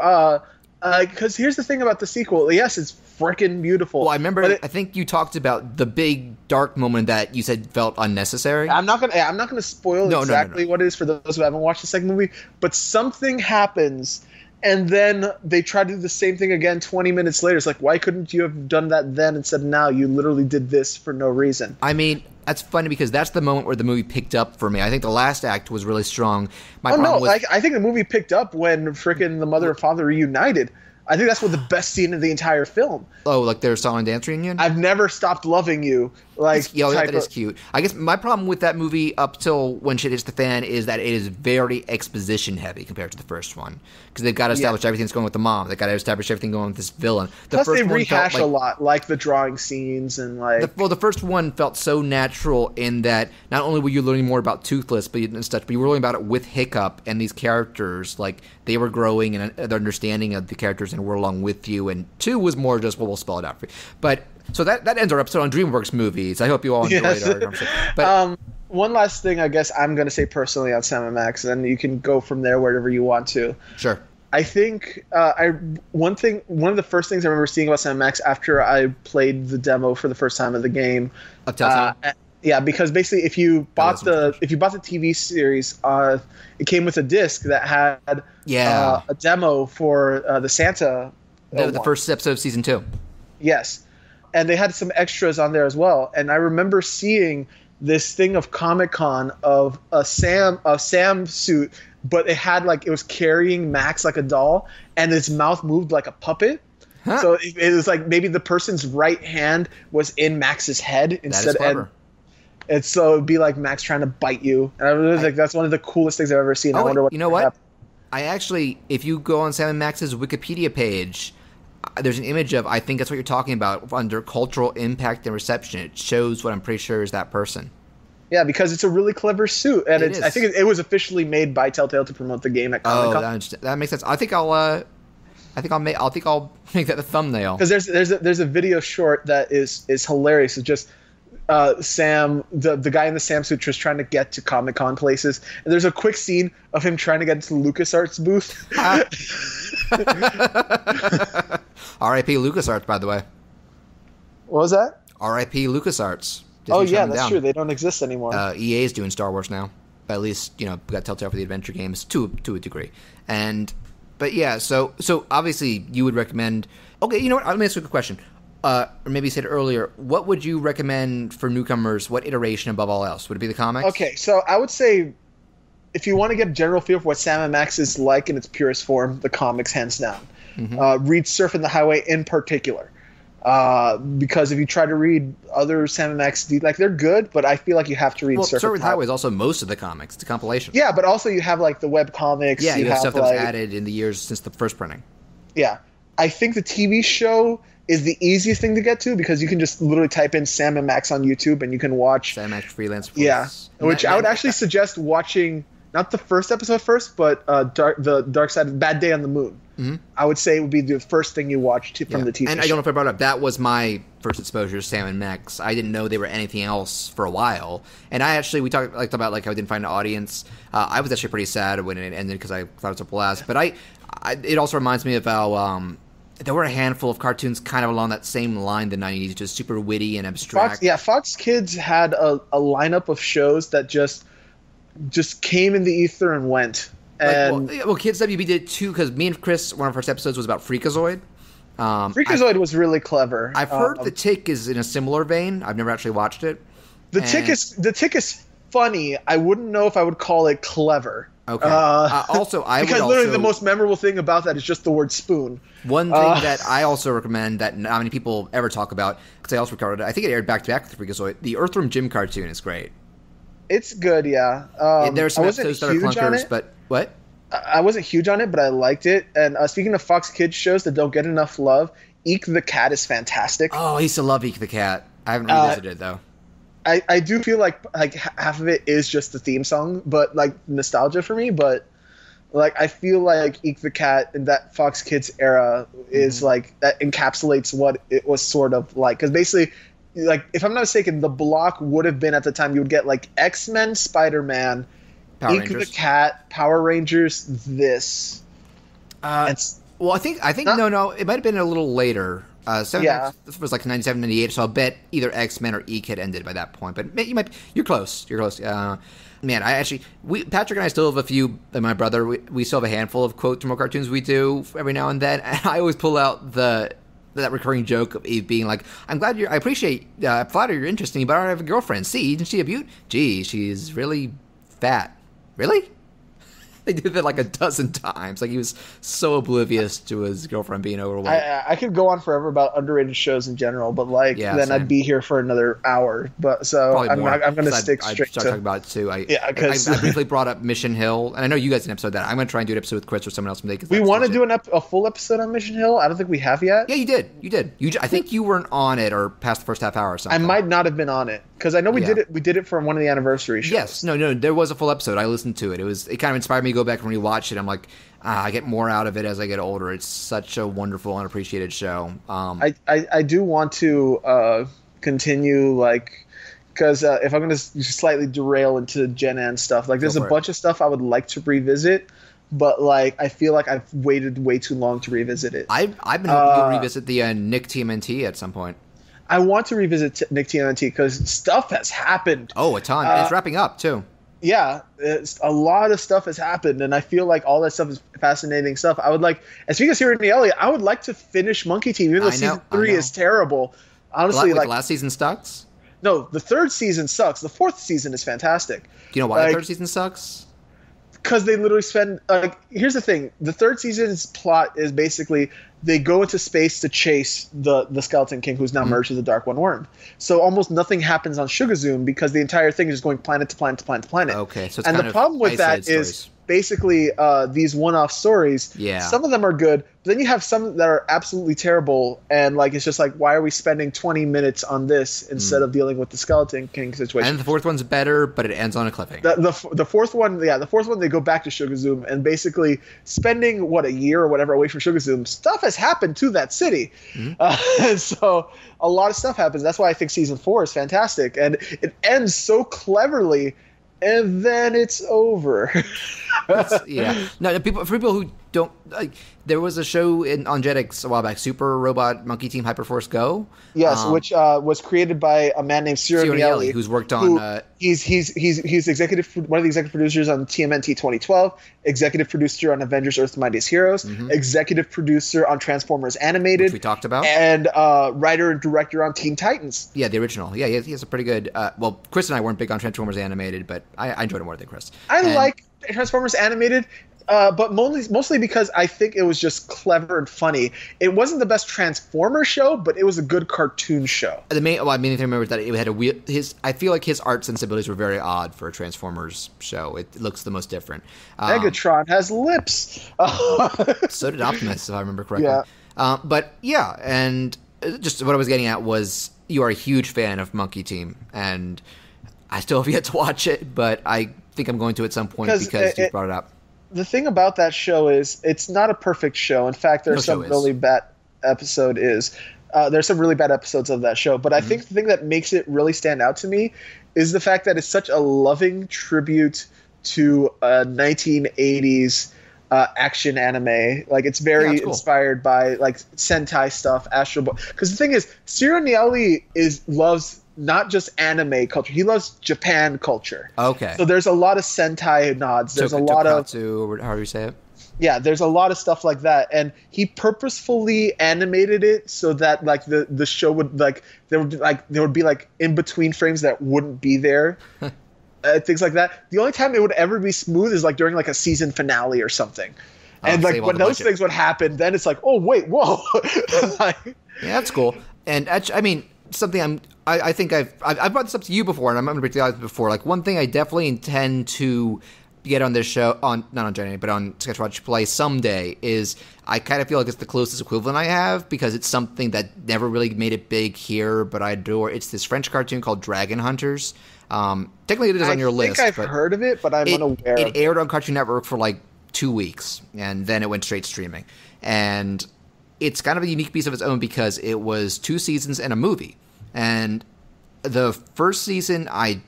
Because here's the thing about the sequel. Yes, it's freaking beautiful. Well, I remember. I think you talked about the big dark moment that you said felt unnecessary. I'm not gonna spoil exactly what it is for those who haven't watched the second movie. But something happens, and then they try to do the same thing again 20 minutes later. It's like, why couldn't you have done that then instead of now? You literally did this for no reason. I mean, that's funny because that's the moment where the movie picked up for me. I think the last act was really strong. I think the movie picked up when frickin' the mother and father reunited. I think that's what the best scene of the entire film. Oh, like their song and dance reunion? I've never stopped loving you. That is cute. I guess my problem with that movie up till when shit hits the fan is that it is very exposition heavy compared to the first one. Because they've got to establish everything's going with the mom. They've got to establish everything going with this villain. Plus they rehash a lot, like the drawing scenes and like... the first one felt so natural in that not only were you learning more about Toothless but you were learning about it with Hiccup and these characters. Like, they were growing and their understanding of the characters and were along with you. And 2 was more just, we'll spell it out for you. But... So that ends our episode on DreamWorks movies. I hope you all enjoyed our conversation. But one last thing I guess I'm going to say personally on Sam & Max, and then you can go from there wherever you want to. Sure. I think one of the first things I remember seeing about Sam & Max after I played the demo for the first time of the game. Yeah, because basically if you bought the TV series, it came with a disc that had a demo for the Santa. The first episode of season 2. Yes. And they had some extras on there as well. And I remember seeing this thing of Comic-Con of a Sam suit, but it was carrying Max like a doll, and its mouth moved like a puppet. Huh. So it was like maybe the person's right hand was in Max's head instead. That is clever. And so it'd be like Max trying to bite you. And I was like, that's one of the coolest things I've ever seen. I wonder what. You know what? I actually, if you go on Sam & Max's Wikipedia page, there's an image of, I think that's what you're talking about, under cultural impact and reception. It shows what I'm pretty sure is that person. Yeah, because it's a really clever suit, and I think it was officially made by Telltale to promote the game at Comic-Con. Oh, that makes sense. I think I'll make that the thumbnail. Because there's a video short that is hilarious. It's just Sam, the guy in the Sam suit, just trying to get to Comic-Con places, and there's a quick scene of him trying to get into the LucasArts booth. R.I.P. LucasArts, by the way. What was that? R.I.P. LucasArts. Disney that's true. They don't exist anymore. EA is doing Star Wars now. At least, we got Telltale for the adventure games to a degree. But yeah, so obviously you would recommend... Okay, you know what? Let me ask you a question. Or maybe you said earlier, what would you recommend for newcomers? What iteration above all else? Would it be the comics? Okay, so I would say if you want to get a general feel for what Sam & Max is like in its purest form, the comics, hands down. Mm-hmm. Read Surfing the Highway in particular. Because if you try to read other Sam & Max, they're good, but I feel like you have to read Surfing the Highway is also most of the comics. It's a compilation. Yeah, but also you have like the web comics. Yeah, you have stuff that was added in the years since the first printing. Yeah. I think the TV show is the easiest thing to get to because you can just literally type in Sam & Max on YouTube and you can watch Sam & Max Freelance. Yeah, which I would actually suggest watching not the first episode first, but the Dark Side of Bad Day on the Moon. I would say it would be the first thing you watched from the TV show. And I don't know if I brought it up, that was my first exposure to Sam and Max. I didn't know they were anything else for a while. And we talked about like how I didn't find an audience. I was actually pretty sad when it ended because I thought it was a blast. But it also reminds me of how there were a handful of cartoons kind of along that same line in the 90s, just super witty and abstract. Fox Kids had a lineup of shows that just came in the ether and went. And Kids WB did it too, because me and Chris, one of our first episodes was about Freakazoid. Freakazoid was really clever. I've heard The Tick is in a similar vein. I've never actually watched it. The Tick is funny. I wouldn't know if I would call it clever. Okay. Because literally the most memorable thing about that is just the word spoon. One thing that I also recommend that not many people ever talk about, because I also recorded it, I think it aired back to back with Freakazoid. The Earthworm Jim cartoon is great. It's good, yeah. There are some episodes that are clunkers, but what? I wasn't huge on it, but I liked it. And speaking of Fox Kids shows that don't get enough love, Eek the Cat is fantastic. Oh, I used to love Eek the Cat. I haven't revisited it, though. I do feel like half of it is just the theme song, but like nostalgia for me. But like I feel like Eek the Cat in that Fox Kids era is like that encapsulates what it was sort of like. Because basically, like if I'm not mistaken, the block would have been at the time you would get like X-Men, Spider-Man, Eek the Cat, Power Rangers. This. Well, I think no, it might have been a little later. This was like 97, 98, so I'll bet either X-Men or Eek had ended by that point. But you're close. Man, Patrick and I still have a few, and my brother, we still have a handful of quotes from our cartoons we do every now and then. And I always pull out that recurring joke of Eve being like, I flatter you're interesting, but I don't have a girlfriend. See, isn't she a beaut? Gee, she's really fat. Really? They did that like a dozen times. Like he was so oblivious to his girlfriend being overweight. I could go on forever about underrated shows in general, but then I'd be here for another hour. But so I'm going to stick straight to talking about it too. I briefly brought up Mission Hill, and I know you guys did an episode of that. I'm going to try and do an episode with Chris or someone else. We want to do a full episode on Mission Hill. I don't think we have yet. Yeah, you did. I think you weren't on it or past the first half hour or something. I might not have been on it because I know we did it. We did it for one of the anniversary shows. Yes, no, there was a full episode. I listened to it. It kind of inspired me to go back and rewatch it. I'm like, I get more out of it as I get older. It's such a wonderful, unappreciated show. I do want to continue, because if I'm going to slightly derail into Gen N stuff, there's a bunch of stuff I would like to revisit, but I feel like I've waited way too long to revisit it. I've been hoping to revisit the Nick TMNT at some point. I want to revisit Nick TMNT because stuff has happened. Oh, a ton. It's wrapping up, too. Yeah, a lot of stuff has happened, and I feel like all that stuff is fascinating stuff. I would like, and speaking of Sierra Elliott, I would like to finish Monkey Team, even though season 3 is terrible. Honestly, the last season sucks? No, the third season sucks. The fourth season is fantastic. Do you know why the third season sucks? Because they literally spend here's the thing. The third season's plot is basically they go into space to chase the Skeleton King, who's now merged with the Dark One Worm. So almost nothing happens on Sugar Zoom because the entire thing is just going planet to planet to planet to planet. Okay, so it's the problem with that is basically these one-off stories. Yeah. Some of them are good, but then you have some that are absolutely terrible, and it's just why are we spending 20 minutes on this instead of dealing with the Skeleton King situation? And the fourth one's better, but it ends on a cliffhanger. The fourth one, the fourth one, they go back to Sugar Zoom, and basically spending a year or whatever away from Sugar Zoom, stuff has happened to that city. So a lot of stuff happens. That's why I think season 4 is fantastic, and it ends so cleverly. And then it's over. No, for people who don't there was a show on Jetix a while back, Super Robot Monkey Team Hyperforce Go. Yes, which was created by a man named Ciro Miele, who's worked on. He's one of the executive producers on TMNT 2012, executive producer on Avengers: Earth's Mightiest Heroes, executive producer on Transformers Animated, which we talked about, and writer and director on Teen Titans. Yeah, the original. Yeah, he has a pretty good. Well, Chris and I weren't big on Transformers Animated, but I enjoyed it more than Chris. I like Transformers Animated. But mostly because I think it was just clever and funny. It wasn't the best Transformers show, but it was a good cartoon show. The main thing I remember is that it had I feel like his art sensibilities were very odd for a Transformers show. It looks the most different. Megatron has lips. So did Optimus, if I remember correctly. Yeah. But yeah, and just what I was getting at was you are a huge fan of Monkey Team, and I still have yet to watch it, but I think I'm going to at some point because you brought it up. the thing about that show is it's not a perfect show. In fact, there's some really bad episode there's some really bad episodes of that show. But I think the thing that makes it really stand out to me is the fact that it's such a loving tribute to 1980s action anime. Like, it's very inspired by like Sentai stuff, Astro Boy. Because the thing is, Ciro Nieli loves not just anime culture; he loves Japan culture. Okay. So there's a lot of Sentai nods. There's a lot of how do you say it? Yeah, there's a lot of stuff like that, and he purposefully animated it so that like the show would there would be in between frames that wouldn't be there. Things like that. The only time it would ever be smooth is like during like a season finale or something. And like when those things would happen, then it's like, oh wait, whoa. Yeah, that's cool. And I mean, something I think I've brought this up to you before, and I'm going to bring it up before. Like, one thing I definitely intend to get on this show, not on January, but on Sketch Watch Play someday, is I kind of feel like it's the closest equivalent I have, because it's something that never really made it big here, but I adore. It's this French cartoon called Dragon Hunters. Technically it is on your list. I think I've heard of it, but I'm unaware of it. It aired on Cartoon Network for like 2 weeks, and then it went straight streaming. And it's kind of a unique piece of its own because it was 2 seasons and a movie. And the first season, I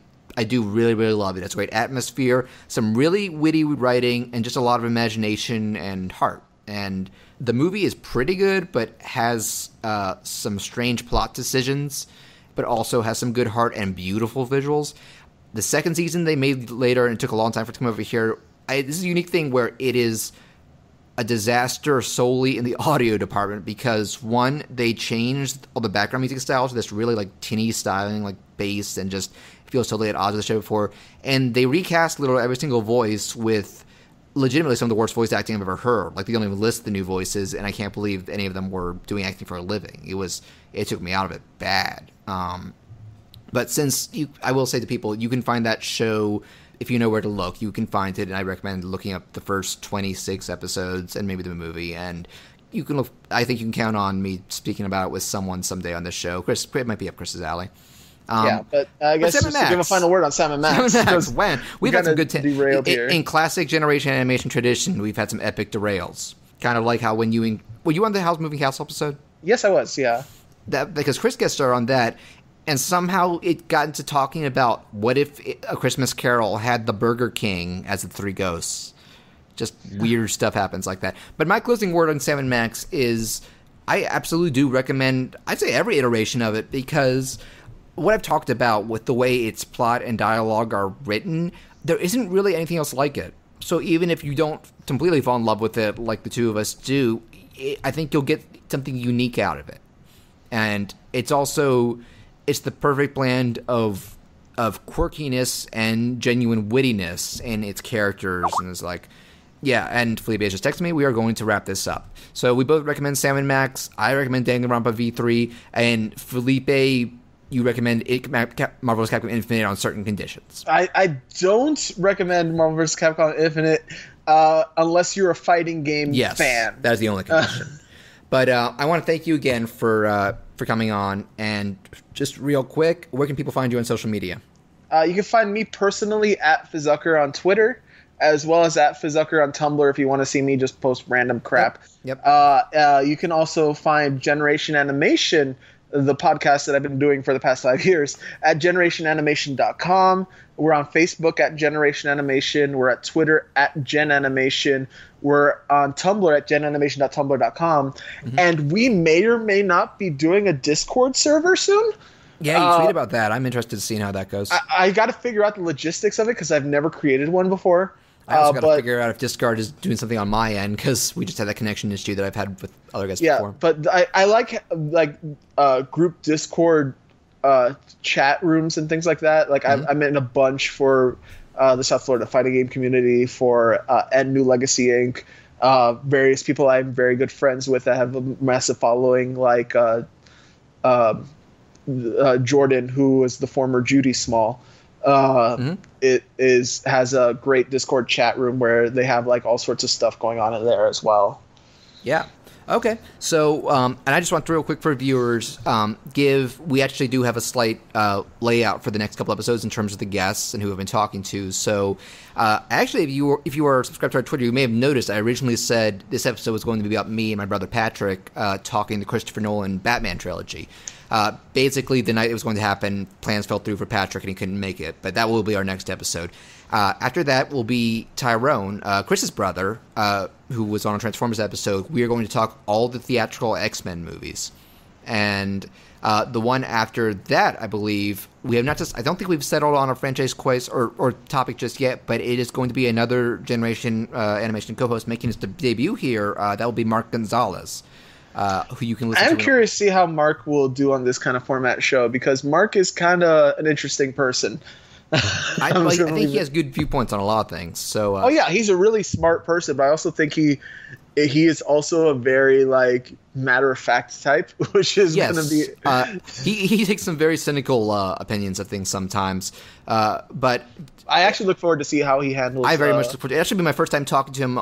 do really, really love it. It's a great atmosphere, some really witty writing, and just a lot of imagination and heart. And the movie is pretty good, but has some strange plot decisions, but also has some good heart and beautiful visuals. The second season they made later, and it took a long time for it to come over here. This is a unique thing where it is a disaster solely in the audio department because, one, they changed all the background music styles to this really like tinny styling, like bass, and just feels totally at odds with the show before. And they recast literally every single voice with legitimately some of the worst voice acting I've ever heard. Like, they don't even list the new voices, and I can't believe any of them were doing acting for a living. It took me out of it bad. But since I will say to people, you can find that show if you know where to look. You can find it, and I recommend looking up the first 26 episodes and maybe the movie. And you can look. I think you can count on me speaking about it with someone someday on this show. Chris, it might be up Chris's alley. But I guess just to give a final word on Sam and Max. When we've had some good derailed here. In classic generation animation tradition, we've had some epic derails. Kind of like how were you on the Moving House episode? Yes, I was. Yeah. That because Chris guest started on that. And somehow it got into talking about what if A Christmas Carol had the Burger King as the 3 ghosts. Just weird stuff happens like that. But my closing word on Sam & Max is I absolutely do recommend, I'd say, every iteration of it, because what I've talked about with the way its plot and dialogue are written, there isn't really anything else like it. So even if you don't completely fall in love with it like the two of us do, I think you'll get something unique out of it. And it's also... it's the perfect blend of quirkiness and genuine wittiness in its characters, and it's like, yeah. And Felipe just texted me. We are going to wrap this up. So we both recommend Sam & Max. I recommend Danganronpa V3, and Felipe, you recommend Marvel vs. Capcom Infinite on certain conditions. I don't recommend Marvel vs. Capcom Infinite unless you're a fighting game fan. That is the only condition. But I want to thank you again for coming on. And just real quick, where can people find you on social media? You can find me personally at Fizzucker on Twitter, as well as at Fizzucker on Tumblr if you want to see me just post random crap. Yep. You can also find Generation Animation, the podcast that I've been doing for the past 5 years, at generationanimation.com. We're on Facebook at Generation Animation. We're at Twitter at Gen Animation. We're on Tumblr at genanimation.tumblr.com. Mm-hmm. And we may or may not be doing a Discord server soon. Yeah, you tweet about that. I'm interested in seeing how that goes. I got to figure out the logistics of it because I've never created one before. I also got to figure out if Discord is doing something on my end, because we just had that connection issue that I've had with other guys before. Yeah, but I like group Discord chat rooms and things like that. Like, mm-hmm. I'm in a bunch for the South Florida fighting game community, for and New Legacy Inc. Various people I'm very good friends with that have a massive following, like Jordan, who was the former Judy Small. Mm-hmm. It has a great Discord chat room where they have like all sorts of stuff going on in there as well. Yeah. Okay, so and I just want to real quick for viewers, we actually do have a slight layout for the next couple episodes in terms of the guests and who we've been talking to. So actually, if you are subscribed to our Twitter, you may have noticed I originally said this episode was going to be about me and my brother Patrick talking the Christopher Nolan Batman trilogy. Basically, the night it was going to happen, plans fell through for Patrick and he couldn't make it, but that will be our next episode. After that will be Tyrone, Chris's brother, who was on a Transformers episode. We are going to talk all the theatrical X-Men movies. And the one after that, I believe, we have not just, I don't think we've settled on a franchise quiz or topic just yet, but it is going to be another Generation Animation co-host making his debut here. That will be Mark Gonzalez. Who you can listen to. I'm curious to see how Mark will do on this kind of format show, because Mark is kind of an interesting person. I think he has good viewpoints on a lot of things. So, he's a really smart person, but I also think he is also a very matter of fact type, which is going to be. He takes some very cynical opinions of things sometimes, but I actually look forward to see how he handles. I very much look forward. It should be my first time talking to him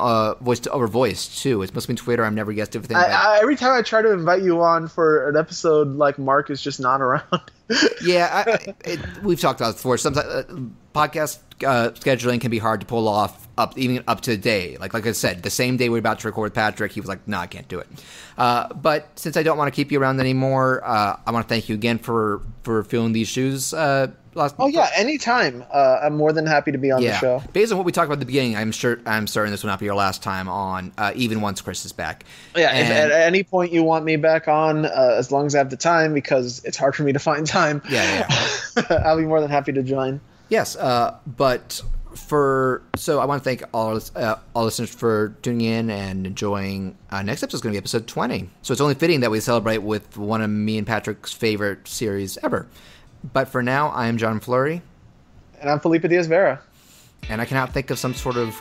voice over voice too. It must have been Twitter. I've never guessed everything. Every time I try to invite you on for an episode, Mark is just not around. Yeah, we've talked about it before. Sometimes podcast scheduling can be hard to pull off even up to the day. Like I said, the same day we were about to record with Patrick, he was like, "No, I can't do it." But since I don't want to keep you around anymore, I want to thank you again for filling these shoes. Anytime. I'm more than happy to be on the show. Based on what we talked about at the beginning, I'm certain this will not be your last time on, even once Chris is back. Yeah, if at any point you want me back on, as long as I have the time, because it's hard for me to find time. Yeah. I'll be more than happy to join. Yes, but so I want to thank all listeners for tuning in and enjoying. Next episode is going to be episode 20. So it's only fitting that we celebrate with one of me and Patrick's favorite series ever. But for now, I am John Fleury. And I'm Felipe Diaz-Vera. And I cannot think of some sort of...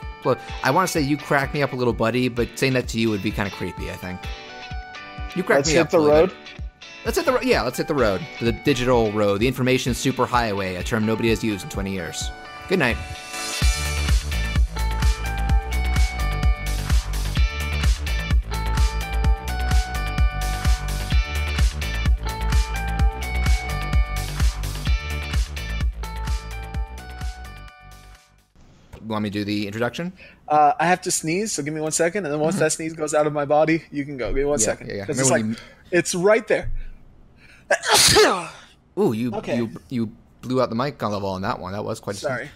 I want to say you crack me up a little, buddy, but saying that to you would be kind of creepy, I think. You crack me up. Let's hit the road? Let's hit the road. The digital road. The information superhighway, a term nobody has used in 20 years. Good night. Want me to do the introduction? I have to sneeze, so give me 1 second, and then once that sneeze goes out of my body, you can go. Give me 1 second. Yeah. It's right there. Ooh, you blew out the mic level on that one. That was quite. Sorry.